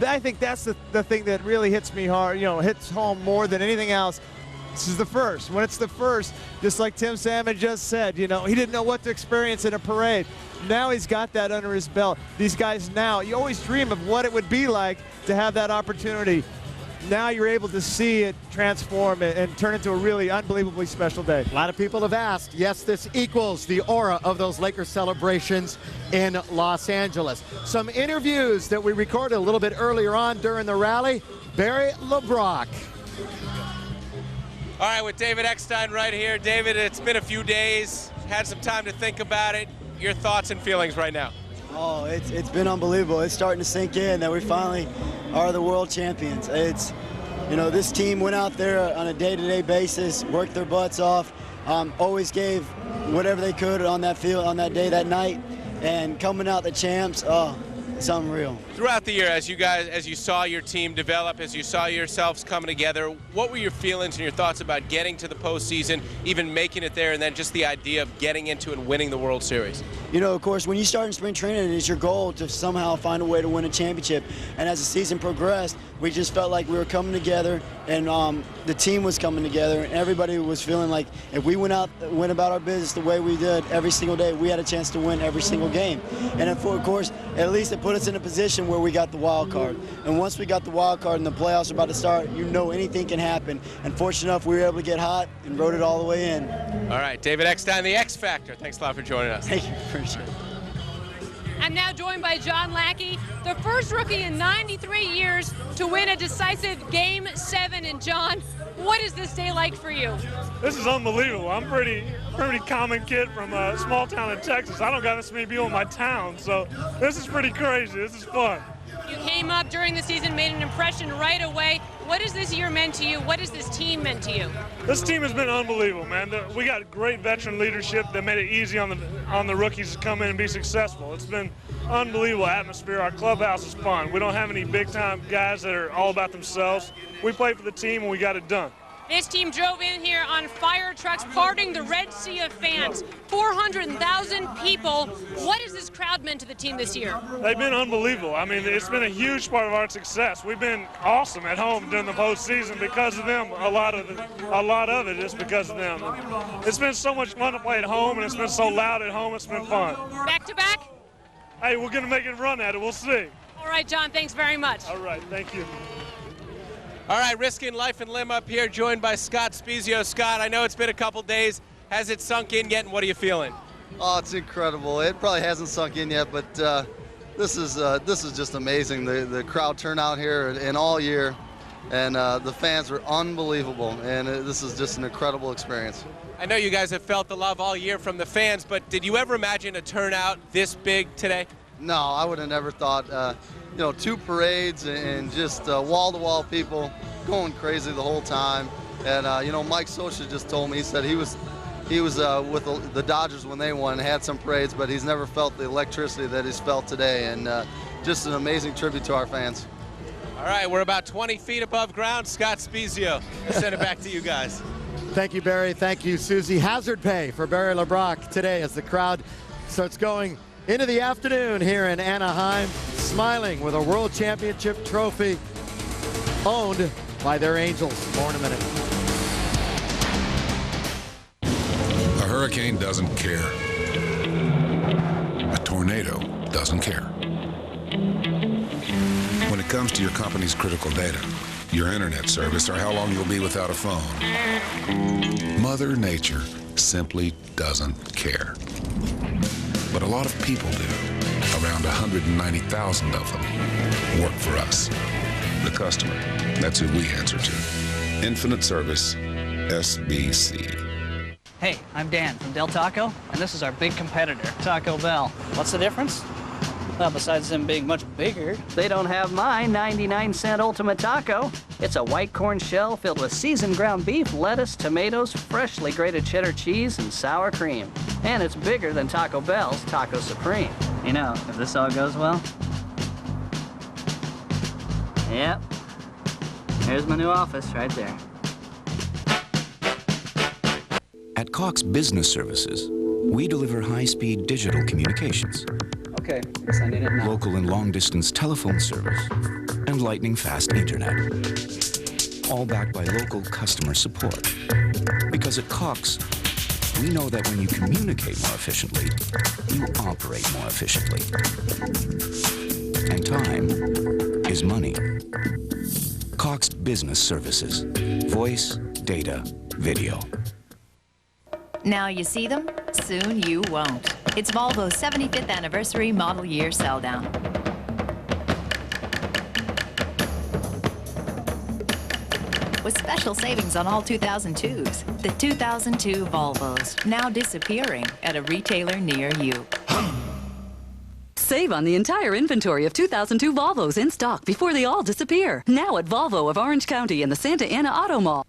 I think that's the thing that really hits me hard, hits home more than anything else. This is the first. When it's the first, just like Tim Salmon just said, he didn't know what to experience in a parade. Now he's got that under his belt. These guys now, you always dream of what it would be like to have that opportunity. Now you're able to see it transform and turn into a really unbelievably special day. A lot of people have asked, yes, this equals the aura of those Lakers celebrations in Los Angeles. Some interviews that we recorded a little bit earlier on during the rally. Barry LeBrock. All right, with David Eckstein right here. David, it's been a few days, had some time to think about it. Your thoughts and feelings right now? Oh, it's been unbelievable. It's starting to sink in that we finally are the world champions. It's, this team went out there on a day-to-day basis, worked their butts off, always gave whatever they could on that field, on that day, that night, and coming out the champs, it's unreal. Throughout the year, as you saw your team develop, as you saw yourselves coming together, what were your feelings and your thoughts about getting to the postseason, even making it there, and then just the idea of getting into and winning the World Series? Of course, when you start in spring training, it's your goal to somehow find a way to win a championship. And as the season progressed, we just felt like we were coming together, and the team was coming together, and everybody was feeling like if we went about our business the way we did every single day, we had a chance to win every single game. And of course, at least it put us in a position where we got the wild card. And once we got the wild card and the playoffs are about to start, anything can happen. And fortunate enough, we were able to get hot and rode it all the way in. All right, David Eckstein, the X Factor. Thanks a lot for joining us. Thank you. Appreciate it. I'm now joined by John Lackey, the first rookie in 93 years to win a decisive Game 7. And John, what is this day like for you? This is unbelievable. I'm pretty common kid from a small town in Texas. I don't got this many people in my town, so this is pretty crazy. This is fun. You came up during the season, made an impression right away. What has this year meant to you? What has this team meant to you? This team has been unbelievable, man. We got great veteran leadership that made it easy on the rookies to come in and be successful. It's been unbelievable atmosphere. Our clubhouse is fun. We don't have any big-time guys that are all about themselves. We play for the team, and we got it done. This team drove in here on fire trucks, parting the Red Sea of fans. 400,000 people. What has this crowd meant to the team this year? They've been unbelievable. I mean, it's been a huge part of our success. We've been awesome at home during the postseason because of them. A lot of it is because of them. It's been so much fun to play at home, and it's been so loud at home. It's been fun. Back to back? Hey, we're going to make it run at it. We'll see. All right, John, thanks very much. All right, thank you. All right, risking life and limb up here, joined by Scott Spiezio. Scott, I know it's been a couple days. Has it sunk in yet, and what are you feeling? Oh, it's incredible. It probably hasn't sunk in yet, but this is just amazing. The crowd turnout here and all year, and the fans were unbelievable, and this is just an incredible experience. I know you guys have felt the love all year from the fans, but did you ever imagine a turnout this big today? No, I would have never thought. You know, 2 parades and just wall-to-wall people going crazy the whole time. And you know, Mike Scioscia just told me, he said he was with the Dodgers when they won, had some parades, but he's never felt the electricity that he's felt today. And just an amazing tribute to our fans. All right, we're about 20 feet above ground. Scott Spiezio, I'll send it back to you guys. Thank you, Barry. Thank you, Susie. Hazard pay for Barry LeBrock today as the crowd starts going into the afternoon here in Anaheim, smiling with a World Championship trophy owned by their Angels. More in a minute. A hurricane doesn't care. A tornado doesn't care. When it comes to your company's critical data, your internet service, or how long you'll be without a phone, Mother Nature simply doesn't care. But a lot of people do. Around 190,000 of them work for us. The customer, that's who we answer to. Infinite Service, SBC. Hey, I'm Dan from Del Taco, and this is our big competitor, Taco Bell. What's the difference? Well, besides them being much bigger, they don't have my 99-cent Ultimate Taco. It's a white corn shell filled with seasoned ground beef, lettuce, tomatoes, freshly grated cheddar cheese, and sour cream. And it's bigger than Taco Bell's Taco Supreme. You know, if this all goes well. Yep. There's my new office right there. At Cox Business Services, we deliver high-speed digital communications. Okay, I need it now. Local and long-distance telephone service, and lightning-fast internet. All backed by local customer support. Because at Cox, we know that when you communicate more efficiently, you operate more efficiently. And time is money. Cox Business Services. Voice, data, video. Now you see them, soon you won't. It's Volvo's 75th anniversary model year sell down. With special savings on all 2002s. The 2002 Volvos, now disappearing at a retailer near you. Save on the entire inventory of 2002 Volvos in stock before they all disappear. Now at Volvo of Orange County and the Santa Ana Auto Mall.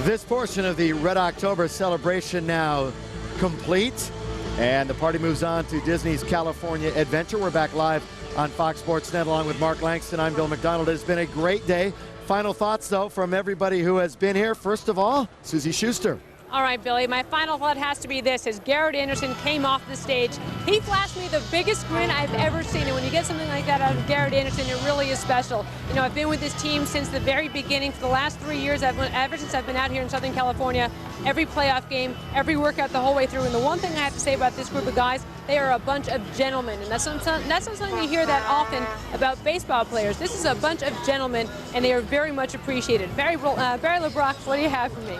This portion of the Red October celebration now complete, and the party moves on to Disney's California Adventure. We're back live on Fox Sports Net along with Mark Langston. I'm Bill McDonald. It has been a great day. Final thoughts, though, from everybody who has been here. First of all, Susie Schuster. All right, Billy, my final thought has to be this. As Garrett Anderson came off the stage, he flashed me the biggest grin I've ever seen. And when you get something like that out of Garrett Anderson, it really is special. You know, I've been with this team since the very beginning. For the last 3 years, ever since I've been out here in Southern California, every playoff game, every workout the whole way through. And the one thing I have to say about this group of guys, they are a bunch of gentlemen. And that's not something you hear that often about baseball players. This is a bunch of gentlemen, and they are very much appreciated. Barry LeBrock, what do you have for me?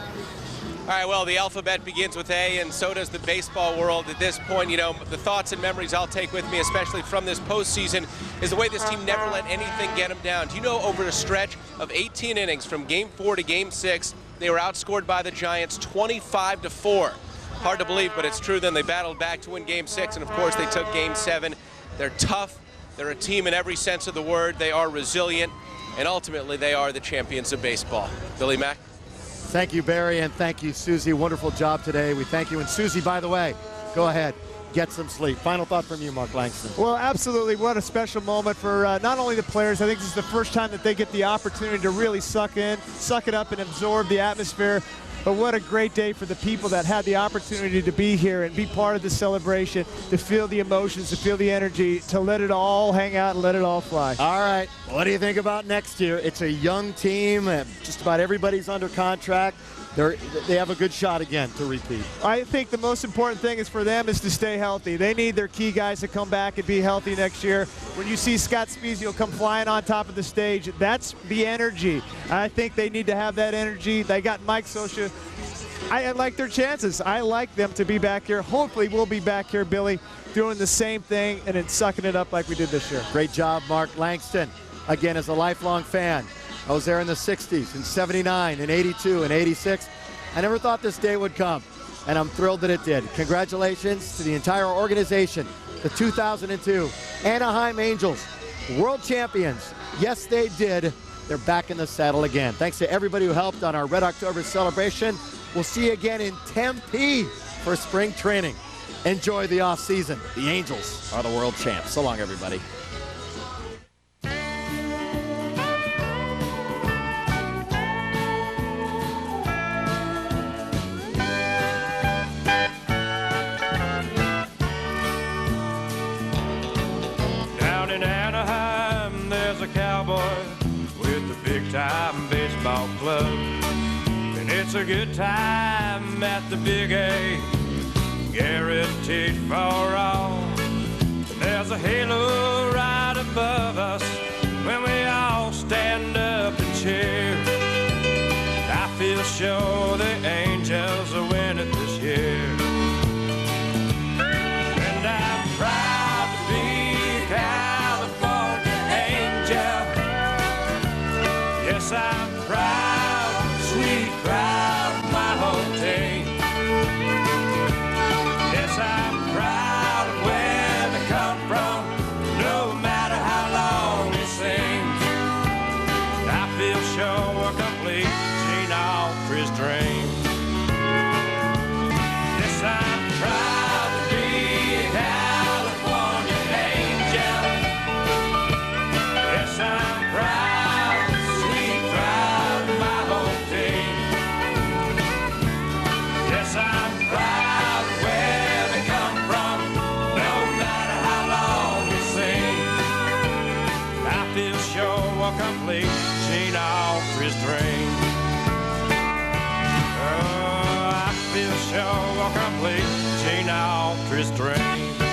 All right, well, the alphabet begins with A, and so does the baseball world. At this point, you know, the thoughts and memories I'll take with me, especially from this postseason, is the way this team never let anything get them down. Do you know, over a stretch of 18 innings from Game 4 to Game 6, they were outscored by the Giants 25-4. Hard to believe, but it's true. Then they battled back to win Game 6, and of course they took Game 7. They're tough. They're a team in every sense of the word. They are resilient, and ultimately they are the champions of baseball. Billy Mack? Thank you, Barry, and thank you, Susie. Wonderful job today. We thank you. And Susie, by the way, go ahead, get some sleep. Final thought from you, Mark Langston. Well, absolutely. What a special moment for not only the players. I think this is the first time that they get the opportunity to really suck it up and absorb the atmosphere. But what a great day for the people that had the opportunity to be here and be part of the celebration, to feel the emotions, to feel the energy, to let it all hang out and let it all fly. All right, what do you think about next year? It's a young team. Just about everybody's under contract. they have a good shot again to repeat. I think the most important thing is for them is to stay healthy. They need their key guys to come back and be healthy next year. When you see Scott Spiezio come flying on top of the stage, that's the energy. I think they need to have that energy. They got Mike Scioscia. I like their chances. I like them to be back here. Hopefully we'll be back here, Billy, doing the same thing and then sucking it up like we did this year. Great job, Mark Langston. Again, as a lifelong fan, I was there in the 60s, in 79, in 82, in 86. I never thought this day would come, and I'm thrilled that it did. Congratulations to the entire organization, the 2002 Anaheim Angels, world champions. Yes, they did. They're back in the saddle again. Thanks to everybody who helped on our Red October celebration. We'll see you again in Tempe for spring training. Enjoy the off season. The Angels are the world champs. So long, everybody. Down in Anaheim, there's a cowboy with a big-time baseball club. And it's a good time at the Big A, guaranteed for all. And there's a halo right above us when we all stand up and cheer. I feel sure the Angels will win it this year. And I'm proud to be a California Angel. Yes, I'm proud, sweet proud of my home team. Yes, I'm proud of where they come from, no matter how long it seems. I feel sure we're complete, Gene Autry's dream. Yes, I'm proud to be a California Angel. Yes, I'm proud, sweet proud of my home team. Yes, I'm proud of where they come from, no matter how long it seems. I feel sure we're complete, Gene Autry's dream. Oh, I feel sure we're complete, Gene Autry's dream.